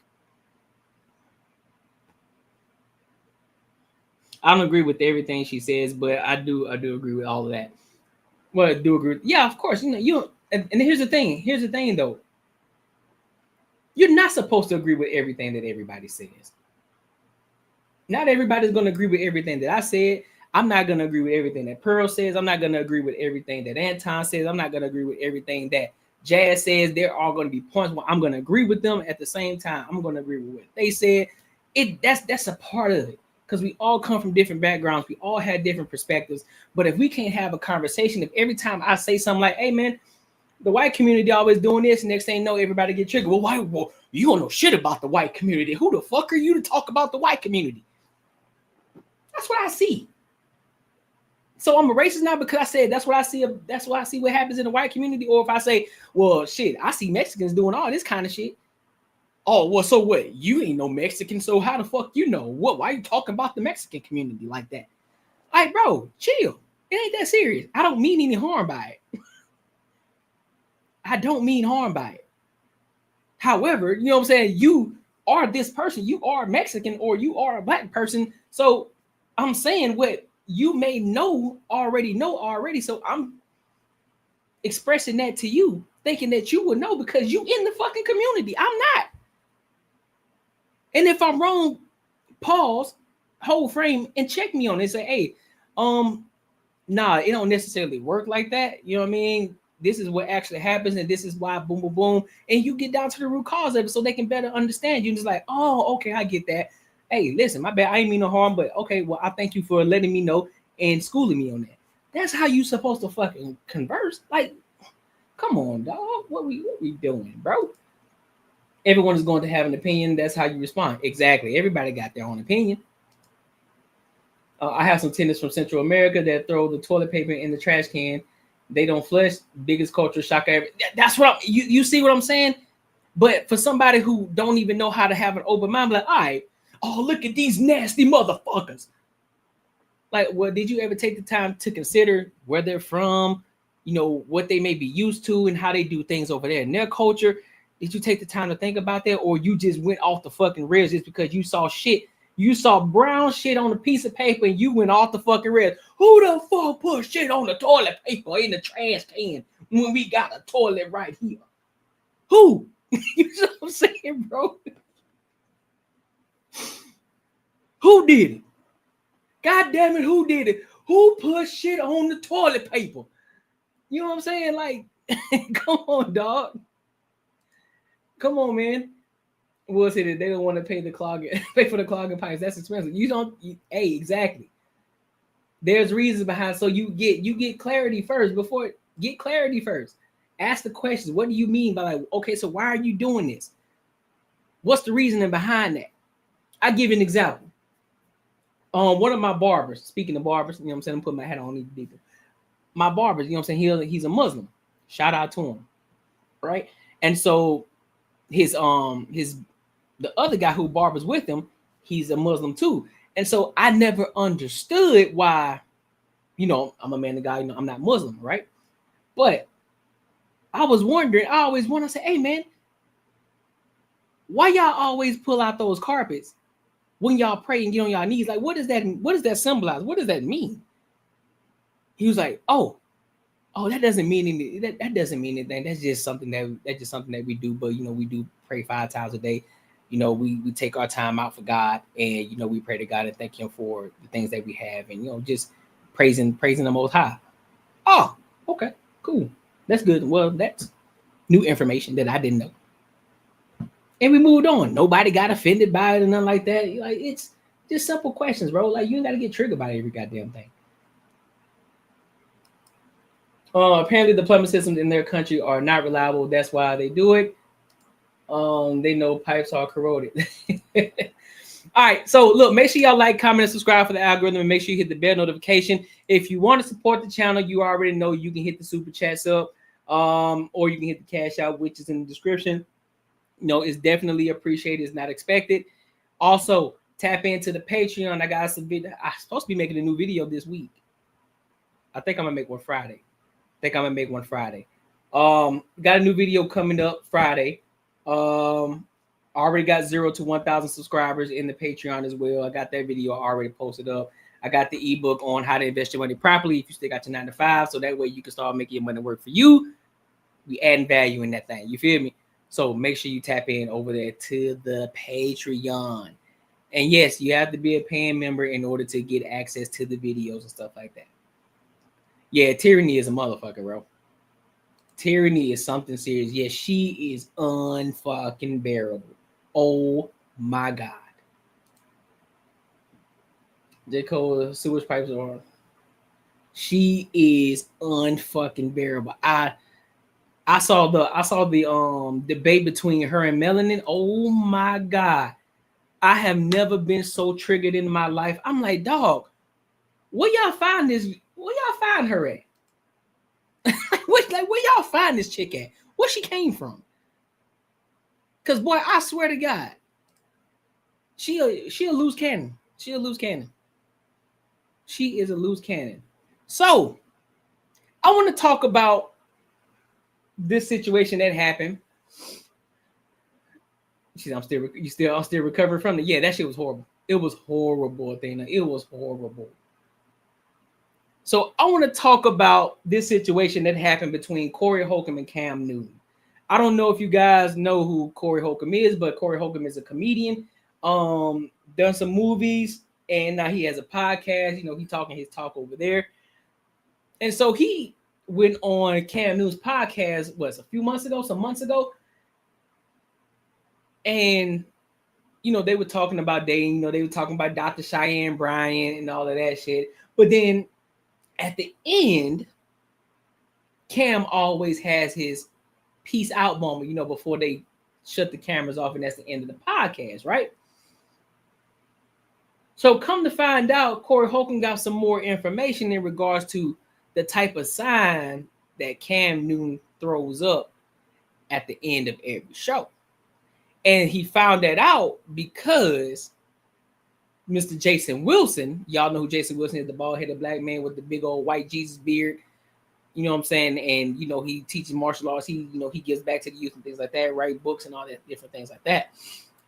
I don't agree with everything she says, but I do agree with all of that. Well, I do agree. Yeah, of course. And here's the thing. Here's the thing, though. You're not supposed to agree with everything that everybody says. Not everybody's going to agree with everything that I said. I'm not going to agree with everything that Pearl says. I'm not going to agree with everything that Anton says. I'm not going to agree with everything that Jazz says. There are going to be points where I'm going to agree with them. At the same time, I'm going to agree with what they said. That's a part of it, because we all come from different backgrounds. We all have different perspectives. But if we can't have a conversation, if every time I say something like, hey, man, the white community always doing this, next thing you know, everybody get triggered. Well, you don't know shit about the white community. Who the fuck are you to talk about the white community? That's what I see. So I'm a racist now because I said that's what I see. That's why I see what happens in the white community. Or if I say, well, shit, I see Mexicans doing all this kind of shit. Oh, well, so what? You ain't no Mexican, so how the fuck you know? What? Why are you talking about the Mexican community like that? Like, bro, chill. It ain't that serious. I don't mean any harm by it. I don't mean harm by it. However, you know what I'm saying? You are this person. You are Mexican or you are a black person. So I'm saying what you may know already. So I'm expressing that to you, thinking that you would know because you in the fucking community. I'm not. And if I'm wrong, pause, whole frame, and check me on it. Say, hey, nah, it don't necessarily work like that. You know what I mean? This is what actually happens, and this is why boom, boom, boom. And you get down to the root cause of it so they can better understand you. And just like, oh, okay, I get that. Hey, listen, my bad. I ain't mean no harm, but okay, well, I thank you for letting me know and schooling me on that. That's how you supposed to fucking converse. Like, come on, dog. What we doing, bro? Everyone is going to have an opinion. That's how you respond. Exactly. Everybody got their own opinion. I have some tenants from Central America that throw the toilet paper in the trash can. They don't flush. Biggest culture shock ever. That's what you see what I'm saying? But for somebody who don't even know how to have an open mind, like, all right, oh, look at these nasty motherfuckers. Like, well, did you ever take the time to consider where they're from, you know, what they may be used to and how they do things over there in their culture? Did you take the time to think about that, or you just went off the fucking rails just because you saw shit? You saw brown shit on a piece of paper and you went off the fucking rails. Who the fuck put shit on the toilet paper in the trash can when we got a toilet right here? Who? You know what I'm saying, bro? Who did it? God damn it, who did it? Who put shit on the toilet paper? You know what I'm saying? Like, come on, dog. Come on, man. We'll say that they don't want to pay for the clogging pipes. That's expensive. Hey, exactly. There's reasons behind. So you get clarity first. Get clarity first. Ask the questions. What do you mean by, like, okay, so why are you doing this? What's the reasoning behind that? I'll give you an example. One of my barbers, speaking of barbers, you know what I'm saying? I'm putting my hat on even deeper. My barbers, you know what I'm saying? He's a Muslim. Shout out to him. Right? And so the other guy who barbers with him, he's a Muslim too. And so I never understood why, you know, I'm a man of God, you know, I'm not Muslim, right? But I was wondering, I always want to say, hey man, why y'all always pull out those carpets when y'all pray and get on y'all knees? Like, what does that symbolize? What does that mean? He was like, oh, that doesn't mean anything. That doesn't mean anything. That's just something that we do. But you know, we do pray 5 times a day. You know, we take our time out for God, and you know, we pray to God and thank Him for the things that we have, and you know, just praising the Most High. Oh, okay, cool. That's good. Well, that's new information that I didn't know. And we moved on. Nobody got offended by it or nothing like that. Like, it's just simple questions, bro. Like, you ain't got to get triggered by every goddamn thing. Apparently, the plumbing systems in their country are not reliable. That's why they do it. They know pipes are corroded. All right. So, look, make sure y'all like, comment, and subscribe for the algorithm, and make sure you hit the bell notification. If you want to support the channel, you already know you can hit the super chats up, or you can hit the cash out, which is in the description. You know, it's definitely appreciated. It's not expected. Also, tap into the Patreon. I got some video. I'm supposed to be making a new video this week. I think I'm gonna make one Friday. Got a new video coming up Friday. Already got 0 to 1,000 subscribers in the Patreon as well. I got that video already posted up. I got the ebook on how to invest your money properly if you still got your 9 to 5, so that way you can start making your money work for you. We adding value in that thing. You feel me? So make sure you tap in over there to the Patreon. And yes, you have to be a paying member in order to get access to the videos and stuff like that. Yeah, tyranny is a motherfucker, bro. Tyranny is something serious. Yes, she is unfucking bearable. Oh my God. J. Cole sewage pipes are. She is unfucking bearable. I saw the debate between her and Melanin. Oh my God. I have never been so triggered in my life. I'm like, dog, where y'all find her at? Where y'all find this chick at? Where she came from? Cause boy, I swear to God, she a loose cannon. She a loose cannon. She is a loose cannon. So I want to talk about this situation that happened. I'm still recovering from it. Yeah, that shit was horrible. It was horrible, Athena. It was horrible. So I want to talk about this situation that happened between Corey Holcomb and Cam Newton. I don't know if you guys know who Corey Holcomb is, but Corey Holcomb is a comedian. Done some movies, and now he has a podcast. You know, he talking his talk over there. And so he went on Cam Newton's podcast, some months ago. And, you know, they were talking about dating. You know, they were talking about Dr. Cheyenne Bryant and all of that shit. But then at the end, Cam always has his peace out moment, you know, before they shut the cameras off, and that's the end of the podcast, right? So come to find out, Corey Holcomb got some more information in regards to the type of sign that Cam Newton throws up at the end of every show. And he found that out because Mr. Jason Wilson, y'all know who Jason Wilson is, the bald-headed black man with the big old white Jesus beard. You know what I'm saying? And you know, he teaches martial arts. He, you know, he gives back to the youth and things like that, write books and all that different things like that.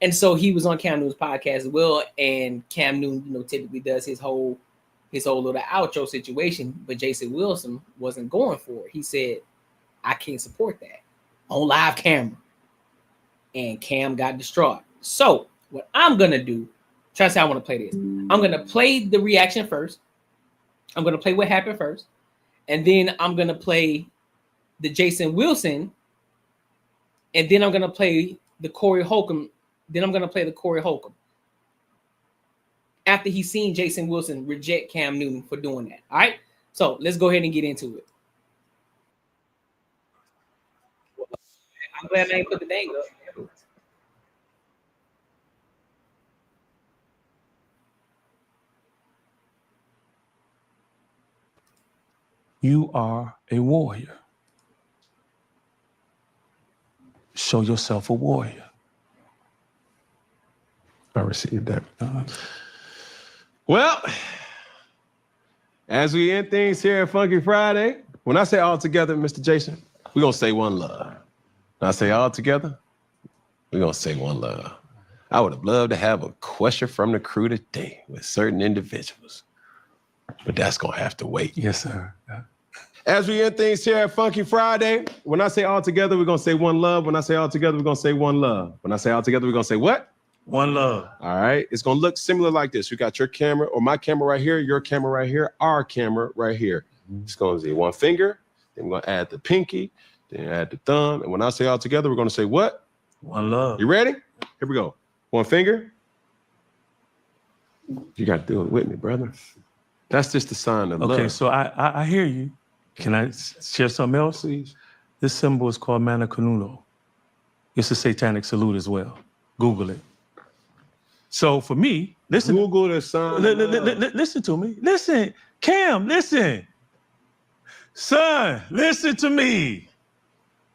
And so he was on Cam Newton's podcast as well. And Cam Newton, you know, typically does his whole little outro situation, but Jason Wilson wasn't going for it. He said, I can't support that on live camera. And Cam got distraught. So what I'm gonna do, try to say I want to play this. I'm gonna play the reaction first. I'm gonna play what happened first. And then I'm going to play the Jason Wilson. And then I'm going to play the Corey Holcomb. Then I'm going to play the Corey Holcomb. After he's seen Jason Wilson reject Cam Newton for doing that. All right? So let's go ahead and get into it. I'm glad I ain't put the dang up. You are a warrior. Show yourself a warrior. I received that. Well, as we end things here at Funky Friday, when I say all together, Mr. Jason, we're going to say one love. When I say all together, we're going to say one love. I would have loved to have a question from the crew today with certain individuals, but that's going to have to wait. Yes, sir. Yeah. As we end things here at Funky Friday, when I say all together, we're going to say one love. When I say all together, we're going to say one love. When I say all together, we're going to say what? One love. All right. It's going to look similar like this. We got your camera or my camera right here, your camera right here, our camera right here. It's going to be one finger. Then we're going to add the pinky, then add the thumb. And when I say all together, we're going to say what? One love. You ready? Here we go. One finger. You got to do it with me, brother. That's just the sign of love. Okay, so I hear you. Can I share something else? Please. This symbol is called Mana Canuno. It's a satanic salute as well. Google it. So for me, listen. Google the sign. Listen to me. Listen, Cam, listen. Son, listen to me.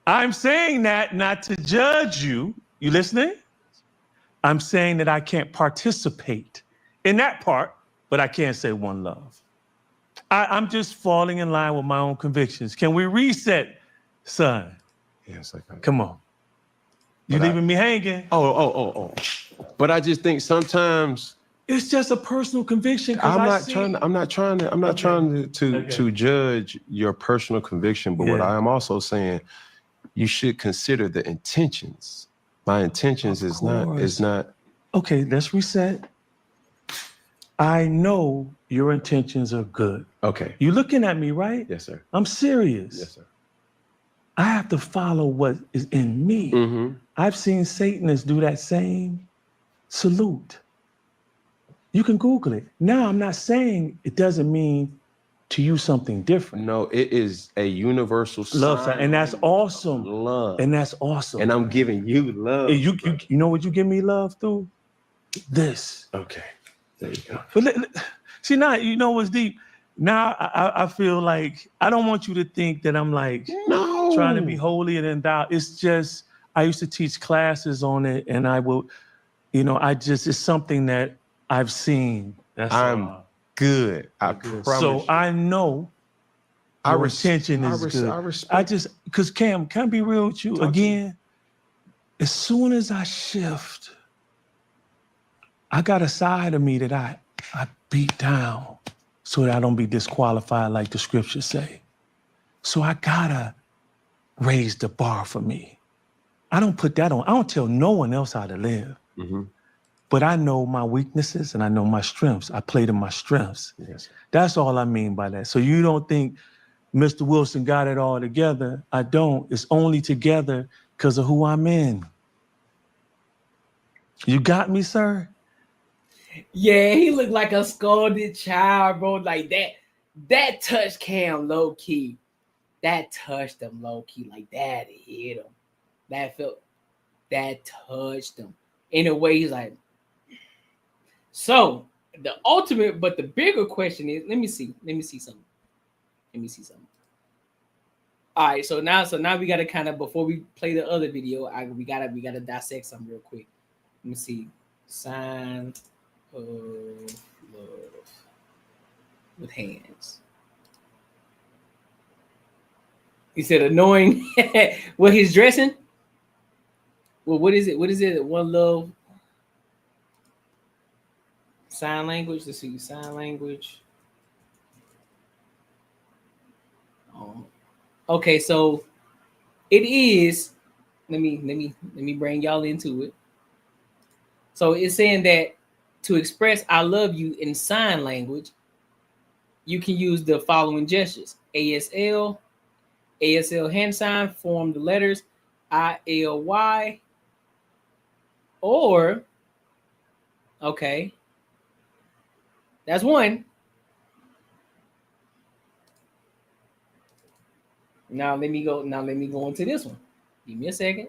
I'm saying that not to judge you. You listening? I'm saying that I can't participate in that part, but I can't say one love. I'm just falling in line with my own convictions. Can we reset, son? Yes, I can. Come on. You leaving me hanging? Oh. But I just think sometimes it's just a personal conviction. I'm not trying to judge your personal conviction, but what I am also saying, you should consider the intentions. My intentions is not. Okay, let's reset. I know your intentions are good. Okay. You looking at me, right? Yes, sir. I'm serious. Yes, sir. I have to follow what is in me. Mm-hmm. I've seen Satanists do that same salute. You can Google it. Now, I'm not saying it doesn't mean to you something different. No, it is a universal love sign. and that's awesome. Love. And that's awesome. And I'm giving you love. And you know what you give me love through? This. Okay. There you go. But see, now, you know what's deep? Now I feel like I don't want you to think that I'm like trying to be holier than thou. It's just, I used to teach classes on it and I will, it's something that I've seen. I'm good. I promise. So I know your intention is good. I respect. Because Cam, can I be real with you again? As soon as I shift, I got a side of me that I beat down so that I don't be disqualified like the scriptures say. So I gotta raise the bar for me. I don't put that on. I don't tell no one else how to live. Mm-hmm. But I know my weaknesses and I know my strengths. I play to my strengths. Yes. That's all I mean by that. So you don't think Mr. Wilson got it all together. I don't. It's only together because of who I'm in. You got me, sir? Yeah, he looked like a scolded child, bro. Like that. That touched Cam low key. That touched him low key. Like that hit him. That touched him. In a way, he's like. So the ultimate, but the bigger question is, let me see something. All right, so now we gotta kind of, before we play the other video, we gotta dissect something real quick. Let me see. Sign of love with hands. You said annoying. What he's dressing? Well, what is it? What is it? One love. Sign language. Let's see. Sign language. Okay, so it is. Let me bring y'all into it. So it's saying that to express "I love you" in sign language, you can use the following gestures: ASL hand sign, form the letters ILY, or okay, that's one. Now let me go. Now let me go into this one. Give me a second.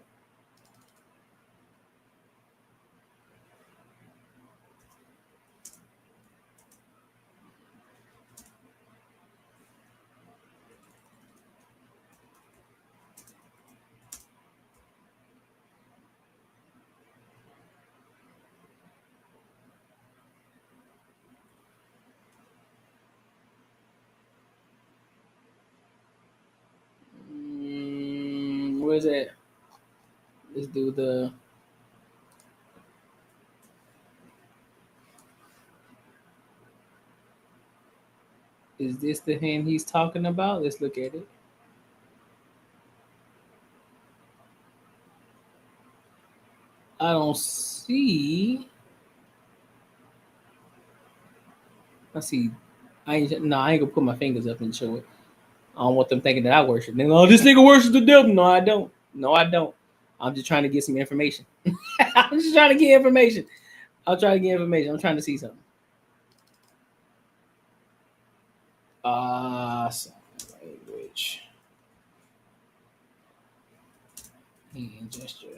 Where's that? Let's do the. Is this the hand he's talking about? Let's look at it. I don't see. Let's see. I ain't gonna put my fingers up and show it. I don't want them thinking that I worship. They go, oh, this nigga worships the devil. No, I don't. No, I don't. I'm just trying to get some information. I'm just trying to get information. I'll try to get information. I'm trying to see something. Sign language. Hand gesture.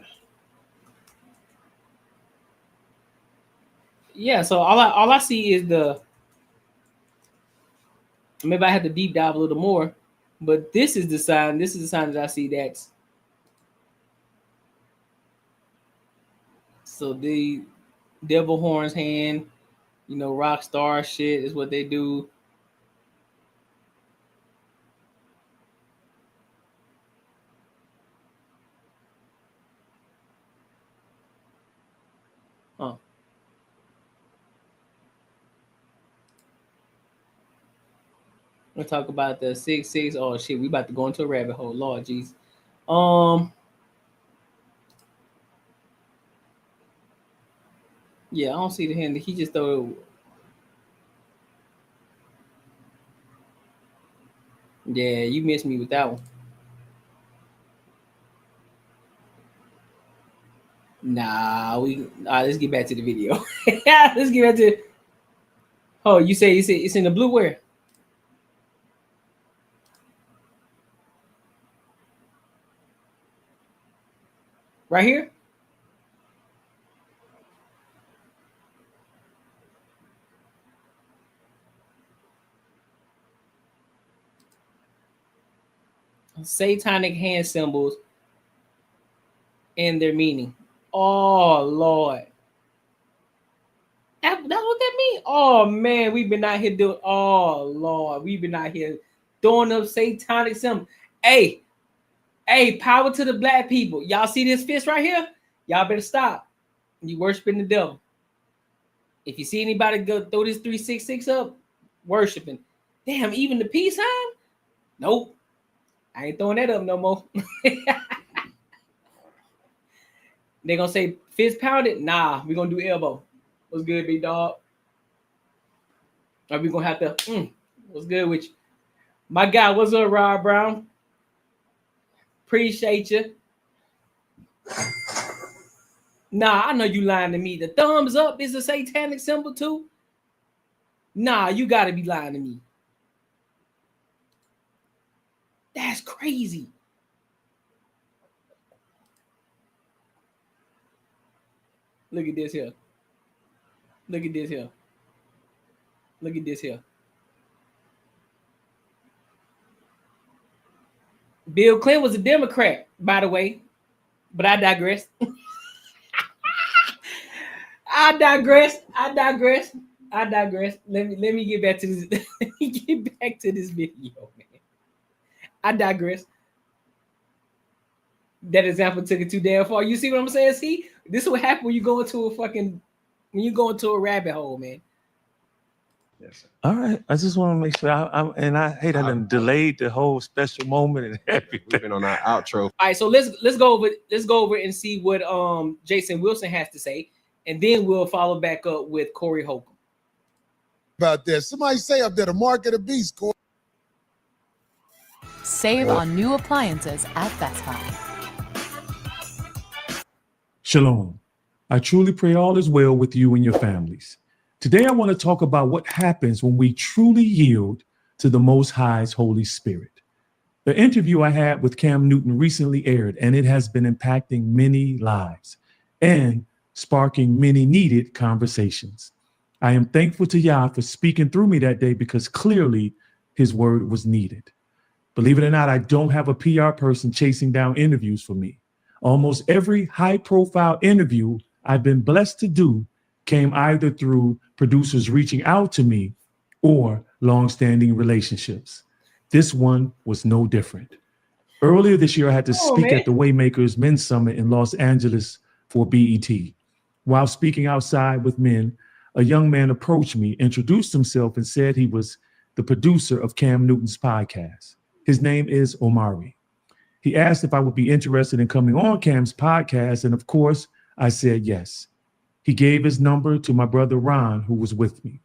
Yeah, so all I see is the. Maybe I have to deep dive a little more, but this is the sign. This is the sign that I see. That's so the devil horns hand. You know, rock star shit is what they do. Huh. We'll talk about the 6-6. Oh shit, we about to go into a rabbit hole. Lord jeez. Yeah, I don't see the hand. He just throw. Yeah, you missed me with that one. Nah, let's get back to the video. Let's get back to. Oh, you say it's in the blue where? Right here? Satanic hand symbols and their meaning. Oh Lord. That's what that means. Oh man, we've been out here doing. Oh Lord, we've been out here throwing up satanic symbols. Hey, power to the black people. Y'all see this fist right here? Y'all better stop. You worshiping the devil. If you see anybody go throw this 366 up, worshiping. Damn, even the peace sign? Nope. I ain't throwing that up no more. They're gonna say fist pounded. Nah, we're gonna do elbow. What's good, big dog? Are we gonna have to? What's good with you, my guy? What's up, Rob Brown? Appreciate you. Nah, I know you lying to me. The thumbs up is a satanic symbol too. Nah, you gotta be lying to me. That's crazy. Look at this here. Look at this here. Look at this here. Bill Clinton was a Democrat, by the way, but I digress. I digress. Let me get back to this. Let me get back to this video, man. I digress. that example took it too damn far. You see what I'm saying? See, this is what happens when you go into a rabbit hole, man. Yes. All right. I just want to make sure. I hate I done delayed the whole special moment and everything. We've been on our outro. All right, so let's go over and see what Jason Wilson has to say, and then we'll follow back up with Corey Holcomb. About this, somebody say up there the mark of the beast, Corey. Save on new appliances at Best Buy. Shalom. I truly pray all is well with you and your families. Today, I want to talk about what happens when we truly yield to the Most High's Holy Spirit. The interview I had with Cam Newton recently aired, and it has been impacting many lives and sparking many needed conversations. I am thankful to Yah for speaking through me that day because clearly his word was needed. Believe it or not, I don't have a PR person chasing down interviews for me. Almost every high-profile interview I've been blessed to do came either through producers reaching out to me or long-standing relationships. This one was no different. Earlier this year, I had to speak at the Waymakers Men's Summit in Los Angeles for BET. While speaking outside with men, a young man approached me, introduced himself, and said he was the producer of Cam Newton's podcast. His name is Omari. He asked if I would be interested in coming on Cam's podcast, and of course, I said yes. He gave his number to my brother Ron, who was with me.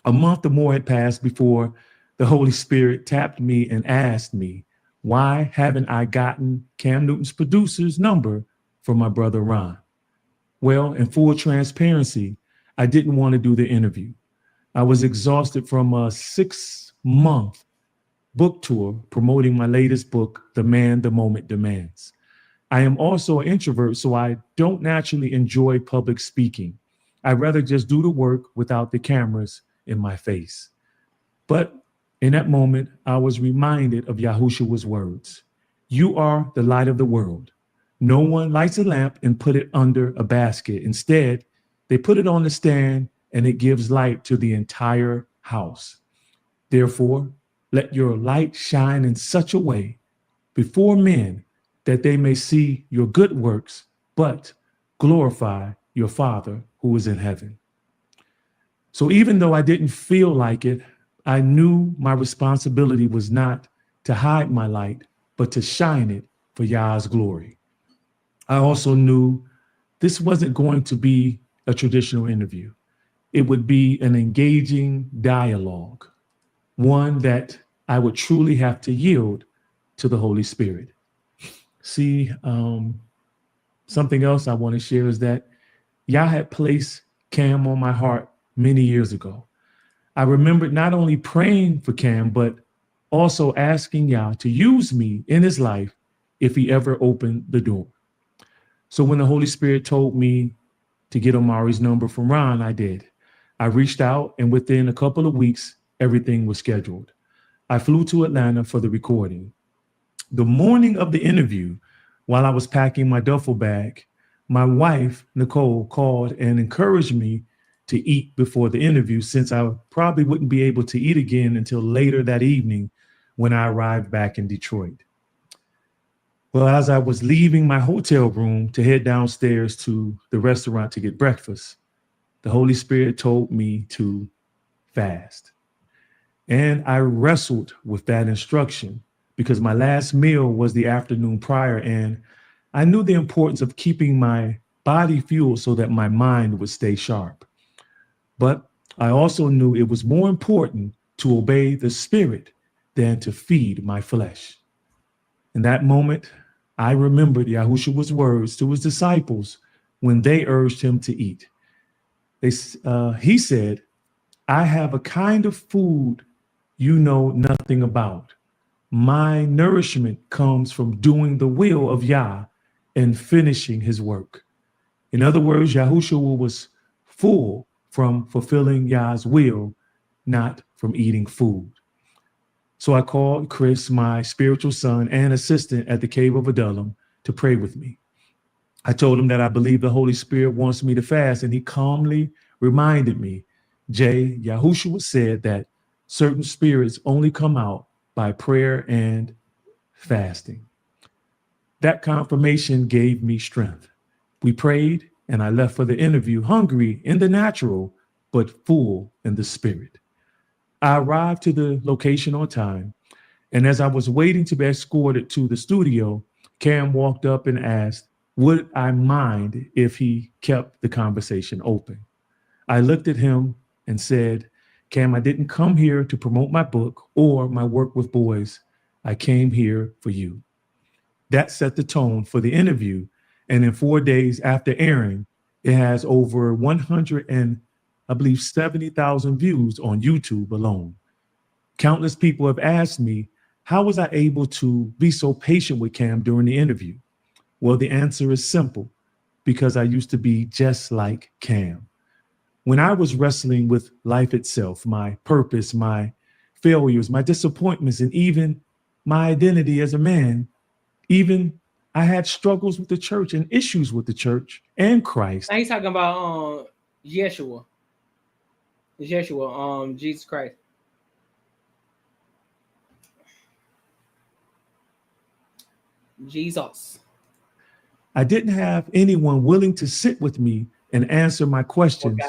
A month or more had passed before the Holy Spirit tapped me and asked me, why haven't I gotten Cam Newton's producer's number from my brother Ron? Well, in full transparency, I didn't want to do the interview. I was exhausted from a 6-month book tour promoting my latest book, The Man the Moment Demands. I am also an introvert, so I don't naturally enjoy public speaking. I'd rather just do the work without the cameras in my face. But in that moment, I was reminded of Yahushua's words. You are the light of the world. No one lights a lamp and put it under a basket. Instead, they put it on the stand and it gives light to the entire house. Therefore, let your light shine in such a way before men that they may see your good works, but glorify your Father who is in heaven. So even though I didn't feel like it, I knew my responsibility was not to hide my light, but to shine it for Yah's glory. I also knew this wasn't going to be a traditional interview. It would be an engaging dialogue, one that I would truly have to yield to the Holy Spirit. See, something else I want to share is that Yah had placed Cam on my heart many years ago. I remembered not only praying for Cam, but also asking Yah to use me in his life if he ever opened the door. So when the Holy Spirit told me to get Omari's number from Ron, I did. I reached out, and within a couple of weeks, everything was scheduled. I flew to Atlanta for the recording. The morning of the interview, while I was packing my duffel bag, my wife, Nicole, called and encouraged me to eat before the interview, since I probably wouldn't be able to eat again until later that evening when I arrived back in Detroit. Well, as I was leaving my hotel room to head downstairs to the restaurant to get breakfast, the Holy Spirit told me to fast. And I wrestled with that instruction because my last meal was the afternoon prior, and I knew the importance of keeping my body fueled so that my mind would stay sharp. But I also knew it was more important to obey the Spirit than to feed my flesh. In that moment, I remembered Yahushua's words to his disciples when they urged him to eat. He said, I have a kind of food you know nothing about. My nourishment comes from doing the will of Yah and finishing his work. In other words, Yahushua was full from fulfilling Yah's will, not from eating food. So I called Chris, my spiritual son and assistant at the Cave of Adullam, to pray with me. I told him that I believe the Holy Spirit wants me to fast, and he calmly reminded me, Jay, Yahushua said that certain spirits only come out by prayer and fasting. That confirmation gave me strength. We prayed, and I left for the interview hungry in the natural, but full in the spirit. I arrived to the location on time, and as I was waiting to be escorted to the studio, Cam walked up and asked, would I mind if he kept the conversation open? I looked at him and said, Cam, I didn't come here to promote my book or my work with boys. I came here for you. That set the tone for the interview. And in 4 days after airing, it has over 70,000 views on YouTube alone. Countless people have asked me, how was I able to be so patient with Cam during the interview? Well, the answer is simple, because I used to be just like Cam. When I was wrestling with life itself, my purpose, my failures, my disappointments, and even my identity as a man, even I had struggles with the church and issues with the church and Christ. Now he's talking about Yeshua. Jesus Christ. Jesus. I didn't have anyone willing to sit with me and answer my questions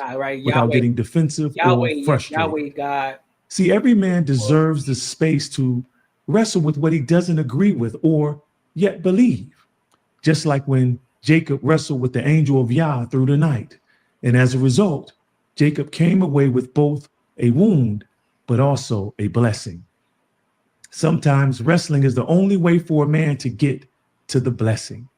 without getting defensive or frustrated. God. See, every man deserves the space to wrestle with what he doesn't agree with or yet believe. Just like when Jacob wrestled with the angel of Yah through the night. And as a result, Jacob came away with both a wound, but also a blessing. Sometimes wrestling is the only way for a man to get to the blessing.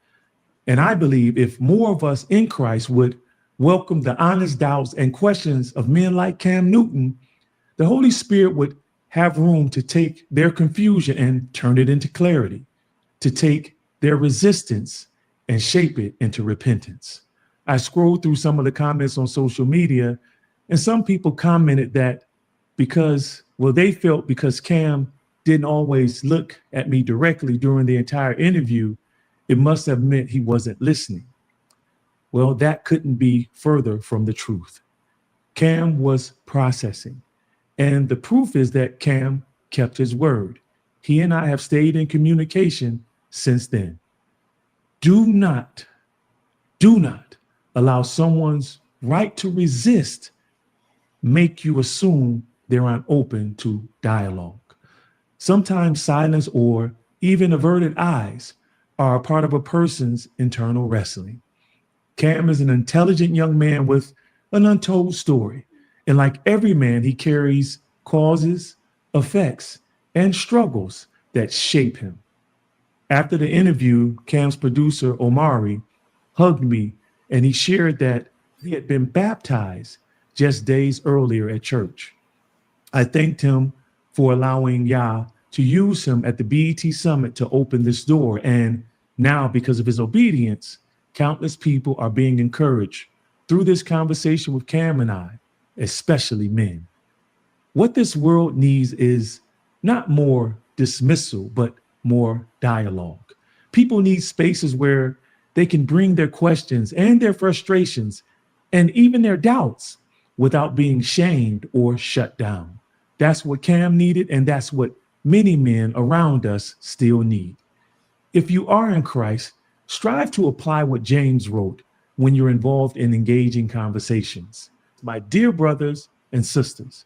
And I believe if more of us in Christ would welcome the honest doubts and questions of men like Cam Newton, the Holy Spirit would have room to take their confusion and turn it into clarity, to take their resistance and shape it into repentance. I scrolled through some of the comments on social media, and some people commented that they felt because Cam didn't always look at me directly during the entire interview, it must have meant he wasn't listening. Well, that couldn't be further from the truth. Cam was processing. And the proof is that Cam kept his word. He and I have stayed in communication since then. Do not allow someone's right to resist make you assume they're unopen to dialogue. Sometimes silence or even averted eyes are a part of a person's internal wrestling. Cam is an intelligent young man with an untold story. And like every man, he carries causes, effects, and struggles that shape him. After the interview, Cam's producer, Omari, hugged me and he shared that he had been baptized just days earlier at church. I thanked him for allowing Yah to use him at the BET Summit to open this door. And now, because of his obedience, countless people are being encouraged through this conversation with Cam and I, especially men. What this world needs is not more dismissal, but more dialogue. People need spaces where they can bring their questions and their frustrations and even their doubts without being shamed or shut down. That's what Cam needed, and that's what many men around us still need. If you are in Christ, strive to apply what James wrote when you're involved in engaging conversations. My dear brothers and sisters,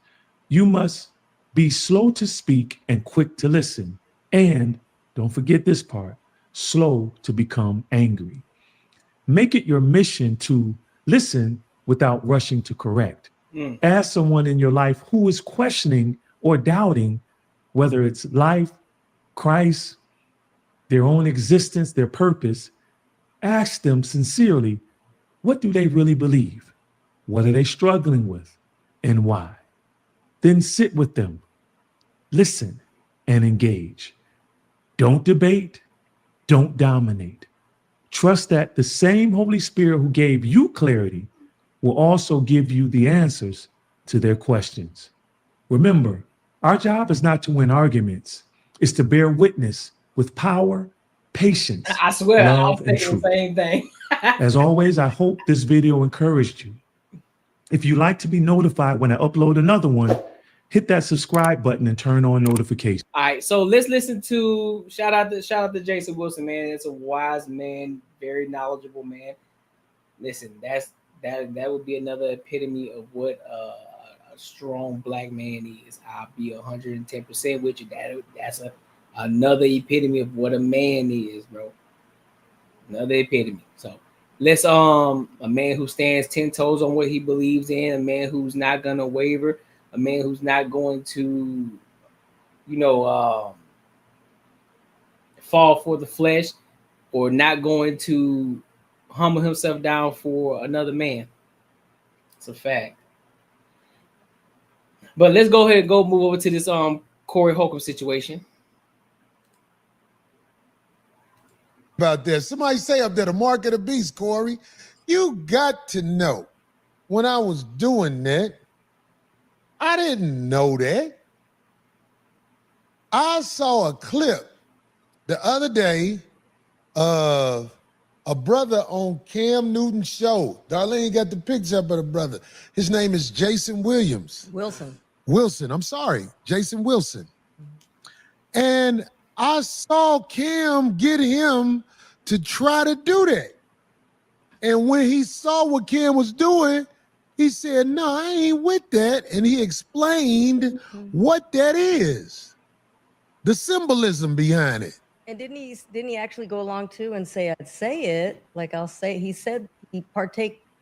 you must be slow to speak and quick to listen. And don't forget this part, slow to become angry. Make it your mission to listen without rushing to correct. Ask someone in your life who is questioning or doubting whether it's life, Christ, their own existence, their purpose. Ask them sincerely, what do they really believe? What are they struggling with and why? Then sit with them, listen, and engage. Don't debate, don't dominate. Trust that the same Holy Spirit who gave you clarity will also give you the answers to their questions. Remember, our job is not to win arguments, it's to bear witness with power, patience, I swear, love, I'm and thinking truth. the same thing. As always, I hope this video encouraged you. If you'd like to be notified when I upload another one, hit that subscribe button and turn on notifications. All right, so let's listen to shout out to Jason Wilson, man. It's a wise man, very knowledgeable man. Listen, that would be another epitome of what a strong black man is. I'll be 110% with you. That's another epitome of what a man is, bro. Another epitome. So let's a man who stands 10 toes on what he believes in, a man who's not gonna waver, a man who's not going to, fall for the flesh, or not going to humble himself down for another man. It's a fact. But let's go ahead and move over to this Corey Holcomb situation. About that. Somebody say up there, the mark of the beast, Corey. You got to know, when I was doing that, I didn't know that. I saw a clip the other day of a brother on Cam Newton's show. Darlene got the picture up of the brother. His name is Jason Wilson, I'm sorry, Jason Wilson. And I saw Cam get him to try to do that. And when he saw what Cam was doing, he said, no, I ain't with that. And he explained what that is, the symbolism behind it. And didn't he actually go along too and say, I'd say it, like I'll say, he said he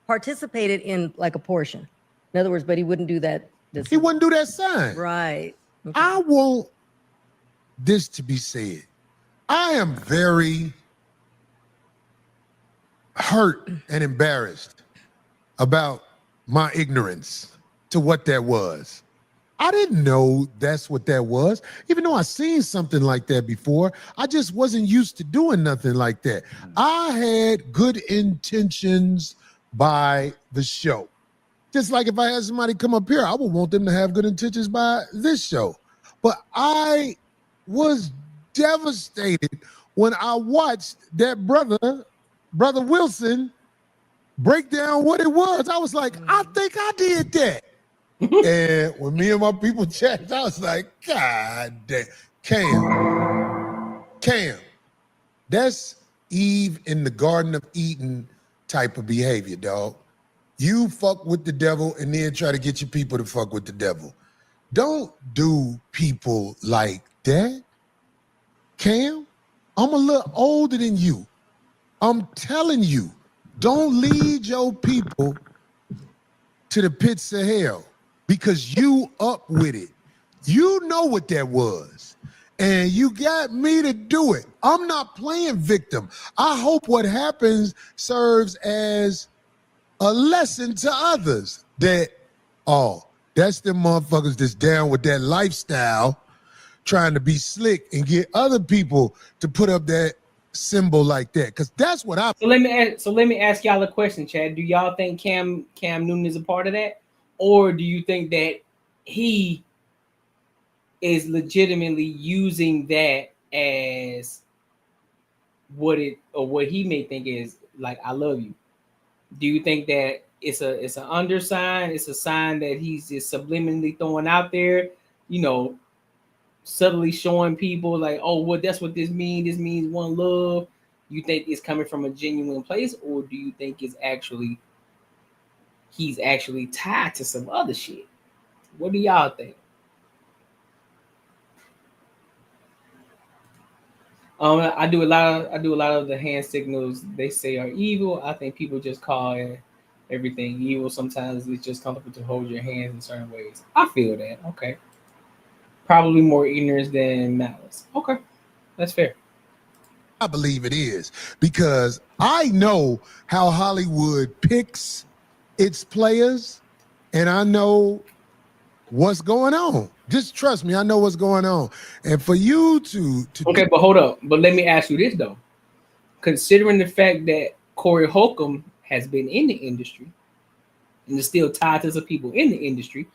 participated in like a portion. In other words, but he wouldn't do that. He wouldn't do that sign. Right. Okay. I want this to be said. I am very hurt and embarrassed about my ignorance to what that was. I didn't know that's what that was. Even though I seen something like that before, I just wasn't used to doing nothing like that. I had good intentions by the show. Just like if I had somebody come up here, I would want them to have good intentions by this show. But I was devastated when I watched that brother Wilson, break down what it was. I was like, I think I did that. And when me and my people chatted, I was like, God damn. Cam, that's Eve in the Garden of Eden type of behavior, dog. You fuck with the devil and then try to get your people to fuck with the devil. Don't do people like that. Cam, I'm a little older than you. I'm telling you, don't lead your people to the pits of hell because you up with it. You know what that was. And you got me to do it. I'm not playing victim. I hope what happens serves as a lesson to others that, that's them motherfuckers that's down with that lifestyle, trying to be slick and get other people to put up that symbol like that. Because that's what I. So let me ask y'all a question, Chad. Do y'all think Cam Newton is a part of that, or do you think that he is legitimately using that as what he may think is like, I love you? Do you think that it's an undersign? It's a sign that he's just subliminally throwing out there, subtly showing people like, oh, well, that's what this means. This means one love. You think it's coming from a genuine place, or do you think he's actually tied to some other shit? What do y'all think? I do a lot of the hand signals they say are evil. I think people just call everything evil. Sometimes it's just comfortable to hold your hands in certain ways. I feel that. Okay. Probably more ignorance than malice. Okay. That's fair. I believe it is because I know how Hollywood picks its players and I know what's going on. Just trust me, I know what's going on. And for you to okay, but hold up. But let me ask you this though. Considering the fact that Corey Holcomb has been in the industry and is still tied to some people in the industry,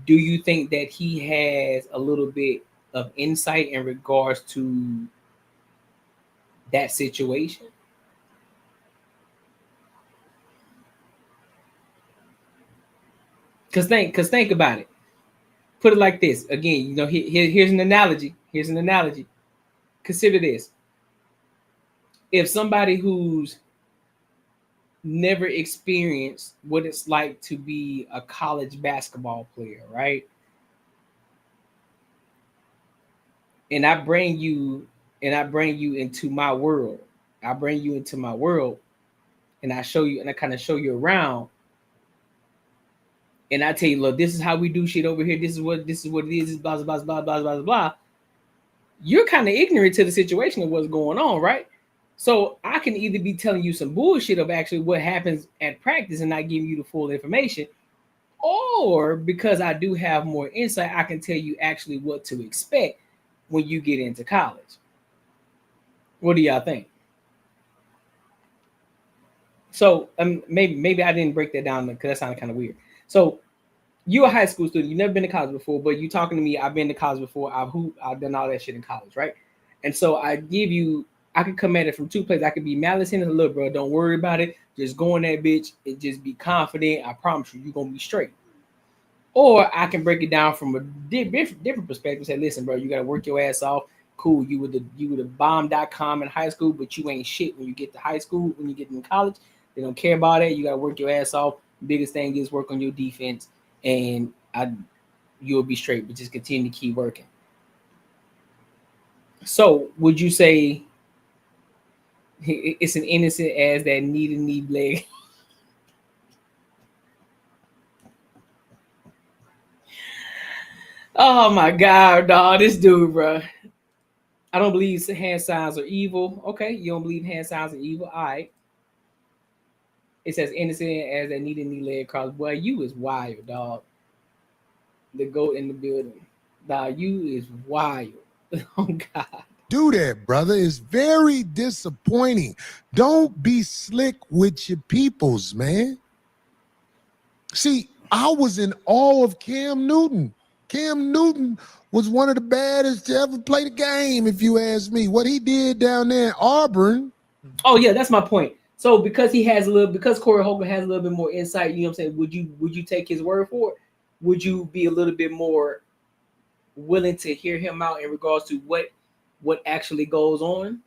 do you think that he has a little bit of insight in regards to that situation? Because think about it. put it like this. Again, here's an analogy. Consider this. If somebody who's never experienced what it's like to be a college basketball player, right? And I bring you into my world. And I show you, and I kind of show you around. And I tell you, look, this is how we do shit over here. This is what it is. Blah, blah, blah, blah, blah, blah. You're kind of ignorant to the situation of what's going on, right? So I can either be telling you some bullshit of actually what happens at practice and not giving you the full information, or because I do have more insight, I can tell you actually what to expect when you get into college. What do y'all think? So maybe I didn't break that down because that sounded kind of weird. So you're a high school student. You've never been to college before, but you talking to me. I've been to college before. I've done all that shit in college, right? And so I could come at it from two places. I could be malice in it. Look, bro, don't worry about it. Just go in that bitch and just be confident. I promise you're going to be straight. Or I can break it down from a different perspective. Say, listen, bro, you got to work your ass off. Cool. You were the bomb.com in high school, but you ain't shit when you get to high school. When you get in college, they don't care about it. You got to work your ass off. Biggest thing is work on your defense, and you'll be straight. But just continue to keep working. So would you say it's an innocent as that knee leg? Oh my God, dog, this dude, bro. I don't believe hand signs are evil. Okay, you don't believe hand signs are evil. All right. It says innocent as that knee leg cross. Boy, you is wild, dog. The goat in the building. Dog, you is wild. Oh God. Do that, brother. It's very disappointing. Don't be slick with your peoples, man. See, I was in awe of Cam Newton. Cam Newton was one of the baddest to ever play the game, if you ask me. What he did down there in Auburn. Oh yeah, that's my point. So because Corey Holcomb has a little bit more insight, you know what I'm saying? Would you take his word for it? Would you be a little bit more willing to hear him out in regards to what actually goes on?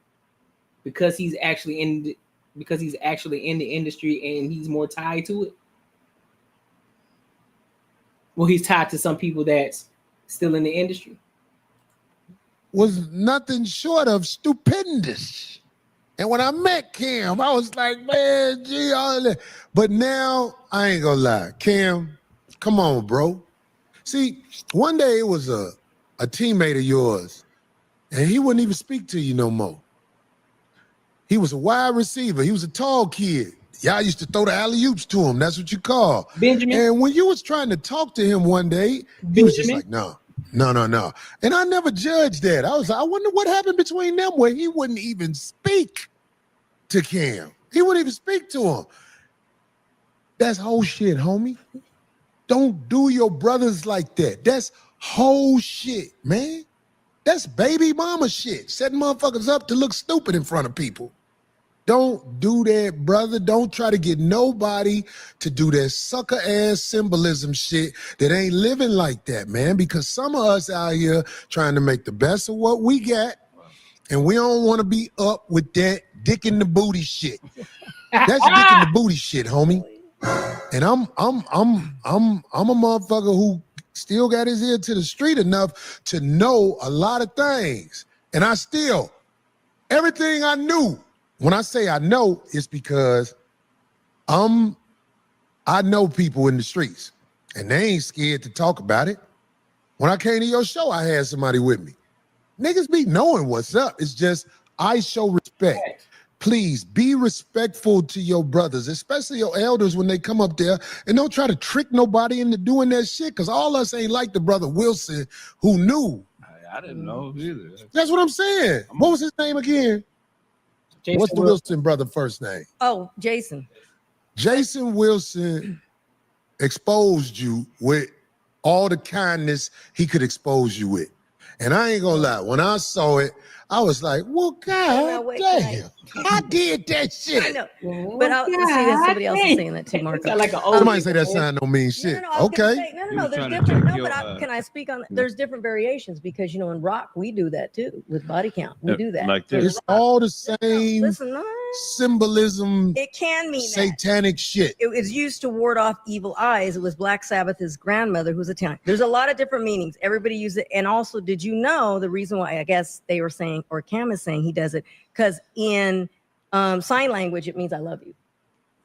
Because he's actually in the industry and he's more tied to it. Well, he's tied to some people that's still in the industry. Was nothing short of stupendous. And when I met Cam, I was like, man, gee, all that. But now, I ain't gonna lie. Cam, come on, bro. See, one day it was a teammate of yours, and he wouldn't even speak to you no more. He was a wide receiver. He was a tall kid. Y'all used to throw the alley-oops to him. That's what you call Benjamin. And when you was trying to talk to him one day, he was just like, no. And I never judged that. I was like, I wonder what happened between them where he wouldn't even speak to Cam. He wouldn't even speak to him. That's whole shit, homie. Don't do your brothers like that. That's whole shit, man. That's baby mama shit. Setting motherfuckers up to look stupid in front of people. Don't do that, brother. Don't try to get nobody to do that sucker ass symbolism shit that ain't living like that, man. Because some of us out here trying to make the best of what we got, and we don't want to be up with that dick in the booty shit. That's dick in the booty shit, homie. And I'm a motherfucker who still got his ear to the street enough to know a lot of things. And everything I knew. When I say I know, it's because I know people in the streets, and they ain't scared to talk about it. When I came to your show, I had somebody with me. Niggas be knowing what's up. It's just I show respect. Please be respectful to your brothers, especially your elders when they come up there, and don't try to trick nobody into doing that shit, because all us ain't like the brother Wilson who knew. I didn't know either. That's what I'm saying. What was his name again? Jason What's the Wilson brother first name? Oh, Jason. Jason Wilson exposed you with all the kindness he could expose you with. And I ain't gonna lie, when I saw it, I was like, well, God damn, I did that shit. I know. But I'll see that somebody else is saying that too, Marco. Like somebody say that sign don't mean shit. Okay. No, there's different. No, but can I speak on? There's different variations because in rock we do that too with body count. We do that. Like it's all the same symbolism. It can mean satanic shit. It was used to ward off evil eyes. It was Black Sabbath's grandmother who was Italian. There's a lot of different meanings. Everybody uses it. And also, did you know the reason why? I guess they were saying, or Cam is saying, he does it because in sign language it means I love you.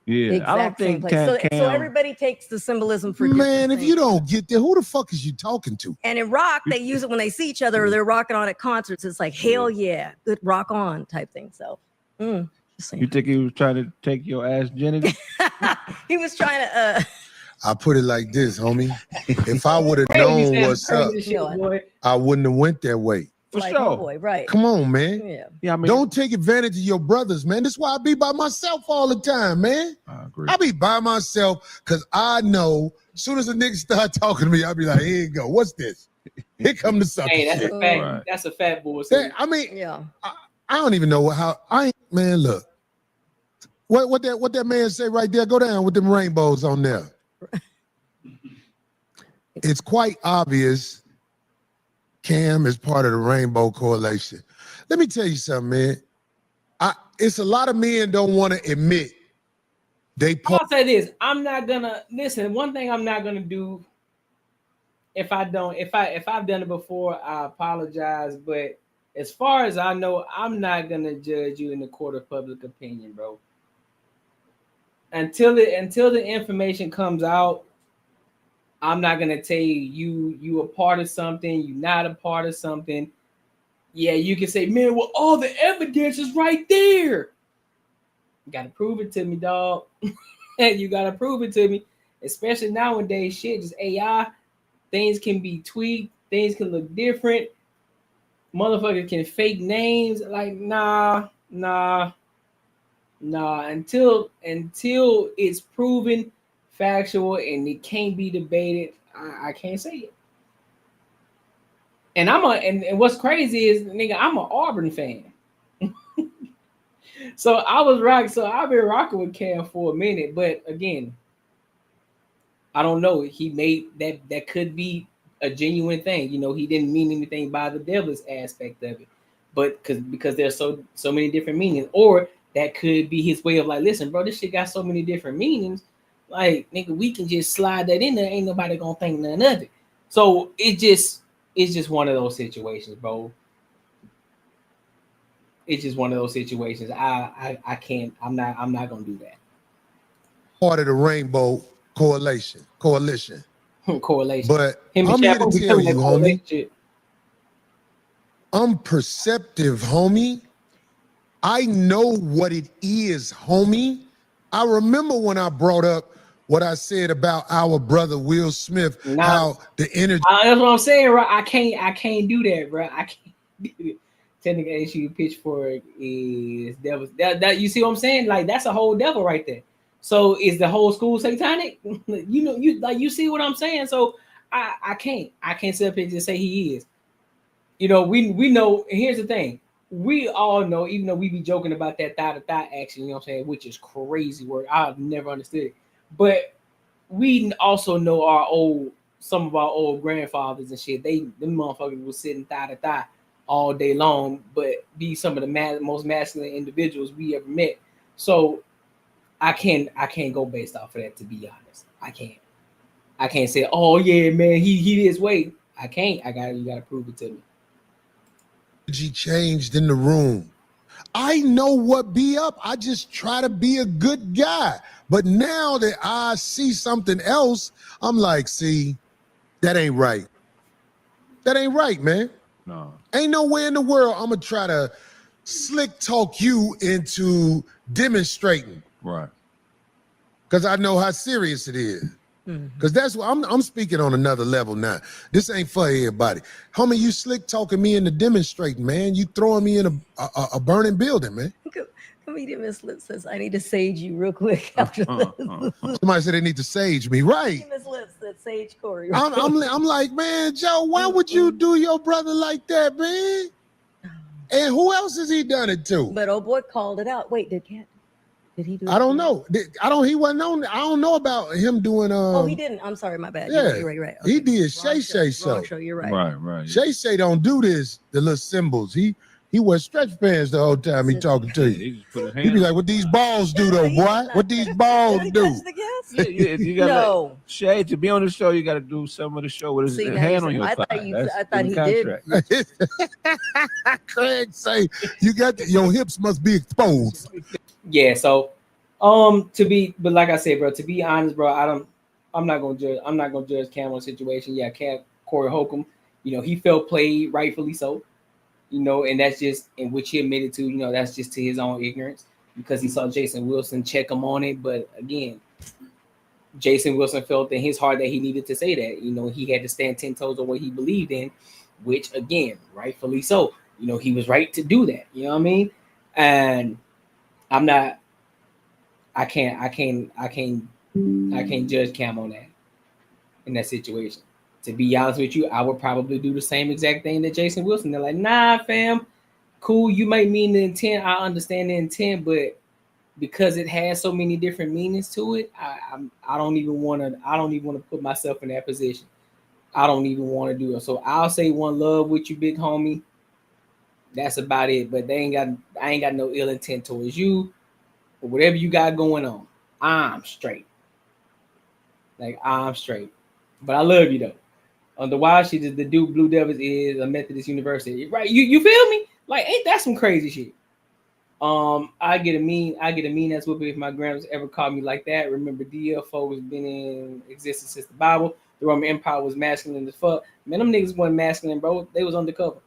Yeah, I don't think so everybody takes the symbolism for man. If you don't get there, who the fuck is you talking to? And in rock, they use it when they see each other or they're rocking on at concerts. It's like hell yeah, good rock on type thing. So, you think he was trying to take your ass, Jenny? He was trying to. I put it like this, homie. If I would have known what's up, I wouldn't have went that way. For sure. Boy, right. Come on, man. Yeah, I mean, don't take advantage of your brothers, man. That's why I be by myself all the time, man. I agree. I be by myself because I know as soon as a nigga start talking to me, I be like, here you go. What's this? Here come the sucker. Hey, that's shit. a fact. Right. That's a fat boy. I mean, I don't even know man, look. What that man say right there? Go down with them rainbows on there. It's quite obvious Cam is part of the Rainbow Coalition. Let me tell you something, man. It's a lot of men don't want to admit I'll say this. I'm not gonna listen. One thing I'm not gonna do. If I've done it before, I apologize. But as far as I know, I'm not gonna judge you in the court of public opinion, bro. Until the information comes out, I'm not gonna tell you a part of something, you not a part of something. Yeah, you can say, man, well, all the evidence is right there. You gotta prove it to me, dog. And you gotta prove it to me. Especially nowadays, shit, just AI. Things can be tweaked, things can look different. Motherfuckers can fake names. Like, nah. Until it's proven factual and it can't be debated, I can't say it. And and what's crazy is, nigga, I'm an Auburn fan. So I've been rocking with Cam for a minute, but again, I don't know. He made that could be a genuine thing. He didn't mean anything by the devil's aspect of it, but because there's so many different meanings, or that could be his way of like, listen, bro, this shit got so many different meanings. Like, nigga, we can just slide that in there. Ain't nobody gonna think none of it. So it's just one of those situations, bro. It's just one of those situations. I can't. I'm not gonna do that. Part of the Rainbow Coalition. Correlation. But I'm here to tell you, homie. I'm perceptive, homie. I know what it is, homie. I remember when I brought up what I said about our brother Will Smith, how the energy. That's what I'm saying, right? I can't do that, bro. I can't do it. Technical issue pitchfork is devil. That you see what I'm saying? Like, that's a whole devil right there. So is the whole school satanic? You see what I'm saying? So I can't sit up here and just say he is. We know. Here's the thing. We all know, even though we be joking about that thigh-to-thigh action, what I'm saying, which is crazy work. I've never understood it. But we also know some of our old grandfathers and shit. Them motherfuckers was sitting thigh-to-thigh all day long, but be some of the most masculine individuals we ever met. So I can't go based off of that, to be honest. I can't say, oh yeah, man, he is weight. I can't. You gotta prove it to me. Energy changed in the room. I know what be up. I just try to be a good guy. But now that I see something else, I'm like, see, that ain't right. That ain't right, man. No. Ain't nowhere in the world I'm gonna try to slick talk you into demonstrating. Right. Because I know how serious it is. Because that's what I'm speaking on another level now. This ain't for everybody. Homie, you slick talking me into demonstrating, man. You throwing me in a burning building, man. Comedian Miss Lips says, I need to sage you real quick after this. Somebody said they need to sage me, right? Miss Lips said, Sage Corey. I'm like, man, Joe, why would you do your brother like that, man? And who else has he done it to? But old boy called it out. Wait, did he do it? I don't know. He wasn't on. I don't know about him doing. Oh, he didn't. I'm sorry, my bad. Yeah, You're right. He did Shay Shay Wrong so. show. You're right. Right. Shay Shay don't do this. The little symbols. He wears stretch pants the whole time he talking to you. He be like, "What these balls do, though, boy? What these balls do?" Yeah, you gotta No. Shay, to be on the show, you got to do some of the show with his See, now hand you on your I thigh. thought That's I thought in he the contract. Craig say, "You got your hips must be exposed." Yeah, so but like I said, bro, to be honest, bro, I'm not gonna judge Cam on the situation. Yeah, Corey Holcomb, he felt played, rightfully so, and that's just in which he admitted to, that's just to his own ignorance because he saw Jason Wilson check him on it. But again, Jason Wilson felt in his heart that he needed to say that, he had to stand 10 toes on what he believed in, which again, rightfully so, he was right to do that. You know what I mean? And I can't judge Cam on that in that situation. To be honest with you, I would probably do the same exact thing that Jason Wilson. They're like, nah, fam, cool. You might mean the intent. I understand the intent, but because it has so many different meanings to it, I don't even want to put myself in that position. I don't even want to do it. So I'll say one love with you, big homie. That's about it. But I ain't got no ill intent towards you. Or whatever you got going on, I'm straight. Like, I'm straight. But I love you, though. On the wild shit, the Duke Blue Devils is a Methodist university. Right? You feel me? Like, ain't that some crazy shit? I get a mean ass whooping if my grandmas ever called me like that. Remember, DFO has been in existence since the Bible. The Roman Empire was masculine as fuck. Man, them niggas weren't masculine, bro. They was undercover.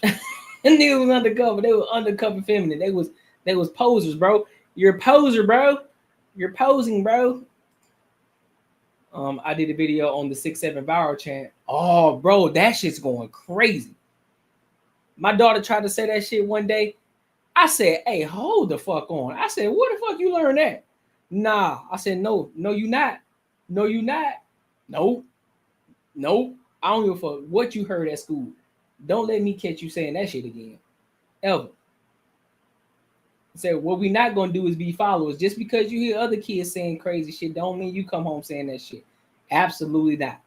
Them niggas was undercover. They were undercover feminine. They was posers, bro. You're a poser, bro. You're posing, bro. I did a video on the 6'7" viral chant. Oh, bro, that shit's going crazy. My daughter tried to say that shit one day. I said, hey, hold the fuck on. I said, where the fuck you learn that? Nah. I said, no, you not. No, you not. Nope. I don't give a fuck what you heard at school. Don't let me catch you saying that shit again. Ever. Say, what we not gonna do is be followers. Just because you hear other kids saying crazy shit, don't mean you come home saying that shit. Absolutely not.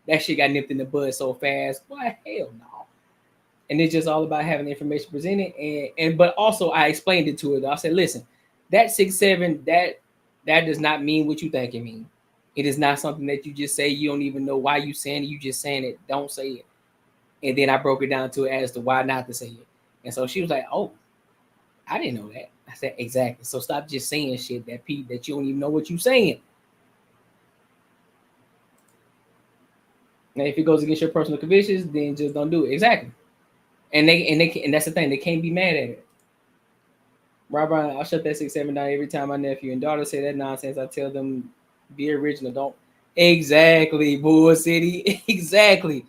That shit got nipped in the bud so fast. Why, hell no. And it's just all about having information presented. But also I explained it to her. I said, listen, that 6'7", that does not mean what you think it means. It is not something that you just say. You don't even know why you saying it. You just saying it. Don't say it. And then I broke it down to her as to why not to say it. And so she was like, oh, I didn't know that. I said, exactly. So stop just saying shit that you don't even know what you're saying. Now, if it goes against your personal convictions, then just don't do it. Exactly. And that's the thing. They can't be mad at it. Robert, I'll shut that 6'7" down every time my nephew and daughter say that nonsense. I tell them, be original. Don't. Exactly, Bull City. Exactly,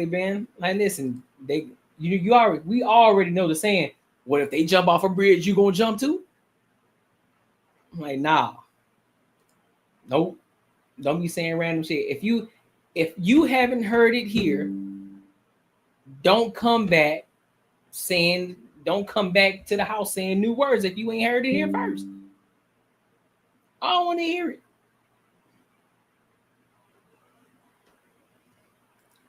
man. Like, listen, we already know the saying. What if they jump off a bridge? You gonna jump too? I'm like, nah. Nope. Don't be saying random shit. If you haven't heard it here, don't come back to the house saying new words if you ain't heard it here first. I don't want to hear it.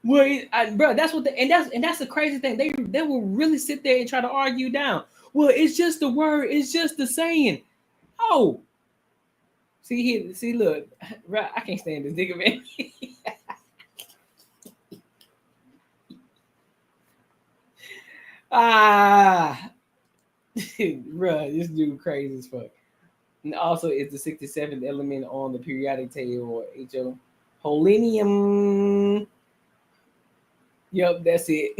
Well, bro, that's the crazy thing. They will really sit there and try to argue down. Well, it's just the word. It's just the saying. Oh, see, look, right, I can't stand this nigga, man. Bro, this dude crazy as fuck. And also, it's the 67th element on the periodic table, or HO. Holinium. Yep, that's it.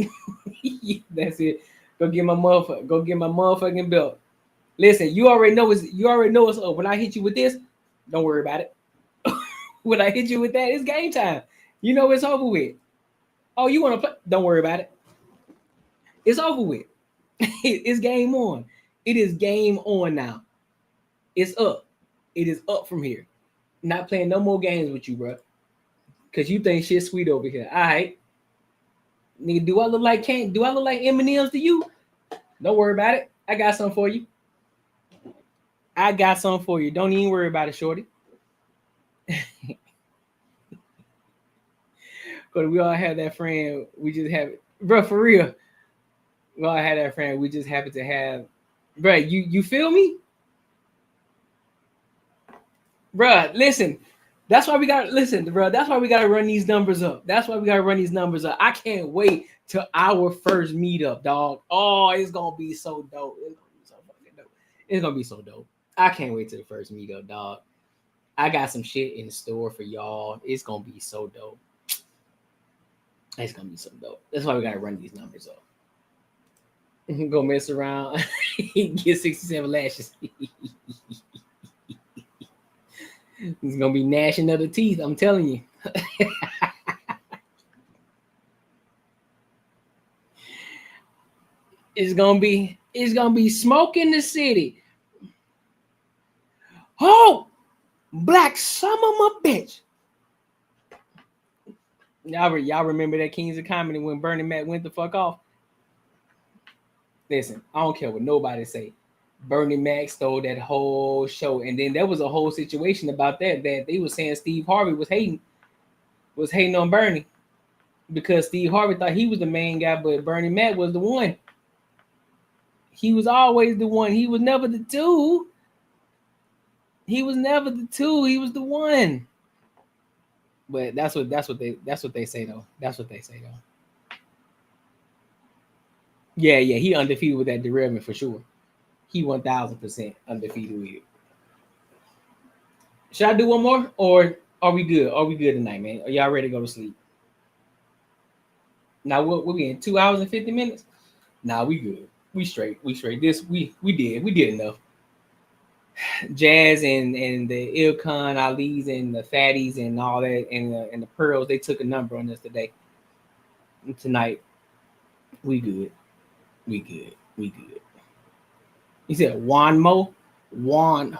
That's it. Go get my motherfucking belt. Listen, you already know it's up. When I hit you with this, don't worry about it. When I hit you with that, it's game time. You know it's over with. Oh, you want to play? Don't worry about it. It's over with. It's game on. It is game on now. It's up. It is up from here. Not playing no more games with you, bro. Cause you think shit's sweet over here. All right. Nigga, do I look like M&M's to you? Don't worry about it. I got something for you. Don't even worry about it, shorty. Because we all had that friend. We just have it. Bro, for real. We all had that friend. We just happen to have. Bro, you feel me? Bro, listen. That's why we got to run these numbers up. I can't wait till our first meetup, dog. Oh, it's gonna be so dope. It's gonna be so dope. I can't wait till the first meetup, dog. I got some shit in store for y'all. It's gonna be so dope. That's why we gotta run these numbers up. Go mess around. Get 67 lashes. He's gonna be gnashing of the teeth. I'm telling you. It's gonna be smoke in the city. Oh, Black Summer, my bitch. Y'all remember that Kings of Comedy when Bernie Mac went the fuck off? Listen, I don't care what nobody say. Bernie Mac stole that whole show, and then there was a whole situation about that they were saying Steve Harvey was hating on Bernie because Steve Harvey thought he was the main guy, but Bernie Mac was the one. He was always the one. He was never the two. He was the one. But that's what they say though. Yeah, he undefeated with that derailment for sure. He 1000% undefeated with it. Should I do one more, or are we good? Are we good tonight, man? Are y'all ready to go to sleep? Now we're in 2 hours and 50 minutes. Nah, we good. We straight. This we did enough. Jazz and the Ilkon Ali's and the Fatties and all that and the Pearls, they took a number on us today. And tonight, we good. He said Juan Mo. Said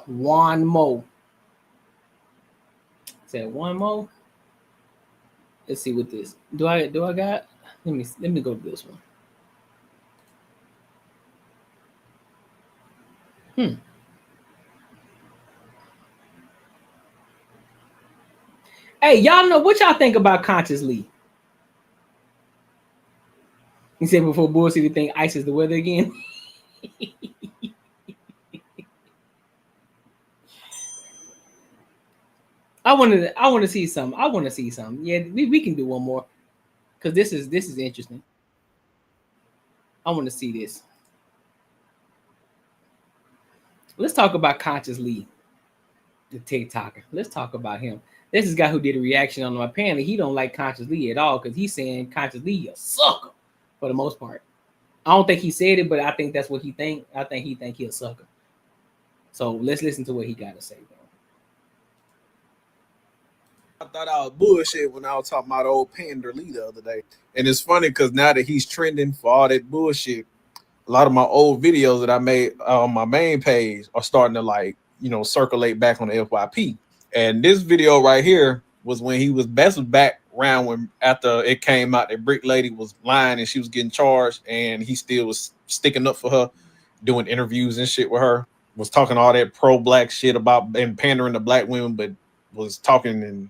Juan Mo. Let's see what this. Do I got? Let me go to this one. Hey, y'all know what y'all think about Conscious Lee? He said before bullshit, we think ice is the weather again. I want to see some. Yeah, we can do one more because this is interesting. I want to see this. Let's talk about Conscious Lee, the TikToker. Let's talk about him. This is a guy who did a reaction on him. Apparently, he don't like Conscious Lee at all because he's saying Conscious Lee a sucker for the most part. I don't think he said it, but I think that's what he think. I think he think he a sucker. So let's listen to what he got to say, bro. I thought I was bullshit when I was talking about old Pander Lee the other day. And it's funny because now that he's trending for all that bullshit, a lot of my old videos that I made on my main page are starting to circulate back on the FYP. And this video right here was when he was back around when after it came out that Brick Lady was lying and she was getting charged and he still was sticking up for her, doing interviews and shit with her, was talking all that pro-black shit about and pandering to black women, but was talking and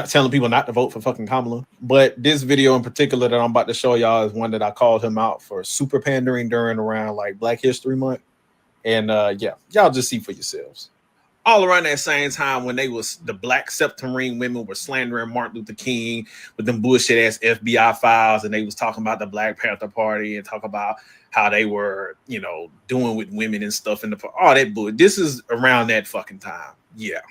telling people not to vote for fucking Kamala. But this video in particular that I'm about to show y'all is one that I called him out for super pandering during around like Black History Month. And yeah, y'all just see for yourselves. All around that same time when the black septum-ring women were slandering Martin Luther King with them bullshit ass FBI files, and they was talking about the Black Panther Party and talk about how they were, doing with women and stuff in all that bullshit. This is around that fucking time. Yeah.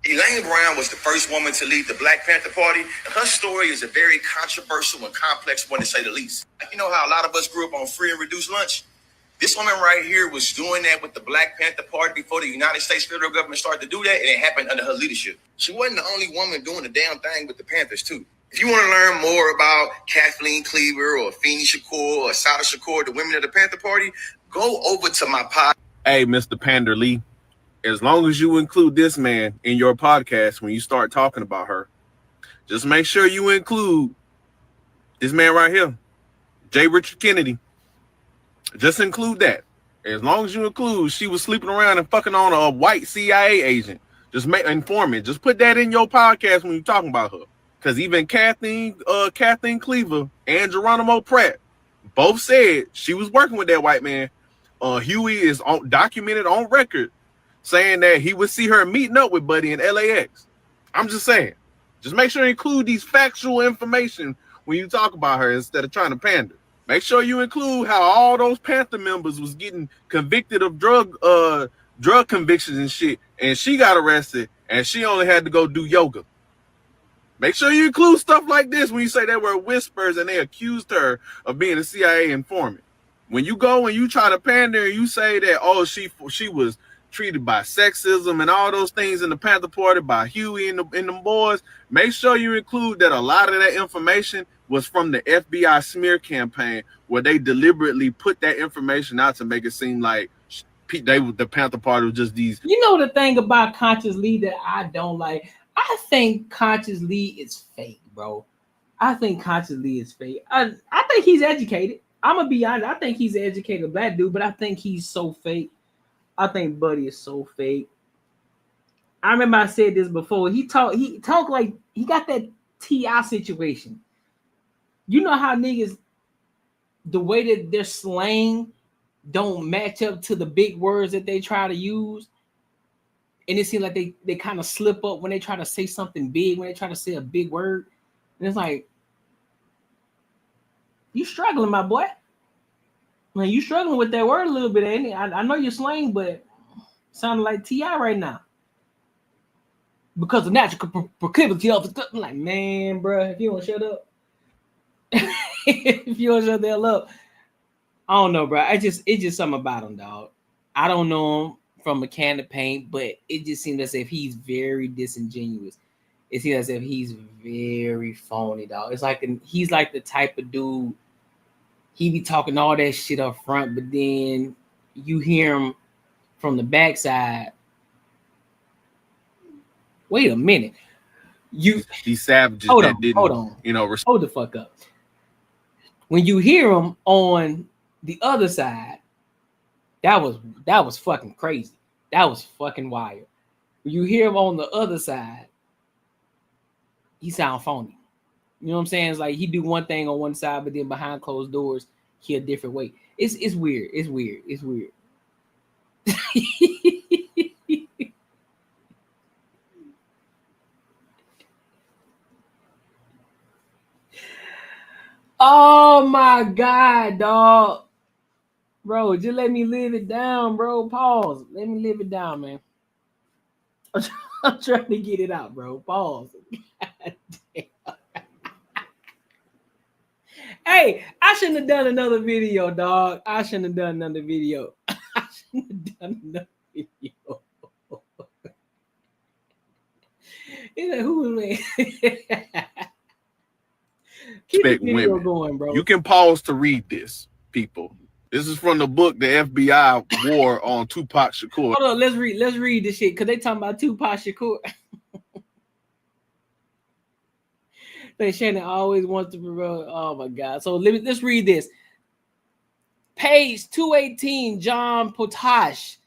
Elaine Brown was the first woman to lead the Black Panther Party, and her story is a very controversial and complex one to say the least. You know how a lot of us grew up on free and reduced lunch? This woman right here was doing that with the Black Panther Party before the United States federal government started to do that, and it happened under her leadership. She wasn't the only woman doing the damn thing with the Panthers, too. If you want to learn more about Kathleen Cleaver or Afeni Shakur or Sada Shakur, the women of the Panther Party, go over to my pod. Hey, Mr. Pander Lee, as long as you include this man in your podcast when you start talking about her, just make sure you include this man right here, J. Richard Kennedy. Just include that. As long as you include she was sleeping around and fucking on a white CIA agent, just make informant. Just put that in your podcast when you're talking about her. Because even Kathleen Cleaver and Geronimo Pratt both said she was working with that white man. Huey is documented on record saying that he would see her meeting up with Buddy in LAX. I'm just saying, just make sure you include these factual information when you talk about her instead of trying to pander. Make sure you include how all those Panther members was getting convicted of drug convictions and shit, and she got arrested and she only had to go do yoga. Make sure you include stuff like this when you say they were whispers and they accused her of being a CIA informant. When you go and you try to pander and you say that, oh, she was treated by sexism and all those things in the Panther Party by Huey and the boys, make sure you include that a lot of that information was from the FBI smear campaign, where they deliberately put that information out to make it seem like the Panther Party was just these. You know the thing about Conscious Lee that I don't like? I think Conscious Lee is fake, bro. I think Conscious Lee is fake. I think he's educated. I'm gonna be honest. I think he's an educated black dude, but I think he's so fake. I think Buddy is so fake. I remember I said this before. He talk like he got that T.I. situation. You know how niggas, the way that their slang don't match up to the big words that they try to use. And it seems like they kind of slip up when they try to say something big, when they try to say a big word. And it's like, you struggling, my boy. Man, you struggling with that word a little bit, ain't it? I know you're slang, but it sounding like T.I. right now. Because of natural proclivity of the, I'm like, man, bro, if you don't shut up. If you don't shut the hell up. I don't know, bro. It's just something about him, dog. I don't know him from a can of paint, but it just seems as if he's very disingenuous. It seems as if he's very phony, dog. It's like he's like the type of dude, he be talking all that shit up front, but then you hear him from the backside. Wait a minute. These savages hold that didn't, hold on. You know, hold the fuck up. When you hear him on the other side, that was fucking crazy. That was fucking wild. When you hear him on the other side, he sound phony. You know what I'm saying? It's like he do one thing on one side, but then behind closed doors, he a different way. It's weird. It's weird. It's weird. Oh my God, dog. Bro, just let me live it down, bro. Pause. Let me live it down, man. I'm trying to get it out, bro. Pause. God damn. Hey, I shouldn't have done another video, dog. I shouldn't have done another video. I shouldn't have done another video. He's like, who is man? Keep the video going, bro. You can pause to read this, people. This is from the book the FBI wore on Tupac Shakur. Hold on, let's read this shit because they talking about Tupac Shakur. That Shannon always wants to promote. Oh my God! So let's read this. Page 218. John Potash,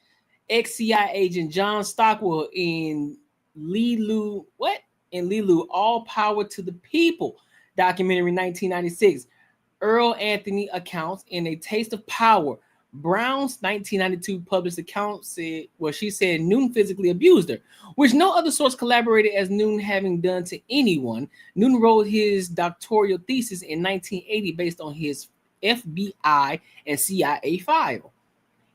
ex-CIA agent John Stockwell in Lilu. What in Lilu? All power to the people. Documentary 1996. Earl Anthony accounts in A Taste of Power. Brown's 1992 published account said, well, she said Newton physically abused her, which no other source corroborated as Newton having done to anyone. Newton wrote his doctoral thesis in 1980 based on his FBI and CIA file.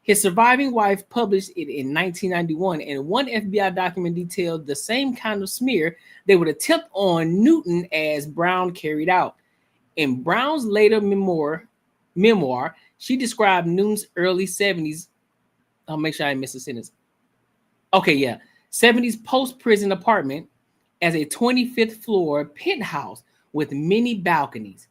His surviving wife published it in 1991, and one FBI document detailed the same kind of smear they would attempt on Newton as Brown carried out. In Brown's later memoir, she described Newton's early 70s. I'll make sure I didn't miss a sentence. Okay, yeah. 70s post-prison apartment as a 25th floor penthouse with many balconies.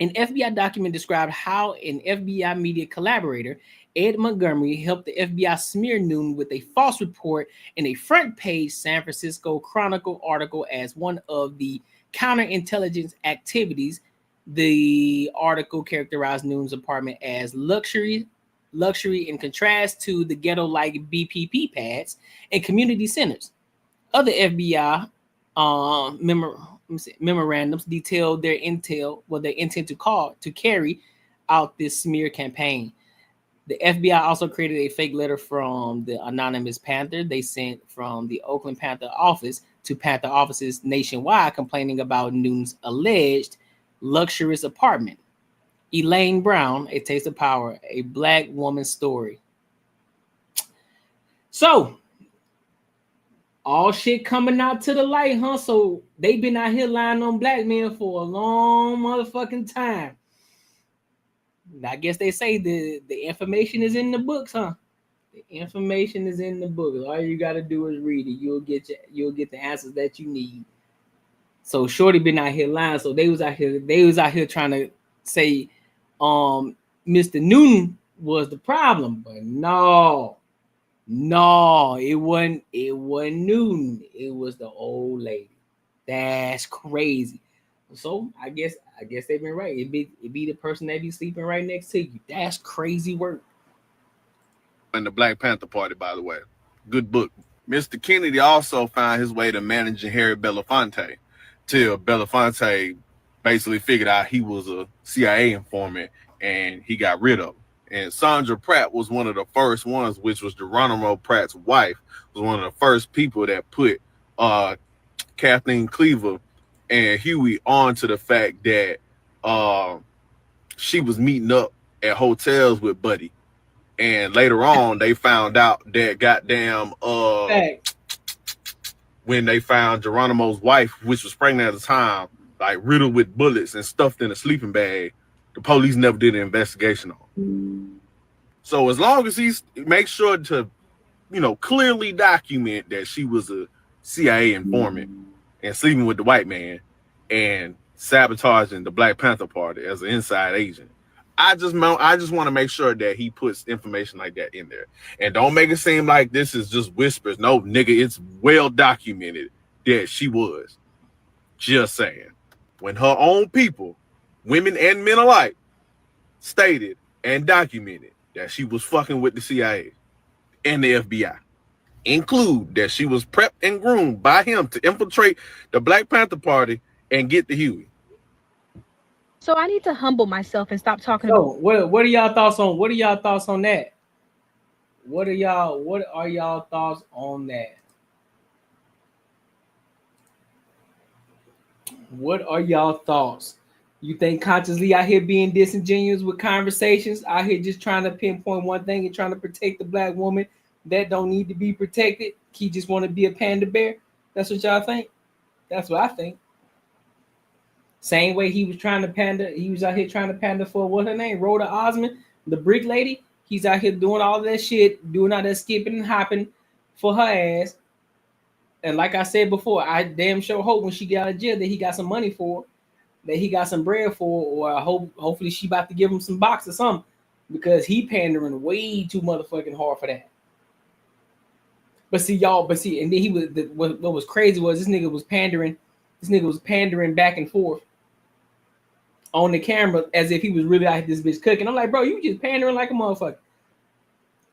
An FBI document described how an FBI media collaborator, Ed Montgomery, helped the FBI smear Newton with a false report in a front-page San Francisco Chronicle article as one of the counterintelligence activities. The article characterized Newton's apartment as luxury in contrast to the ghetto-like BPP pads and community centers. Other FBI memorandums detailed their intent to carry out this smear campaign. The FBI also created a fake letter from the anonymous Panther they sent from the Oakland Panther office to Panther offices nationwide, complaining about Newton's alleged luxurious apartment. Elaine Brown, A Taste of Power, a Black woman's story. So, all shit coming out to the light, huh? So they been out here lying on black men for a long motherfucking time. I guess they say the information is in the books, huh? The information is in the books. All you gotta do is read it. You'll get the answers that you need. So Shorty been out here lying. So they was out here trying to say Mr. Newton was the problem, but no, it wasn't Newton. It was the old lady. That's crazy. So I guess they've been right. It be the person that be sleeping right next to you. That's crazy work. And the Black Panther Party, by the way, good book. Mr. Kennedy also found his way to managing Harry Belafonte, till Belafonte basically figured out he was a CIA informant and he got rid of him. And Sandra Pratt was one of the first ones, which was Geronimo Pratt's wife, was one of the first people that put Kathleen Cleaver and Huey on to the fact that she was meeting up at hotels with Buddy. And later on, they found out that goddamn when they found Geronimo's wife, which was pregnant at the time, like riddled with bullets and stuffed in a sleeping bag, the police never did an investigation on. So as long as he makes sure to, clearly document that she was a CIA informant and sleeping with the white man and sabotaging the Black Panther Party as an inside agent, I just want to make sure that he puts information like that in there. And don't make it seem like this is just whispers. No, nigga, it's well documented that she was. Just saying. When her own people, women and men alike, stated and documented that she was fucking with the CIA and the FBI, include that she was prepped and groomed by him to infiltrate the Black Panther Party and get the Huey. So I need to humble myself and stop talking So about. what are y'all thoughts on? What are y'all thoughts on that? What are y'all thoughts on that? What are y'all thoughts? You think consciously out here being disingenuous with conversations, out here just trying to pinpoint one thing and trying to protect the Black woman that don't need to be protected? He just want to be a panda bear? That's what y'all think? That's what I think. Same way he was trying to panda, he was out here trying to panda for what's her name? Rhoda Osmond, the brick lady. He's out here doing all that shit, doing all that skipping and hopping for her ass. And like I said before, I damn sure hope when she get out of jail that he got some money for, that he got some bread for, or I hopefully she about to give him some box or something, because he pandering way too motherfucking hard for that. And then he was what was crazy was this nigga was pandering back and forth on the camera as if he was really out this bitch cooking. I'm like, bro, you just pandering like a motherfucker.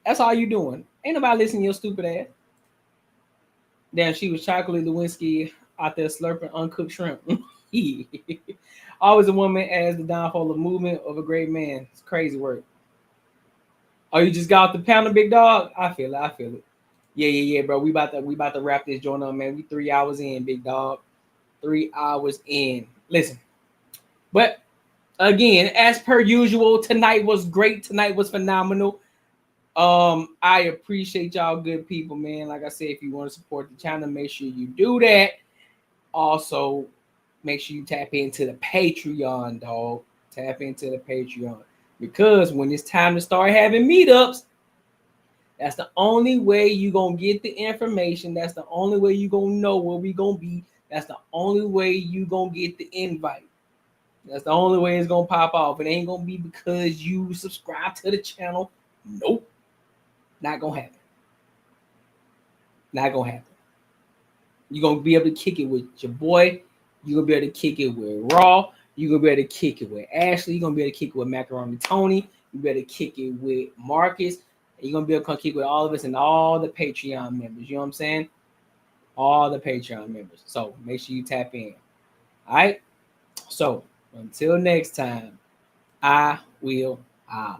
That's all you doing. Ain't nobody listening to your stupid ass. Damn, she was Chocolate Lewinsky out there slurping uncooked shrimp. Always a woman as the downfall of movement of a great man. It's crazy work. Oh, you just got off the panel, big dog? I feel it. Yeah, bro. We about to wrap this joint up, man. We 3 hours in, big dog. 3 hours in. Listen. But again, as per usual, tonight was great. Tonight was phenomenal. I appreciate y'all good people, man. Like I said, if you want to support the channel, make sure you do that. Also, make sure you tap into the Patreon, dog. Tap into the Patreon. Because when it's time to start having meetups, that's the only way you're going to get the information. That's the only way you're going to know where we're going to be. That's the only way you're going to get the invite. That's the only way it's gonna pop off. It ain't gonna be because you subscribe to the channel. Nope. Not gonna happen. Not gonna happen. You're gonna be able to kick it with your boy. You're gonna be able to kick it with Raw. You're gonna be able to kick it with Ashley. You're gonna be able to kick it with Macaroni Tony. You're gonna be able to kick it with Marcus. And you're gonna be able to kick it with all of us and all the Patreon members. You know what I'm saying? All the Patreon members. So make sure you tap in. All right. So until next time, I will holler.